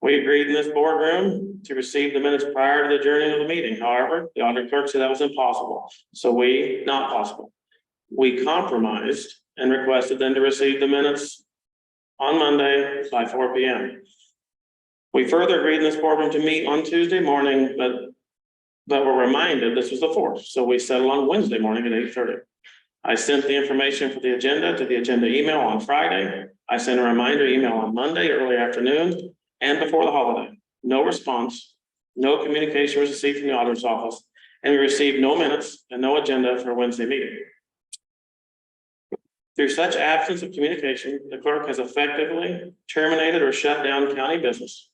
[SPEAKER 3] We agreed in this boardroom to receive the minutes prior to the adjourning of the meeting. However, the auditor clerk said that was impossible. So not possible. We compromised and requested them to receive the minutes on Monday by 4 p.m. We further agreed in this boardroom to meet on Tuesday morning, but were reminded this was the 4th. So we settled on Wednesday morning at 8:30. I sent the information for the agenda to the agenda email on Friday. I sent a reminder email on Monday, early afternoon, and before the holiday. No response, no communication was received from the auditor's office, and we received no minutes and no agenda for Wednesday meeting. Through such absence of communication, the clerk has effectively terminated or shut down county business.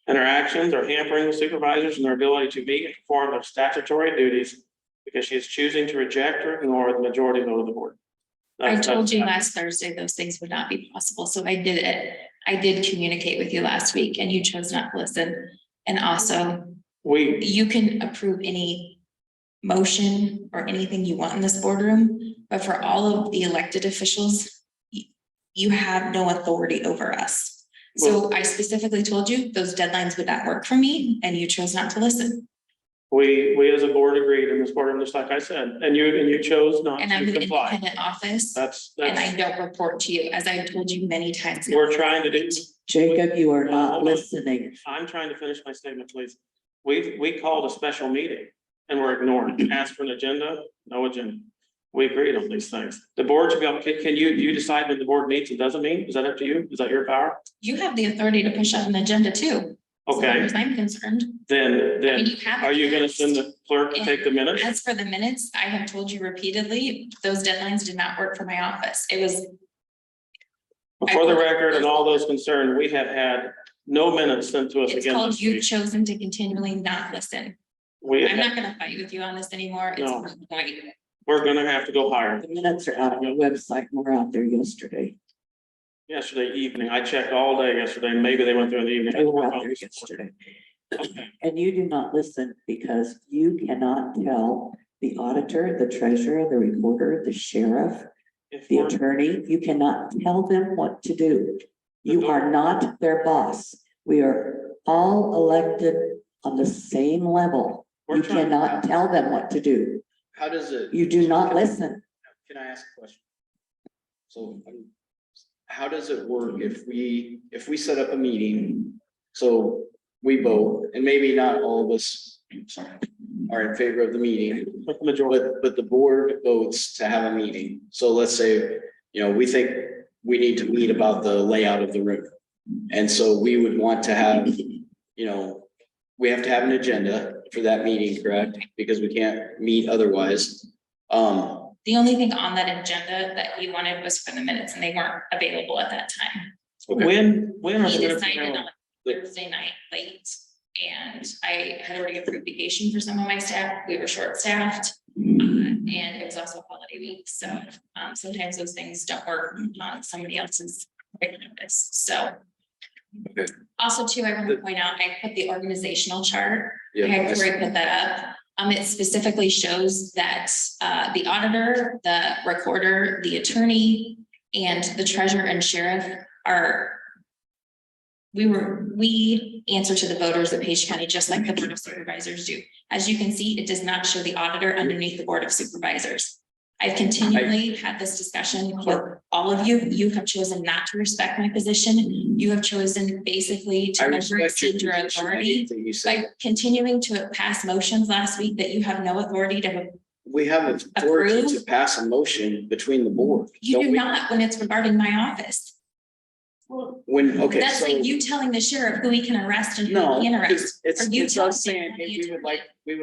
[SPEAKER 3] And her actions are hampering the supervisors in their ability to meet and perform their statutory duties because she is choosing to reject or ignore the majority vote of the board.
[SPEAKER 6] I told you last Thursday those things would not be possible, so I did it. I did communicate with you last week and you chose not to listen. And also, you can approve any motion or anything you want in this boardroom, but for all of the elected officials, you have no authority over us. So I specifically told you those deadlines would not work for me and you chose not to listen.
[SPEAKER 3] We as a board agreed in this boardroom, just like I said, and you chose not
[SPEAKER 6] And I'm
[SPEAKER 3] to
[SPEAKER 6] an
[SPEAKER 3] comply.
[SPEAKER 6] independent office and I
[SPEAKER 3] That's,
[SPEAKER 6] don't report to you, as I've told you many times.
[SPEAKER 3] we're trying to do.
[SPEAKER 12] Jacob, you are not
[SPEAKER 3] Hold on.
[SPEAKER 12] listening.
[SPEAKER 3] I'm trying to finish my statement, please. We called a special meeting and we're ignoring, asked for an agenda, no agenda. We agreed on these things. The board should be able, can you decide when the board meets and doesn't meet? Is that up to you? Is that your power?
[SPEAKER 6] You have the authority to push out an agenda too. As far
[SPEAKER 3] Okay,
[SPEAKER 6] as I'm concerned.
[SPEAKER 3] then
[SPEAKER 6] you have
[SPEAKER 3] are you gonna
[SPEAKER 6] asked.
[SPEAKER 3] send the clerk to take the minutes?
[SPEAKER 6] As for the minutes, I have told you repeatedly, those deadlines did not work for my office. It was.
[SPEAKER 3] For the record and all those concerned, we have had no minutes sent to us
[SPEAKER 6] It's
[SPEAKER 3] again
[SPEAKER 6] called
[SPEAKER 3] this
[SPEAKER 6] you've
[SPEAKER 3] week.
[SPEAKER 6] chosen to continually not listen. I'm not gonna fight with you on this anymore. It's
[SPEAKER 3] No.
[SPEAKER 6] not the point.
[SPEAKER 3] We're gonna have to go higher.
[SPEAKER 12] The minutes are out on the website and we're out there yesterday.
[SPEAKER 3] Yesterday evening, I checked all day yesterday, maybe they went through in the evening.
[SPEAKER 12] They were out there yesterday.
[SPEAKER 3] Okay.
[SPEAKER 12] And you do not listen because you cannot tell the auditor, the treasurer, the recorder, the sheriff,
[SPEAKER 3] If
[SPEAKER 12] the
[SPEAKER 3] we're-
[SPEAKER 12] attorney, you cannot tell them what to do. You are not their boss. We are all elected on the same level.
[SPEAKER 2] We're
[SPEAKER 12] You
[SPEAKER 2] trying-
[SPEAKER 12] cannot tell them what to do.
[SPEAKER 2] How does it?
[SPEAKER 12] You do not listen.
[SPEAKER 2] Can I ask a question? So how does it work if we set up a meeting? So we vote and maybe not all of us are in favor of the meeting, but the board votes to have a meeting. So let's say, we think we need to meet about the layout of the room. And so we would want to have, we have to have an agenda for that meeting, correct? Because we can't meet otherwise.
[SPEAKER 6] The only thing on that agenda that you wanted was for the minutes and they weren't available at that time.
[SPEAKER 3] When are
[SPEAKER 6] We
[SPEAKER 3] the minutes
[SPEAKER 6] decided
[SPEAKER 3] available?
[SPEAKER 6] on Thursday night late and I had already approved vacation for some of my staff. We were short-staffed. And it was also a holiday week, so sometimes those things don't work on somebody else's regular notice, so.
[SPEAKER 2] Okay.
[SPEAKER 6] Also too, I want to point out, I put the organizational chart. I
[SPEAKER 2] Yeah,
[SPEAKER 6] had Corey put that up. It specifically shows that the auditor, the recorder, the attorney, and the treasurer and sheriff are. We answer to the voters of Page County, just like the Board of Supervisors do. As you can see, it does not show the auditor underneath the Board of Supervisors. I've continually had this discussion with all of you. You have chosen not to respect my position. You have chosen basically to exceed your authority by continuing to pass motions last week that you have no authority to.
[SPEAKER 2] We have authority to
[SPEAKER 6] Approve?
[SPEAKER 2] pass a motion between the board.
[SPEAKER 6] You
[SPEAKER 2] don't
[SPEAKER 6] do
[SPEAKER 2] we?
[SPEAKER 6] not when it's regarding my office.
[SPEAKER 2] Okay,
[SPEAKER 6] That's
[SPEAKER 2] so.
[SPEAKER 6] like you telling the sheriff who he can arrest and who
[SPEAKER 2] No,
[SPEAKER 6] he can
[SPEAKER 2] it's,
[SPEAKER 6] arrest.
[SPEAKER 2] it's
[SPEAKER 6] Or you
[SPEAKER 2] us
[SPEAKER 6] telling
[SPEAKER 2] saying,
[SPEAKER 6] the
[SPEAKER 2] hey, we would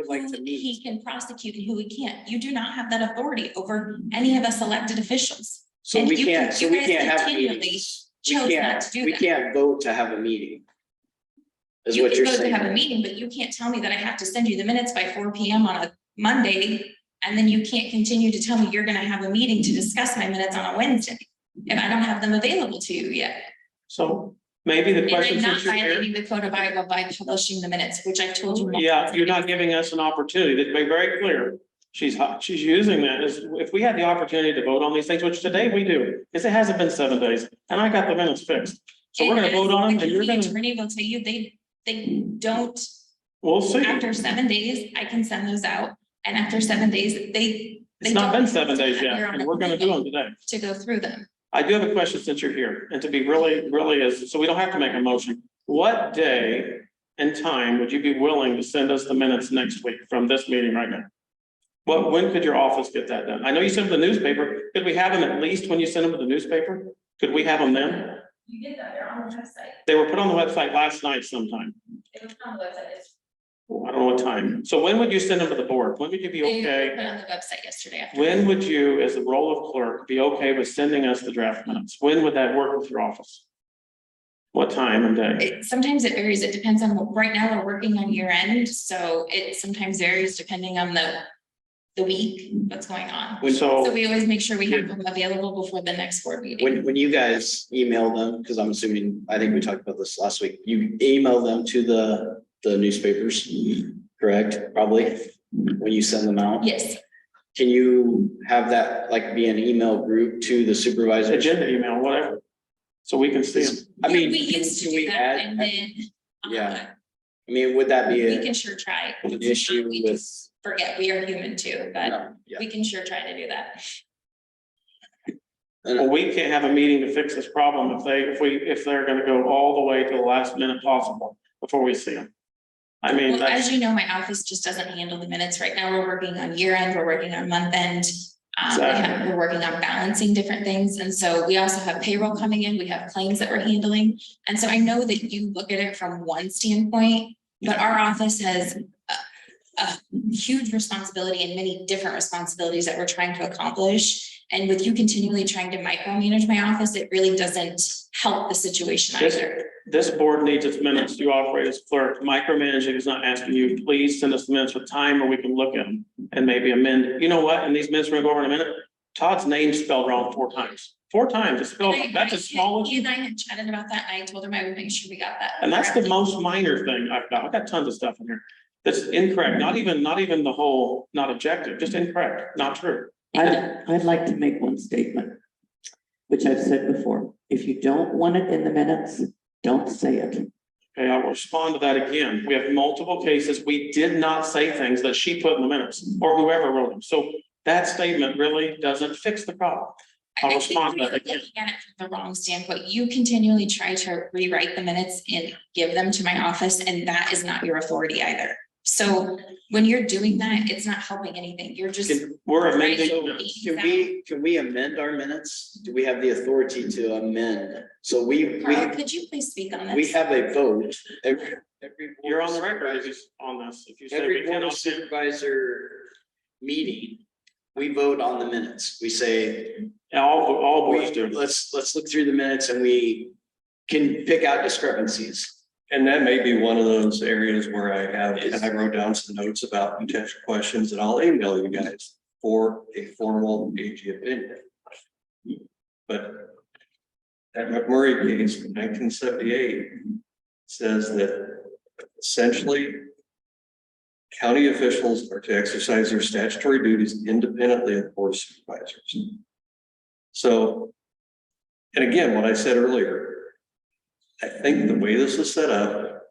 [SPEAKER 2] like
[SPEAKER 6] who
[SPEAKER 2] to meet.
[SPEAKER 6] he can prosecute and who he can't. You do not have that authority over any of us elected officials.
[SPEAKER 2] So
[SPEAKER 6] and
[SPEAKER 2] we
[SPEAKER 6] you
[SPEAKER 2] can't,
[SPEAKER 6] can-
[SPEAKER 2] so
[SPEAKER 6] you
[SPEAKER 2] we
[SPEAKER 6] guys
[SPEAKER 2] can't have
[SPEAKER 6] continually
[SPEAKER 2] meetings. We
[SPEAKER 6] chose not
[SPEAKER 2] can't,
[SPEAKER 6] to do
[SPEAKER 2] we
[SPEAKER 6] that.
[SPEAKER 2] can't vote to have a meeting. Is
[SPEAKER 6] You
[SPEAKER 2] what
[SPEAKER 6] can
[SPEAKER 2] you're
[SPEAKER 6] vote to
[SPEAKER 2] saying.
[SPEAKER 6] have a meeting, but you can't tell me that I have to send you the minutes by 4 PM on a Monday. And then you can't continue to tell me you're gonna have a meeting to discuss my minutes on a Wednesday. If I don't have them available to you yet.
[SPEAKER 3] So maybe the
[SPEAKER 6] And
[SPEAKER 3] question
[SPEAKER 6] I'm not
[SPEAKER 3] since you're here.
[SPEAKER 6] violating the code of Iowa by publishing the minutes, which I've told you.
[SPEAKER 3] Yeah, you're not giving us an opportunity. To be very clear. She's using that as, if we had the opportunity to vote on these things, which today we do, because it hasn't been 7 days, and I got the minutes fixed. So we're gonna vote on them and you're
[SPEAKER 6] The
[SPEAKER 3] gonna,
[SPEAKER 6] attorney will tell you, they don't,
[SPEAKER 3] we'll see.
[SPEAKER 6] after 7 days, I can send those out. And after 7 days, they.
[SPEAKER 3] It's not been 7 days
[SPEAKER 6] They're
[SPEAKER 3] yet,
[SPEAKER 6] on
[SPEAKER 3] and
[SPEAKER 6] the
[SPEAKER 3] we're gonna do them today.
[SPEAKER 6] To go through them.
[SPEAKER 3] I do have a question since you're here, and to be really is, so we don't have to make a motion. What day and time would you be willing to send us the minutes next week from this meeting right now? When could your office get that done? I know you sent them the newspaper. Could we have them at least when you send them to the newspaper? Could we have them then?
[SPEAKER 6] You get that, they're on the website.
[SPEAKER 3] They were put on the website last night sometime.
[SPEAKER 6] It was on the website.
[SPEAKER 3] I don't know what time. So when would you send them to the board? When would you be
[SPEAKER 6] They were
[SPEAKER 3] okay?
[SPEAKER 6] put on the website yesterday afternoon.
[SPEAKER 3] When would you, as the role of clerk, be okay with sending us the draft minutes? When would that work with your office? What time and day?
[SPEAKER 6] Sometimes it varies. It depends on, right now we're working on year end, so it sometimes varies depending on the week, what's going on. So we always make sure we have them available before the next board meeting.
[SPEAKER 2] When you guys email them, because I'm assuming, I think we talked about this last week, you email them to the newspapers, correct? Probably, when you send them out?
[SPEAKER 6] Yes.
[SPEAKER 2] Can you have that like be an email group to the supervisor?
[SPEAKER 3] Agenda email, whatever. So we can see them.
[SPEAKER 2] I mean,
[SPEAKER 6] We used to
[SPEAKER 2] can
[SPEAKER 6] do
[SPEAKER 2] we
[SPEAKER 6] that
[SPEAKER 2] add?
[SPEAKER 6] and then.
[SPEAKER 2] Yeah. I mean, would that be
[SPEAKER 6] We
[SPEAKER 2] an
[SPEAKER 6] can sure try.
[SPEAKER 2] issue
[SPEAKER 6] We
[SPEAKER 2] with?
[SPEAKER 6] just forget we are human too, but
[SPEAKER 2] Yeah.
[SPEAKER 6] we can sure try to do that.
[SPEAKER 3] Well, we can't have a meeting to fix this problem if they're gonna go all the way to the last minute possible before we see them. I mean,
[SPEAKER 6] Well,
[SPEAKER 3] that's,
[SPEAKER 6] as you know, my office just doesn't handle the minutes. Right now, we're working on year end, we're working on month end.
[SPEAKER 3] Exactly.
[SPEAKER 6] We're working on balancing different things. And so we also have payroll coming in, we have claims that we're handling. And so I know that you look at it from one standpoint, but our office has a huge responsibility and many different responsibilities that we're trying to accomplish. And with you continually trying to micromanage my office, it really doesn't help the situation either.
[SPEAKER 3] this board needs its minutes. You operate as clerk. Micromanaging is not asking you, please send us the minutes with time or we can look at them and maybe amend. You know what? And these minutes we're gonna go over in a minute. Todd's name spelled wrong 4 times. 4 times. It's spelled, that's as small as.
[SPEAKER 6] He and I had chatted about that and I told him I would make sure we got that.
[SPEAKER 3] And that's the most minor thing I've got. I've got tons of stuff in here that's incorrect. Not even the whole, not objective, just incorrect, not true.
[SPEAKER 12] I'd like to make one statement, which I've said before. If you don't want it in the minutes, don't say it.
[SPEAKER 3] Okay, I'll respond to that again. We have multiple cases. We did not say things that she put in the minutes or whoever wrote them. So that statement really doesn't fix the problem. I'll
[SPEAKER 6] I think
[SPEAKER 3] respond to
[SPEAKER 6] you're
[SPEAKER 3] that again.
[SPEAKER 6] looking at it from the wrong standpoint. You continually try to rewrite the minutes and give them to my office, and that is not your authority either. So when you're doing that, it's not helping anything. You're just.
[SPEAKER 3] We're
[SPEAKER 6] writing
[SPEAKER 3] amending.
[SPEAKER 6] things
[SPEAKER 2] Can we amend our minutes? Do we have the authority to amend? So
[SPEAKER 6] Carl, could you please speak on this?
[SPEAKER 2] we have a vote every.
[SPEAKER 3] You're on the record as is on this. If you say we
[SPEAKER 2] Every board of
[SPEAKER 3] cannot.
[SPEAKER 2] supervisor meeting, we vote on the minutes. We say,
[SPEAKER 3] Yeah, all boards do.
[SPEAKER 2] let's look through the minutes and we can pick out discrepancies.
[SPEAKER 11] And that may be one of those areas where I wrote down some notes about potential questions and I'll email you guys for a formal AG opinion. But that McMurray case from 1978 says that essentially county officials are to exercise their statutory duties independently of the board of supervisors. So, and again, what I said earlier, I think the way this is set up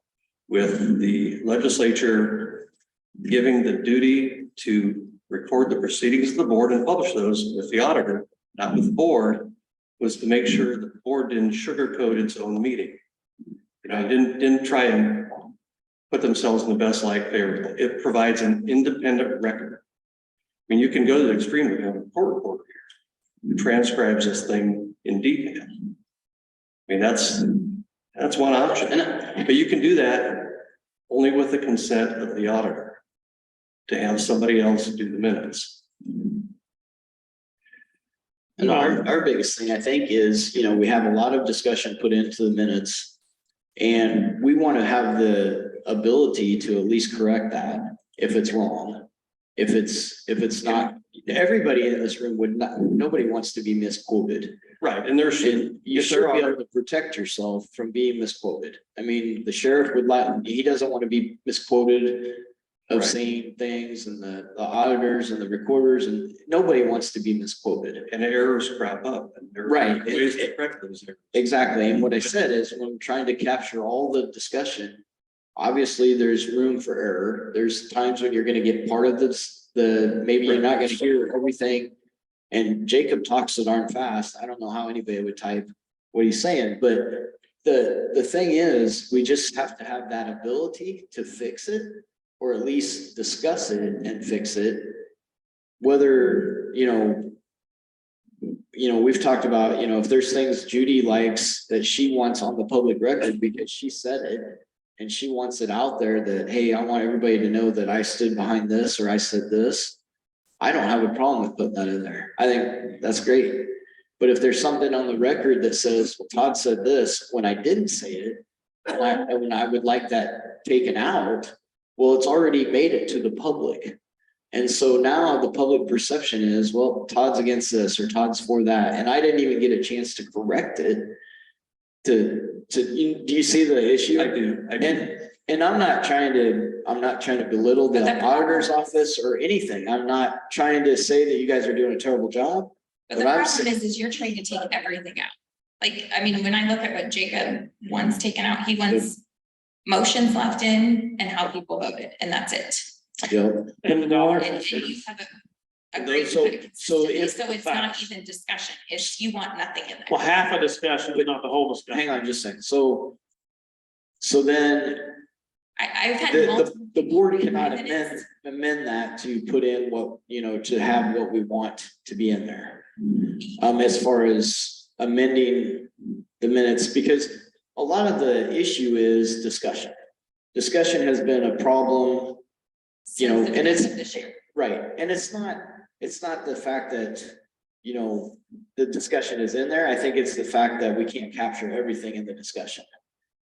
[SPEAKER 11] with the legislature giving the duty to record the proceedings of the board and publish those with the auditor, not with the board, was to make sure that the board didn't sugarcoat its own meeting. You know, didn't try and put themselves in the best light favorable. It provides an independent record. I mean, you can go to the extreme of having a court reporter here who transcribes this thing in detail. I mean, that's one option, but you can do that only with the consent of the auditor to have somebody else do the minutes.
[SPEAKER 2] And our biggest thing, I think, is, you know, we have a lot of discussion put into the minutes. And we want to have the ability to at least correct that if it's wrong. If it's not, everybody in this room would not, nobody wants to be misquoted.
[SPEAKER 11] Right, and you
[SPEAKER 2] should be able to protect yourself from being misquoted. I mean, the sheriff he doesn't want to be misquoted of saying things, and the auditors and the recorders, and nobody wants to be misquoted.
[SPEAKER 11] And errors crop up. And
[SPEAKER 2] Right.
[SPEAKER 11] ways to correct those errors.
[SPEAKER 2] Exactly. And what I said is, when I'm trying to capture all the discussion, obviously there's room for error. There's times when you're going to get part of this, maybe you're not going to hear everything. And Jacob talks so darn fast. I don't know how anybody would type what he's saying, but the thing is, we just have to have that ability to fix it, or at least discuss it and fix it. whether, we've talked about, if there's things Judy likes that she wants on the public record because she said it. And she wants it out there that, hey, I want everybody to know that I stood behind this or I said this. I don't have a problem with putting that in there. I think that's great. But if there's something on the record that says, well, Todd said this when I didn't say it, and I would like that taken out, well, it's already made it to the public. And so now the public perception is, well, Todd's against this or Todd's for that. And I didn't even get a chance to correct it. Do you see the issue?
[SPEAKER 11] I do.
[SPEAKER 2] And I'm not trying to belittle the auditor's office or anything. I'm not trying to say that you guys are doing a terrible job.
[SPEAKER 6] But the problem is you're trying to take everything out. Like, I mean, when I look at what Jacob wants taken out, he wants motions left in and how people voted, and that's it.
[SPEAKER 2] Yep.
[SPEAKER 3] And the dollar.
[SPEAKER 6] And you have agreed
[SPEAKER 2] So
[SPEAKER 6] with it consistently,
[SPEAKER 3] if
[SPEAKER 6] so
[SPEAKER 3] the
[SPEAKER 6] it's not
[SPEAKER 3] facts-
[SPEAKER 6] even discussion, it's you want nothing in there.
[SPEAKER 3] Well, half a discussion, but not the whole discussion.
[SPEAKER 2] Hang on just a second. So then
[SPEAKER 6] I've had
[SPEAKER 2] the
[SPEAKER 6] multiple.
[SPEAKER 2] board cannot
[SPEAKER 6] minutes.
[SPEAKER 2] amend that to put in what, to have what we want to be in there. As far as amending the minutes, because a lot of the issue is discussion. Discussion has been a problem,
[SPEAKER 6] Since the
[SPEAKER 2] and it's
[SPEAKER 6] beginning of this year.
[SPEAKER 2] right. And it's not the fact that, the discussion is in there. I think it's the fact that we can't capture everything in the discussion.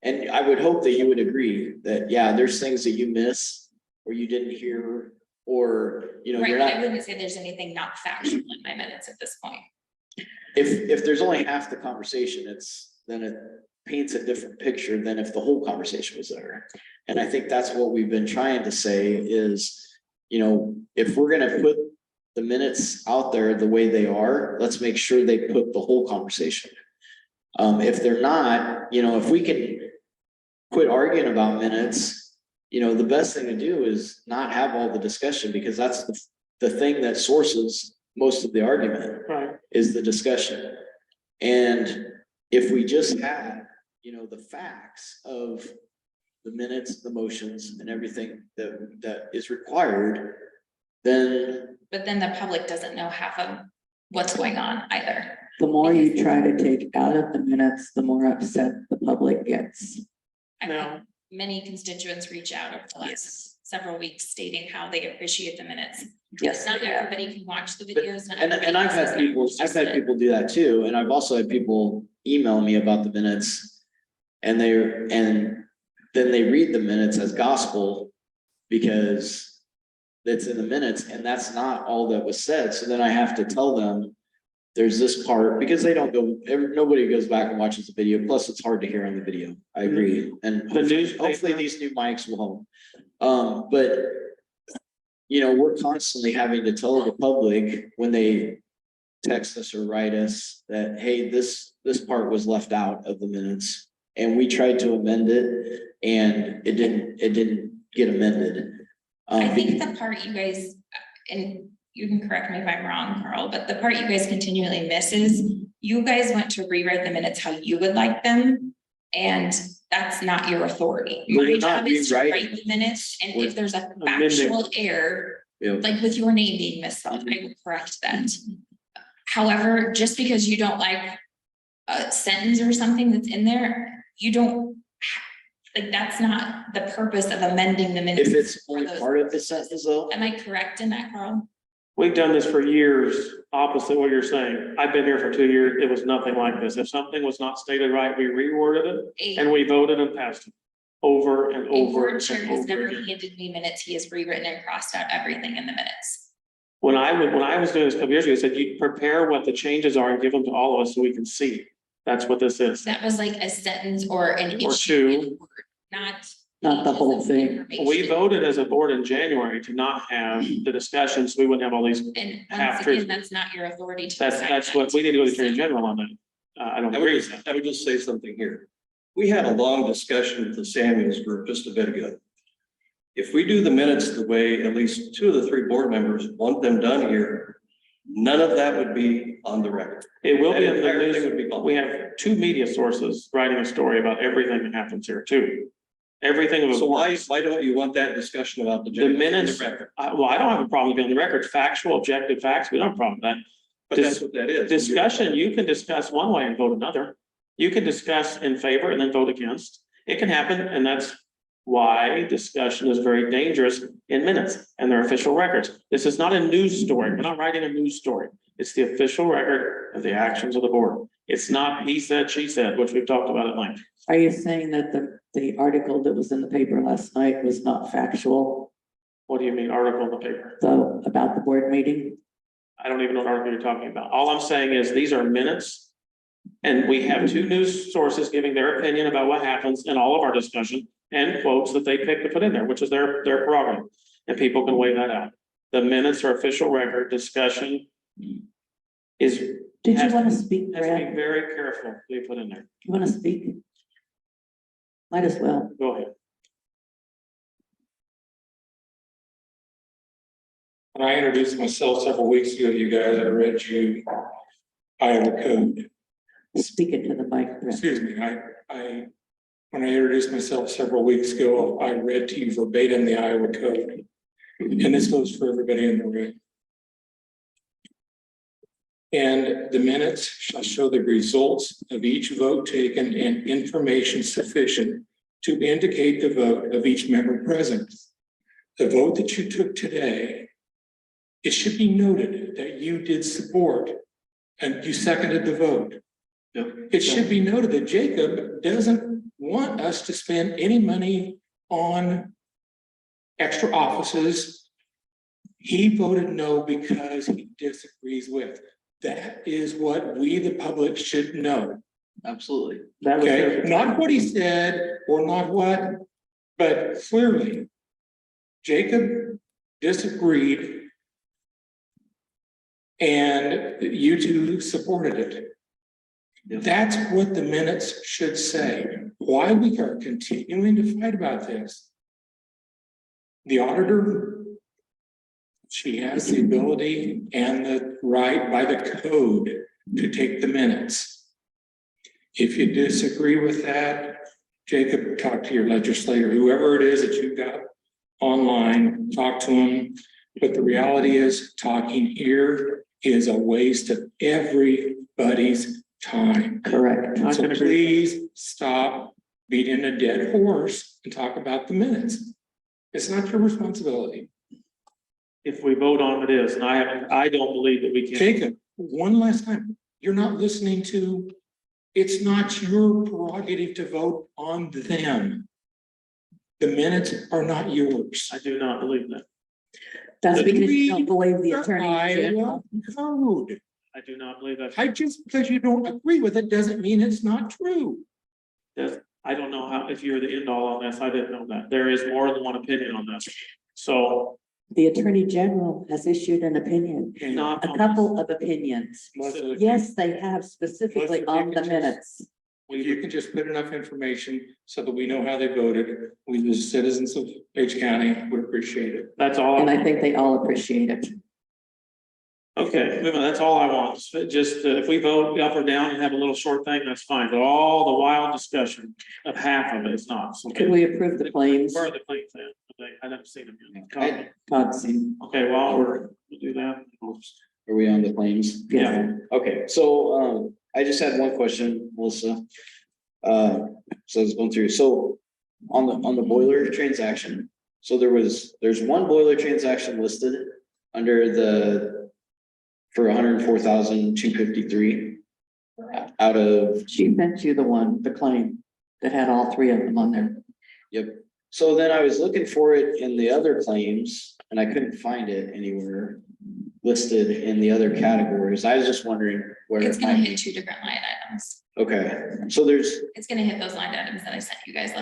[SPEAKER 2] And I would hope that you would agree that, yeah, there's things that you miss or you didn't hear, or,
[SPEAKER 6] Right,
[SPEAKER 2] you're
[SPEAKER 6] but
[SPEAKER 2] not.
[SPEAKER 6] I wouldn't say there's anything not factual in my minutes at this point.
[SPEAKER 2] If there's only half the conversation, then it paints a different picture than if the whole conversation was there. And I think that's what we've been trying to say is, if we're gonna put the minutes out there the way they are, let's make sure they put the whole conversation. If they're not, if we can quit arguing about minutes, the best thing to do is not have all the discussion, because that's the thing that sources most of the argument.
[SPEAKER 3] Right.
[SPEAKER 2] Is the discussion. And if we just had, the facts of the minutes, the motions and everything that is required, then.
[SPEAKER 6] But then the public doesn't know half of what's going on either.
[SPEAKER 12] The more you try to take out of the minutes, the more upset the public gets.
[SPEAKER 6] I've
[SPEAKER 3] No.
[SPEAKER 6] had many constituents reach out over the last several weeks stating how they appreciate the minutes.
[SPEAKER 12] Yes.
[SPEAKER 6] Not everybody can watch the videos. not
[SPEAKER 2] And
[SPEAKER 6] everybody
[SPEAKER 2] I've
[SPEAKER 6] says
[SPEAKER 2] had
[SPEAKER 6] they're
[SPEAKER 2] people
[SPEAKER 6] interested.
[SPEAKER 2] do that too, and I've also had people email me about the minutes. And then they read the minutes as gospel because it's in the minutes, and that's not all that was said. So then I have to tell them there's this part, because they don't nobody goes back and watches the video. Plus, it's hard to hear on the video. I agree. And hopefully these new mics will help. But we're constantly having to tell the public when they text us or write us that, hey, this part was left out of the minutes. And we tried to amend it and it didn't get amended.
[SPEAKER 6] I think the part you guys, and you can correct me if I'm wrong, Carl, but the part you guys continually miss is you guys want to rewrite the minutes how you would like them. And that's not your authority.
[SPEAKER 2] But we're
[SPEAKER 6] My
[SPEAKER 2] not
[SPEAKER 6] job is to
[SPEAKER 2] rewriting.
[SPEAKER 6] write the minutes, and
[SPEAKER 2] We're
[SPEAKER 6] if there's a
[SPEAKER 3] amending.
[SPEAKER 6] factual error,
[SPEAKER 2] Yep.
[SPEAKER 6] like with your name being misspelled, I will correct that. However, just because you don't like a sentence or something that's in there, you don't, like, that's not the purpose of amending the minutes.
[SPEAKER 2] If it's
[SPEAKER 6] for
[SPEAKER 2] only
[SPEAKER 6] those
[SPEAKER 2] part of the
[SPEAKER 6] purposes.
[SPEAKER 2] sentence though.
[SPEAKER 6] Am I correct in that, Carl?
[SPEAKER 3] We've done this for years, opposite what you're saying. I've been here for 2 years. It was nothing like this. If something was not stated right, we reworded it and we voted and passed it over and
[SPEAKER 6] A
[SPEAKER 3] over
[SPEAKER 6] board chair
[SPEAKER 3] and
[SPEAKER 6] has
[SPEAKER 3] over.
[SPEAKER 6] never handed me minutes. He has rewritten and crossed out everything in the minutes.
[SPEAKER 3] When I was doing this a couple years ago, I said, you prepare what the changes are and give them to all of us so we can see. That's what this is.
[SPEAKER 6] That was like a sentence or an
[SPEAKER 3] Or
[SPEAKER 6] issue, in a
[SPEAKER 3] two.
[SPEAKER 6] word, not.
[SPEAKER 12] Not the
[SPEAKER 6] pages
[SPEAKER 12] whole
[SPEAKER 6] of
[SPEAKER 12] thing.
[SPEAKER 6] information.
[SPEAKER 3] We voted as a board in January to not have the discussion, so we wouldn't have all these.
[SPEAKER 6] And
[SPEAKER 3] half
[SPEAKER 6] once
[SPEAKER 3] truths.
[SPEAKER 6] again, that's not your authority to.
[SPEAKER 3] That's
[SPEAKER 6] decide
[SPEAKER 3] what
[SPEAKER 6] that.
[SPEAKER 3] we need to go to Attorney General on that. I don't agree with that.
[SPEAKER 11] I would just say something here. We had a long discussion with the Samuels group just a bit ago. If we do the minutes the way at least 2 of the 3 board members want them done here, none of that would be on the record.
[SPEAKER 3] It will be
[SPEAKER 11] That
[SPEAKER 3] in the
[SPEAKER 11] entire thing would be
[SPEAKER 3] news.
[SPEAKER 11] gone.
[SPEAKER 3] We have 2 media sources writing a story about everything that happens here too. everything of
[SPEAKER 11] So why
[SPEAKER 3] importance.
[SPEAKER 11] don't you want that discussion about the?
[SPEAKER 3] The minutes,
[SPEAKER 11] record?
[SPEAKER 3] well, I don't have a problem with it on the record, factual, objective facts, we don't have a problem with that.
[SPEAKER 11] But that's what that is.
[SPEAKER 3] Discussion, you can discuss one way and vote another. You can discuss in favor and then vote against. It can happen, and that's why discussion is very dangerous in minutes and their official records. This is not a news story. We're not writing a news story. It's the official record of the actions of the board. It's not he said, she said, which we've talked about at length.
[SPEAKER 12] Are you saying that the article that was in the paper last night was not factual,
[SPEAKER 3] What do you mean article in the paper?
[SPEAKER 12] though, about the board meeting?
[SPEAKER 3] I don't even know what article you're talking about. All I'm saying is these are minutes. And we have two news sources giving their opinion about what happens in all of our discussion and quotes that they pick to put in there, which is their prerogative. And people can weigh that out. The minutes are official record. Discussion is.
[SPEAKER 12] Did you want to speak,
[SPEAKER 3] Has to be
[SPEAKER 12] Brad?
[SPEAKER 3] very careful what you put in there.
[SPEAKER 12] You want to speak? Might as well.
[SPEAKER 3] Go ahead.
[SPEAKER 10] When I introduced myself several weeks ago, you guys, I read you Iowa code.
[SPEAKER 12] Speak it to the mic, Brad.
[SPEAKER 10] Excuse me, when I introduced myself several weeks ago, I read to you verbatim the Iowa code. And this goes for everybody in the room. And the minutes shall show the results of each vote taken and information sufficient to indicate the vote of each member present. The vote that you took today, it should be noted that you did support and you seconded the vote. It should be noted that Jacob doesn't want us to spend any money on extra offices. He voted no because he disagrees with. That is what we, the public, should know.
[SPEAKER 2] Absolutely.
[SPEAKER 10] Okay, not what he said or not what, but clearly Jacob disagreed and you two supported it. That's what the minutes should say. Why we are continuing to fight about this. The auditor, she has the ability and the right by the code to take the minutes. If you disagree with that, Jacob, talk to your legislator, whoever it is that you got online, talk to him. But the reality is, talking here is a waste of everybody's time.
[SPEAKER 12] Correct.
[SPEAKER 10] So please stop beating a dead horse and talk about the minutes. It's not your responsibility.
[SPEAKER 3] If we vote on it is, and I don't believe that we can.
[SPEAKER 10] Jacob, one last time, you're not listening to, it's not your prerogative to vote on them. The minutes are not yours.
[SPEAKER 3] I do not believe that.
[SPEAKER 12] That's because you don't believe the attorney general.
[SPEAKER 10] Code.
[SPEAKER 3] I do not believe that.
[SPEAKER 10] Just because you don't agree with it doesn't mean it's not true.
[SPEAKER 3] I don't know how, if you're the end all on this, I didn't know that. There is more than one opinion on this. So.
[SPEAKER 12] The attorney general has issued an opinion,
[SPEAKER 3] Not.
[SPEAKER 12] a couple of opinions. Yes, they have specifically on the minutes.
[SPEAKER 10] If you can just put enough information so that we know how they voted, we the citizens of Page County would appreciate it.
[SPEAKER 3] That's all.
[SPEAKER 12] And I think they all appreciate it.
[SPEAKER 3] Okay, that's all I want. Just if we vote up or down and have a little short thing, that's fine. But all the wild discussion of half of it is not. So
[SPEAKER 12] Could we approve the claims?
[SPEAKER 3] where are the claims at? I haven't seen them yet.
[SPEAKER 12] Todd's seen.
[SPEAKER 3] Okay, well, we'll do that.
[SPEAKER 2] Are we on the claims?
[SPEAKER 3] Yeah.
[SPEAKER 2] Okay, so I just had one question, Melissa. So I was going through, so on the boiler transaction, so there's one boiler transaction listed under for 104,253 out of.
[SPEAKER 12] She sent you the claim that had all three of them on there.
[SPEAKER 2] Yep. So then I was looking for it in the other claims and I couldn't find it anywhere listed in the other categories. I was just wondering where.
[SPEAKER 6] It's gonna hit two different line items.
[SPEAKER 2] Okay, so
[SPEAKER 6] It's gonna hit those line items that I sent you guys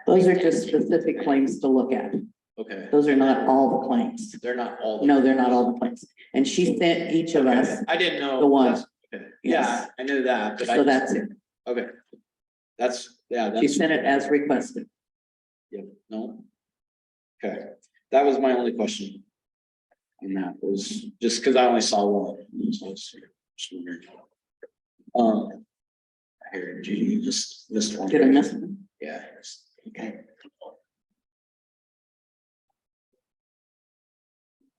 [SPEAKER 12] Those are just specific claims to look at.
[SPEAKER 2] okay,
[SPEAKER 12] Those are not all the claims.
[SPEAKER 2] they're not all.
[SPEAKER 12] No, they're not all the claims. And she sent each of us
[SPEAKER 2] I didn't know.
[SPEAKER 12] the one.
[SPEAKER 2] Okay.
[SPEAKER 12] Yes.
[SPEAKER 2] Yeah, I knew that, but
[SPEAKER 12] So that's it.
[SPEAKER 2] okay. That's.
[SPEAKER 12] She sent it as requested.
[SPEAKER 2] Yeah, no. Okay, that was my only question. And that was just because I only saw one. So I was just wondering. Here, Judy, you just missed one.
[SPEAKER 12] Did I miss one?
[SPEAKER 2] Yeah.
[SPEAKER 12] Okay.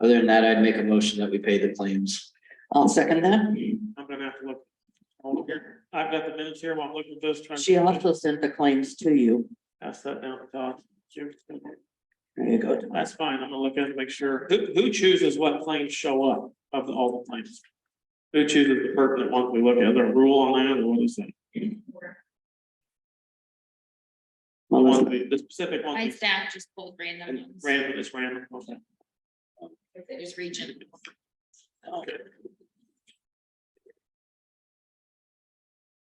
[SPEAKER 2] Other than that, I'd make a motion that we pay the claims.
[SPEAKER 12] I'll second that.
[SPEAKER 3] I'm gonna have to look. I'll look here. I've got the minutes here while I'm looking at this. trying to-
[SPEAKER 12] She also sent the claims to you.
[SPEAKER 3] Pass that down to Todd. Jim.
[SPEAKER 12] There you go.
[SPEAKER 3] That's fine. I'm gonna look at it, make sure. Who chooses what claims show up of all the claims? Who chooses the pertinent ones we look at? Is there a rule on that or what is that? The specific one.
[SPEAKER 6] My staff just pulled random ones.
[SPEAKER 3] Random, it's random. Okay.
[SPEAKER 6] There's region.
[SPEAKER 3] Okay.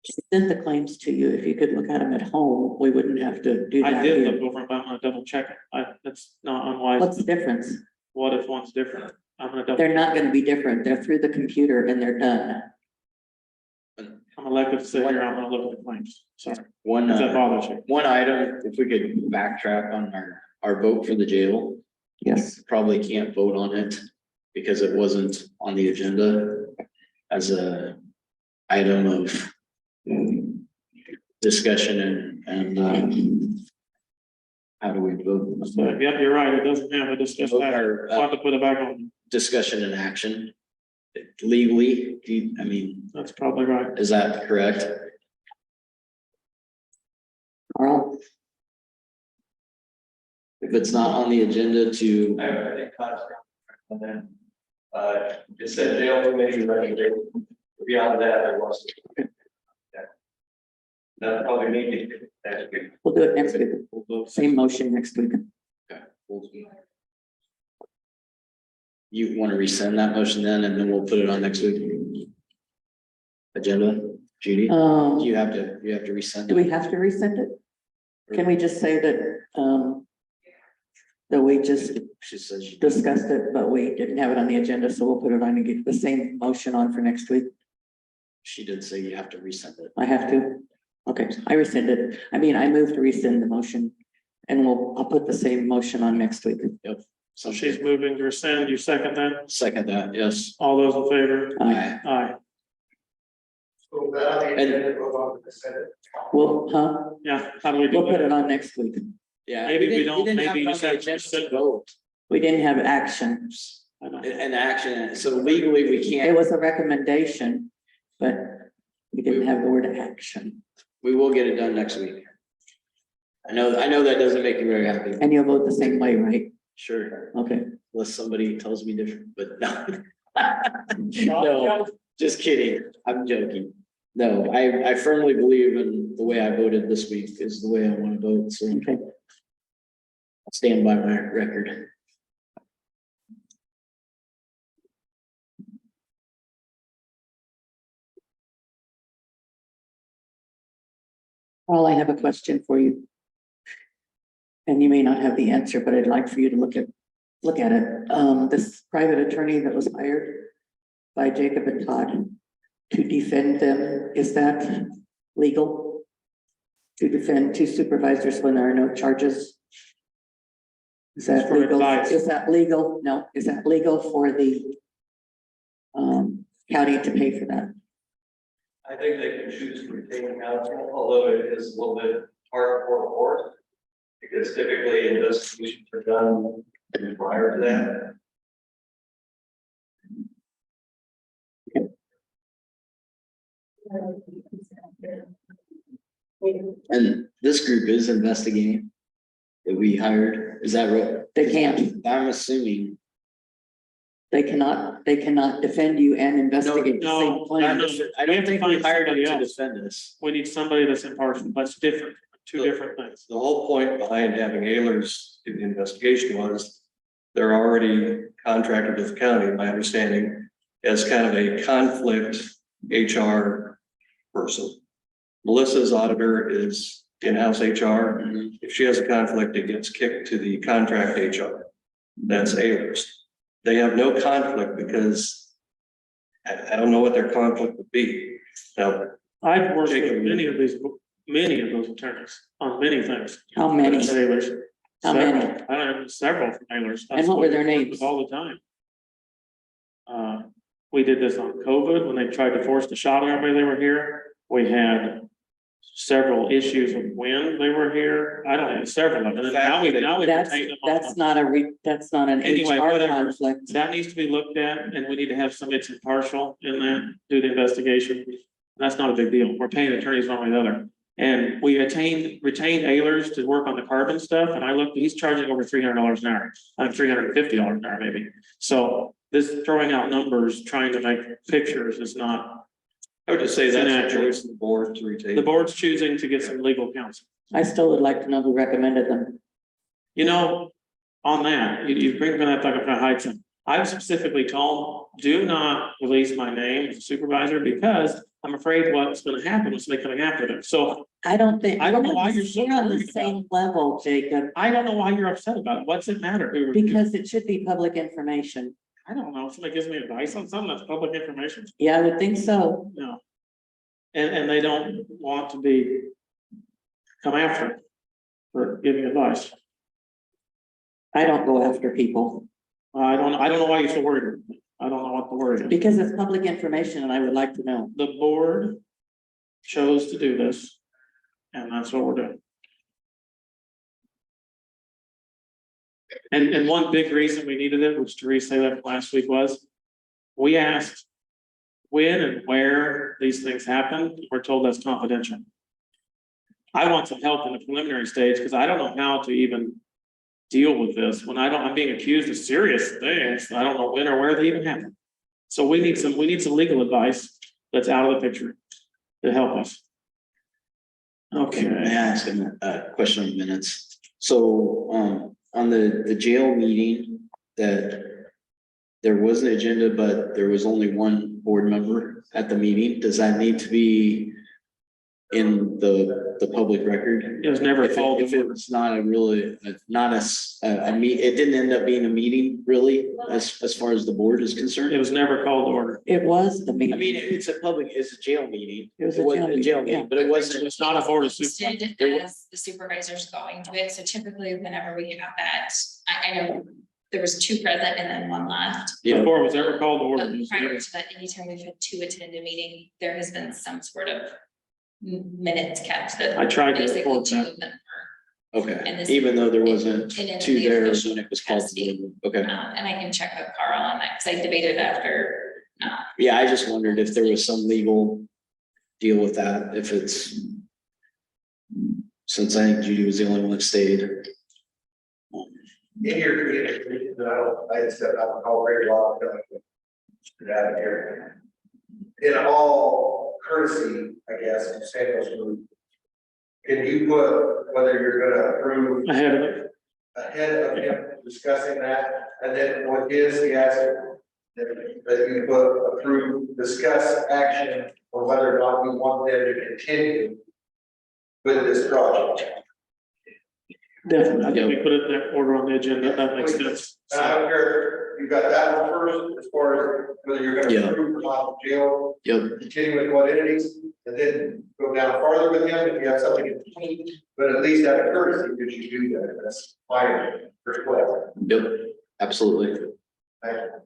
[SPEAKER 12] She sent the claims to you. If you could look at them at home, we wouldn't have to do that.
[SPEAKER 3] I did
[SPEAKER 12] here.
[SPEAKER 3] look over, but I'm gonna double check it. That's not unwise.
[SPEAKER 12] What's the difference?
[SPEAKER 3] What if one's different? I'm gonna double.
[SPEAKER 12] They're not gonna be different. They're through the computer and they're done.
[SPEAKER 3] I'm elected to sit here. I'm gonna look at the claims. Sorry.
[SPEAKER 2] One,
[SPEAKER 3] If that bothers you.
[SPEAKER 2] one item, if we could backtrack on our vote for the jail,
[SPEAKER 12] Yes.
[SPEAKER 2] probably can't vote on it because it wasn't on the agenda as a item of discussion and how do we vote?
[SPEAKER 3] So, yep, you're right. It doesn't have a discussion.
[SPEAKER 2] Or,
[SPEAKER 3] We'll have to put it back on.
[SPEAKER 2] discussion and action. Legally, I mean,
[SPEAKER 3] That's probably right.
[SPEAKER 2] is that correct?
[SPEAKER 12] Carl?
[SPEAKER 2] If it's not on the agenda to,
[SPEAKER 11] I think it said jail information recommendation. Beyond that, I lost it. That probably make it.
[SPEAKER 12] We'll do it next week. Same motion next week.
[SPEAKER 2] you want to rescind that motion then, and then we'll put it on next week? Agenda, Judy? You have to rescind.
[SPEAKER 12] Do we have to resend it? Can we just say that, that we just
[SPEAKER 2] She says she
[SPEAKER 12] discussed it, but we didn't have it on the agenda, so we'll put it on and get the same motion on for next week?
[SPEAKER 2] She did say you have to resend it.
[SPEAKER 12] I have to? Okay, I rescind it. I mean, I move to rescind the motion. And I'll put the same motion on next week.
[SPEAKER 2] Yep.
[SPEAKER 3] So she's moving to rescind. You second that?
[SPEAKER 2] Second that, yes.
[SPEAKER 3] All those in favor?
[SPEAKER 12] Aye.
[SPEAKER 3] Aye.
[SPEAKER 12] Well, huh?
[SPEAKER 3] Yeah, how do we do
[SPEAKER 12] We'll put
[SPEAKER 3] that?
[SPEAKER 12] it on next week.
[SPEAKER 2] Yeah.
[SPEAKER 3] Maybe we don't,
[SPEAKER 2] didn't have
[SPEAKER 3] maybe
[SPEAKER 2] it
[SPEAKER 3] you
[SPEAKER 2] on
[SPEAKER 3] just
[SPEAKER 2] the
[SPEAKER 3] have to
[SPEAKER 2] agenda
[SPEAKER 3] rescind
[SPEAKER 2] to vote.
[SPEAKER 12] We didn't have actions.
[SPEAKER 3] I know.
[SPEAKER 2] An action, so legally we
[SPEAKER 12] It
[SPEAKER 2] can't,
[SPEAKER 12] was a recommendation, but we didn't have the word action.
[SPEAKER 2] we will get it done next week. I know that doesn't make you very happy.
[SPEAKER 12] And you'll vote the same way, right?
[SPEAKER 2] Sure,
[SPEAKER 12] Okay.
[SPEAKER 2] unless somebody tells me different, but no. No, just kidding. I'm joking. No, I firmly believe in the way I voted this week is the way I want to vote, so
[SPEAKER 12] Okay.
[SPEAKER 2] I'll stand by my record.
[SPEAKER 12] Well, I have a question for you. And you may not have the answer, but I'd like for you to look at it. This private attorney that was hired by Jacob and Todd to defend them, is that legal? To defend two supervisors when there are no charges? Is that
[SPEAKER 3] For
[SPEAKER 12] legal?
[SPEAKER 3] advice.
[SPEAKER 12] Is that legal? No, is that legal for the county to pay for that?
[SPEAKER 11] I think they can choose to retain counsel, although it is a little bit hard for the court. Because typically investigations are done prior to that.
[SPEAKER 2] And this group is investigating that we hired, is that right?
[SPEAKER 12] They can't.
[SPEAKER 2] I'm assuming.
[SPEAKER 12] They cannot defend you and investigate the same
[SPEAKER 3] No,
[SPEAKER 12] claim.
[SPEAKER 2] I don't think we hired them to defend us.
[SPEAKER 3] We need somebody that's impartial. That's different, two different things.
[SPEAKER 11] The whole point behind having Ehlers do the investigation was they're already contracted with the county, my understanding, as kind of a conflict HR person. Melissa's auditor is in-house HR. If she has a conflict, it gets kicked to the contract HR. That's Ehlers. They have no conflict because I don't know what their conflict would be. Now,
[SPEAKER 3] I've worked with
[SPEAKER 11] Jacob,
[SPEAKER 3] many of those attorneys on many things.
[SPEAKER 12] How many?
[SPEAKER 3] Taylors.
[SPEAKER 12] How many?
[SPEAKER 3] I don't know, several from Taylors.
[SPEAKER 12] And what were their names?
[SPEAKER 3] All the time. We did this on COVID when they tried to force the shot on everybody that were here. We had several issues of when they were here. I don't know, several of them. And now we
[SPEAKER 12] That's,
[SPEAKER 3] retain them all.
[SPEAKER 12] that's not an
[SPEAKER 3] Anyway,
[SPEAKER 12] HR
[SPEAKER 3] whatever.
[SPEAKER 12] conflict.
[SPEAKER 3] That needs to be looked at, and we need to have somebody that's impartial in that, do the investigation. That's not a big deal. We're paying attorneys one way or the other. And we retained Ehlers to work on the carbon stuff, and I looked, he's charging over $300 an hour, $350 an hour maybe. So this throwing out numbers, trying to make pictures is not.
[SPEAKER 11] I would just say that's
[SPEAKER 3] inaccurate.
[SPEAKER 11] the choice of the board to retain.
[SPEAKER 3] The board's choosing to get some legal counsel.
[SPEAKER 12] I still would like to know who recommended them.
[SPEAKER 3] You know, on that, you bring that talking about heights. I've specifically told, do not release my name as a supervisor because I'm afraid what's gonna happen is somebody coming after them. So
[SPEAKER 12] I don't think.
[SPEAKER 3] I don't know why you're so
[SPEAKER 12] We're on the
[SPEAKER 3] worried about
[SPEAKER 12] same level, Jacob,
[SPEAKER 3] I don't know why you're upset about it. What's it matter?
[SPEAKER 12] because it should be public information.
[SPEAKER 3] I don't know. If somebody gives me advice on something that's public information,
[SPEAKER 12] Yeah, I would think so.
[SPEAKER 3] no. And they don't want to be come after for giving advice.
[SPEAKER 12] I don't go after people
[SPEAKER 3] I don't know why you're so worried. I don't know what the worry is.
[SPEAKER 12] because it's public information and I would like to know.
[SPEAKER 3] The board chose to do this, and that's what we're doing. And one big reason we needed it, which Teresa said that last week, was we asked when and where these things happen. We're told that's confidential. I want some help in the preliminary stage because I don't know how to even deal with this when I'm being accused of serious things. I don't know when or where they even happen. So we need some legal advice that's out of the picture to help us. Okay.
[SPEAKER 2] May I ask a question on minutes? So, on the jail meeting, that there was an agenda, but there was only one board member at the meeting. Does that need to be in the public record?
[SPEAKER 3] It was never called.
[SPEAKER 2] If it was not a really, not it didn't end up being a meeting really, as far as the board is concerned?
[SPEAKER 3] It was never called to order.
[SPEAKER 12] It was the
[SPEAKER 2] I
[SPEAKER 12] meeting.
[SPEAKER 2] mean, it's a jail meeting.
[SPEAKER 12] It was a
[SPEAKER 2] wasn't
[SPEAKER 12] jail
[SPEAKER 2] jail
[SPEAKER 12] meeting,
[SPEAKER 2] meeting, but it wasn't.
[SPEAKER 3] It's not a board of
[SPEAKER 6] Listed
[SPEAKER 3] supervisors.
[SPEAKER 6] as the supervisors going to it, so typically whenever we have that, I know there was 2 present and then 1 left.
[SPEAKER 3] The board was ever called to order.
[SPEAKER 6] But prior to that, anytime we've had 2 attend a meeting, there has been some sort of minutes kept that.
[SPEAKER 3] I tried to
[SPEAKER 6] basically
[SPEAKER 3] report
[SPEAKER 6] 2
[SPEAKER 3] that.
[SPEAKER 6] of them
[SPEAKER 2] Okay,
[SPEAKER 6] And this-
[SPEAKER 2] even though there wasn't
[SPEAKER 6] and in
[SPEAKER 2] 2
[SPEAKER 6] the
[SPEAKER 2] there
[SPEAKER 6] official
[SPEAKER 2] when it was called.
[SPEAKER 6] capacity.
[SPEAKER 2] Okay,
[SPEAKER 6] and I can check with Carl on that, because I debated after,
[SPEAKER 2] yeah, I just wondered if there was some legal deal with that, if it's. Since I think Judy was the only one that stayed.
[SPEAKER 14] In your community, I just said, I'm called very well. Out here. In all courtesy, I guess, to say those moves. Can you put whether you're gonna approve
[SPEAKER 3] Ahead of it.
[SPEAKER 14] ahead of him discussing that, and then what is the answer? That you put approve, discuss action, or whether or not we want them to continue with this project.
[SPEAKER 3] Definitely. I think we put it in that order on the agenda. That makes sense.
[SPEAKER 14] And I don't care, you got that one first, as far as whether you're
[SPEAKER 2] Yeah.
[SPEAKER 14] gonna approve or not jail,
[SPEAKER 2] Yep,
[SPEAKER 14] continue with what entities, and then go down farther with him if you have something in between, but at least out of courtesy, because you do that, that's my request.
[SPEAKER 2] yep, absolutely.
[SPEAKER 14] Thank you.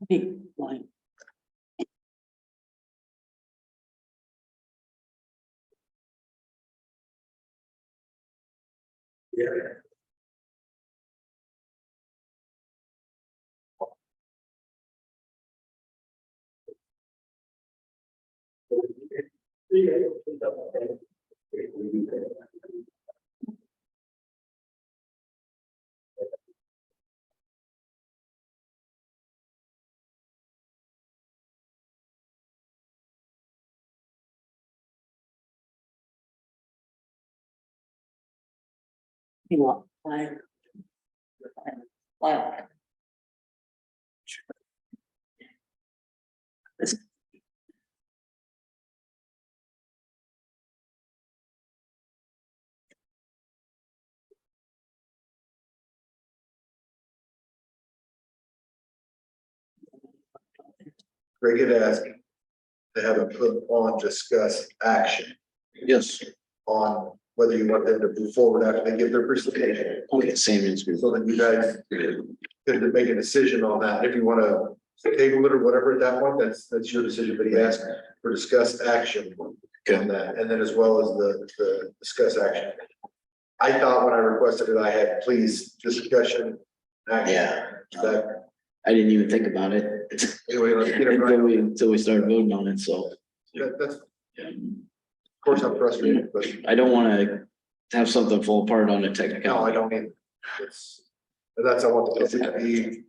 [SPEAKER 12] Big line.
[SPEAKER 14] Yeah.
[SPEAKER 12] You know, line. Wow.
[SPEAKER 14] Greg had asked to have it put on discuss action
[SPEAKER 2] Yes.
[SPEAKER 14] on whether you want them to move forward after they give their presentation.
[SPEAKER 2] Okay, same as group.
[SPEAKER 14] So that you guys could make a decision on that. If you want to table it or whatever at that point, that's your decision, but he asked for discuss action on that, and then as well as the discuss action. I thought when I requested it, I had please discussion. Action.
[SPEAKER 2] Yeah.
[SPEAKER 14] That,
[SPEAKER 2] I didn't even think about it
[SPEAKER 14] anyway, let's get it right.
[SPEAKER 2] until we started voting on it, so.
[SPEAKER 14] That's, of course, I'm frustrated, but
[SPEAKER 2] I don't wanna have something fall apart on a technical.
[SPEAKER 14] no, I don't need, it's, that's, I want the public to be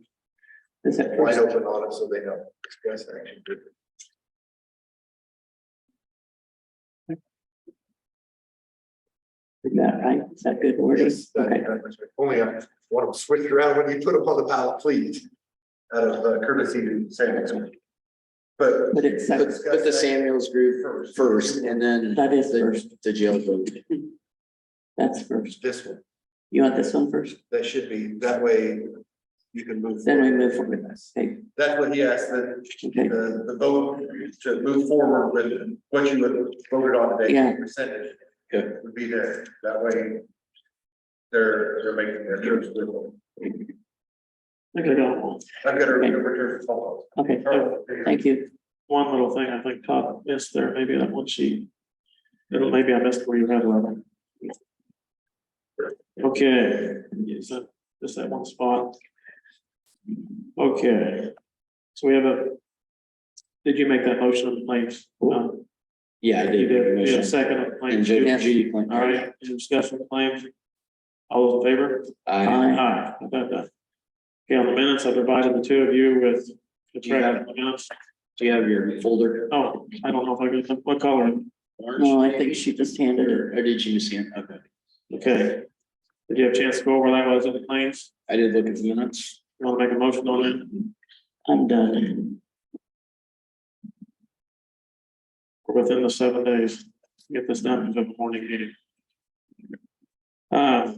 [SPEAKER 12] Is it
[SPEAKER 14] wide
[SPEAKER 12] first?
[SPEAKER 14] open on it so they know. Discuss action.
[SPEAKER 12] Is that right? Is that good wording?
[SPEAKER 14] Yes,
[SPEAKER 12] Okay.
[SPEAKER 14] only I want them switched around when you put them on the ballot, please. Out of courtesy to Samuel. But.
[SPEAKER 12] But it's,
[SPEAKER 2] Put the Samuels group first and then.
[SPEAKER 12] that is first.
[SPEAKER 2] The jail vote.
[SPEAKER 12] That's first.
[SPEAKER 14] This one,
[SPEAKER 12] You want this one first?
[SPEAKER 14] that should be, that way you can move.
[SPEAKER 12] Then we
[SPEAKER 14] forward.
[SPEAKER 12] move forward with this. Okay.
[SPEAKER 14] That's what he asked, that
[SPEAKER 12] Okay.
[SPEAKER 14] the vote to move forward with what you would voted on today.
[SPEAKER 12] Yeah.
[SPEAKER 14] Percentage.
[SPEAKER 2] Okay.
[SPEAKER 14] Would be there, that way. They're making their choice with them.
[SPEAKER 3] I think I got
[SPEAKER 14] I've got a return follow.
[SPEAKER 12] Okay. Thank you.
[SPEAKER 3] one little thing I think Todd missed there, maybe that one sheet. Maybe I missed where you had level. Okay, is that just that one spot? Okay. So we have did you make that motion on the claims?
[SPEAKER 2] Yeah, I
[SPEAKER 3] You
[SPEAKER 2] did.
[SPEAKER 3] did, you had a second on the claims.
[SPEAKER 2] Judy.
[SPEAKER 3] All right, any discussion of claims? All those in favor?
[SPEAKER 2] I,
[SPEAKER 3] Aye. Okay, on the minutes, I provided the two of you with the correct minutes.
[SPEAKER 2] do you have your folder?
[SPEAKER 3] Oh, I don't know if I got, what color?
[SPEAKER 12] No, I think she just handed it.
[SPEAKER 2] Or did you just hand? Okay.
[SPEAKER 3] Okay. Did you have a chance to go over that was in the claims?
[SPEAKER 2] I did look at the minutes.
[SPEAKER 3] You want to make a motion on it?
[SPEAKER 12] I'm done.
[SPEAKER 3] We're within the 7 days. Get this done for the morning meeting.
[SPEAKER 2] I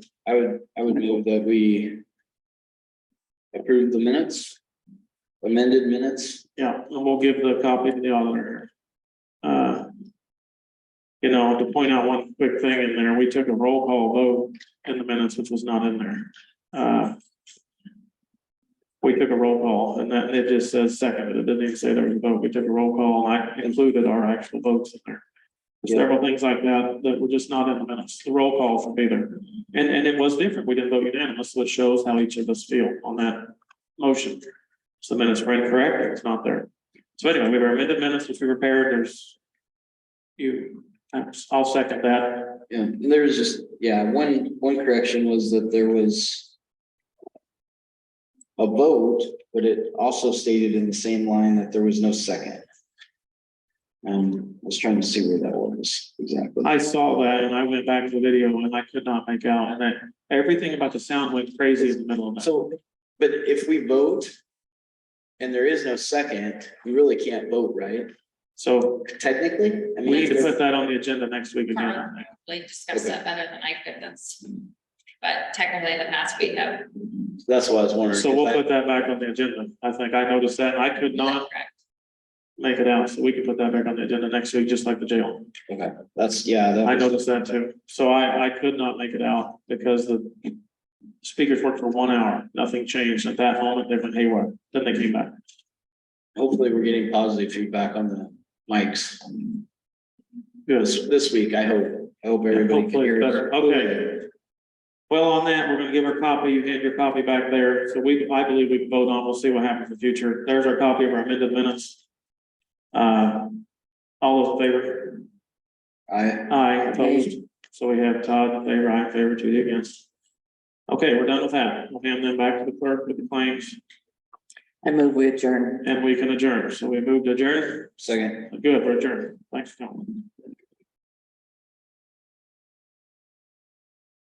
[SPEAKER 2] would move that we approve the minutes, amended minutes.
[SPEAKER 3] Yeah, and we'll give the copy to the auditor. To point out one quick thing in there, we took a roll call vote in the minutes, which was not in there. We took a roll call and that it just says second, it didn't even say there was a vote. We took a roll call and I included our actual votes in there. Several things like that were just not in the minutes. The roll calls would be there. And it was different. We didn't vote unanimous, so it shows how each of us feel on that motion. So the minutes were incorrect, it's not there. So anyway, we have our amended minutes, which we prepared, I'll second that.
[SPEAKER 2] Yeah, and there was just, one correction was that there was a vote, but it also stated in the same line that there was no second. I was trying to see where that was exactly.
[SPEAKER 3] I saw that and I went back to the video and I could not make out, and that everything about the sound went crazy in the middle of that.
[SPEAKER 2] So, but if we vote and there is no second, we really can't vote, right?
[SPEAKER 3] So
[SPEAKER 2] Technically, I
[SPEAKER 3] we need to
[SPEAKER 2] mean,
[SPEAKER 3] put that on the agenda next week again.
[SPEAKER 6] Probably discuss that better than I could, but technically in the past we have.
[SPEAKER 2] that's what I was wondering.
[SPEAKER 3] So we'll put that back on the agenda. I think I noticed that and I could not make it out, so we can put that back on the agenda next week, just like the jail.
[SPEAKER 2] Okay, that's, that
[SPEAKER 3] I
[SPEAKER 2] was-
[SPEAKER 3] noticed that too. So I could not make it out because the speakers worked for 1 hour. Nothing changed at that moment. They went haywire. Then they came back.
[SPEAKER 2] Hopefully, we're getting positive feedback on the mics.
[SPEAKER 3] Good.
[SPEAKER 2] This week, I hope everybody can
[SPEAKER 3] Hopefully
[SPEAKER 2] hear.
[SPEAKER 3] better. Okay. Well, on that, we're gonna give our copy. You hand your copy back there. So I believe we can vote on. We'll see what happens in the future. There's our copy of our amended minutes. All those in favor? Aye, opposed. So we have Todd in favor, I in favor, Judy against. Okay, we're done with that. We'll hand them back to the clerk with the claims
[SPEAKER 12] I move we adjourn.
[SPEAKER 3] and we can adjourn. So we moved to adjourn.
[SPEAKER 2] Second.
[SPEAKER 3] Good, we're adjourned. Thanks for coming.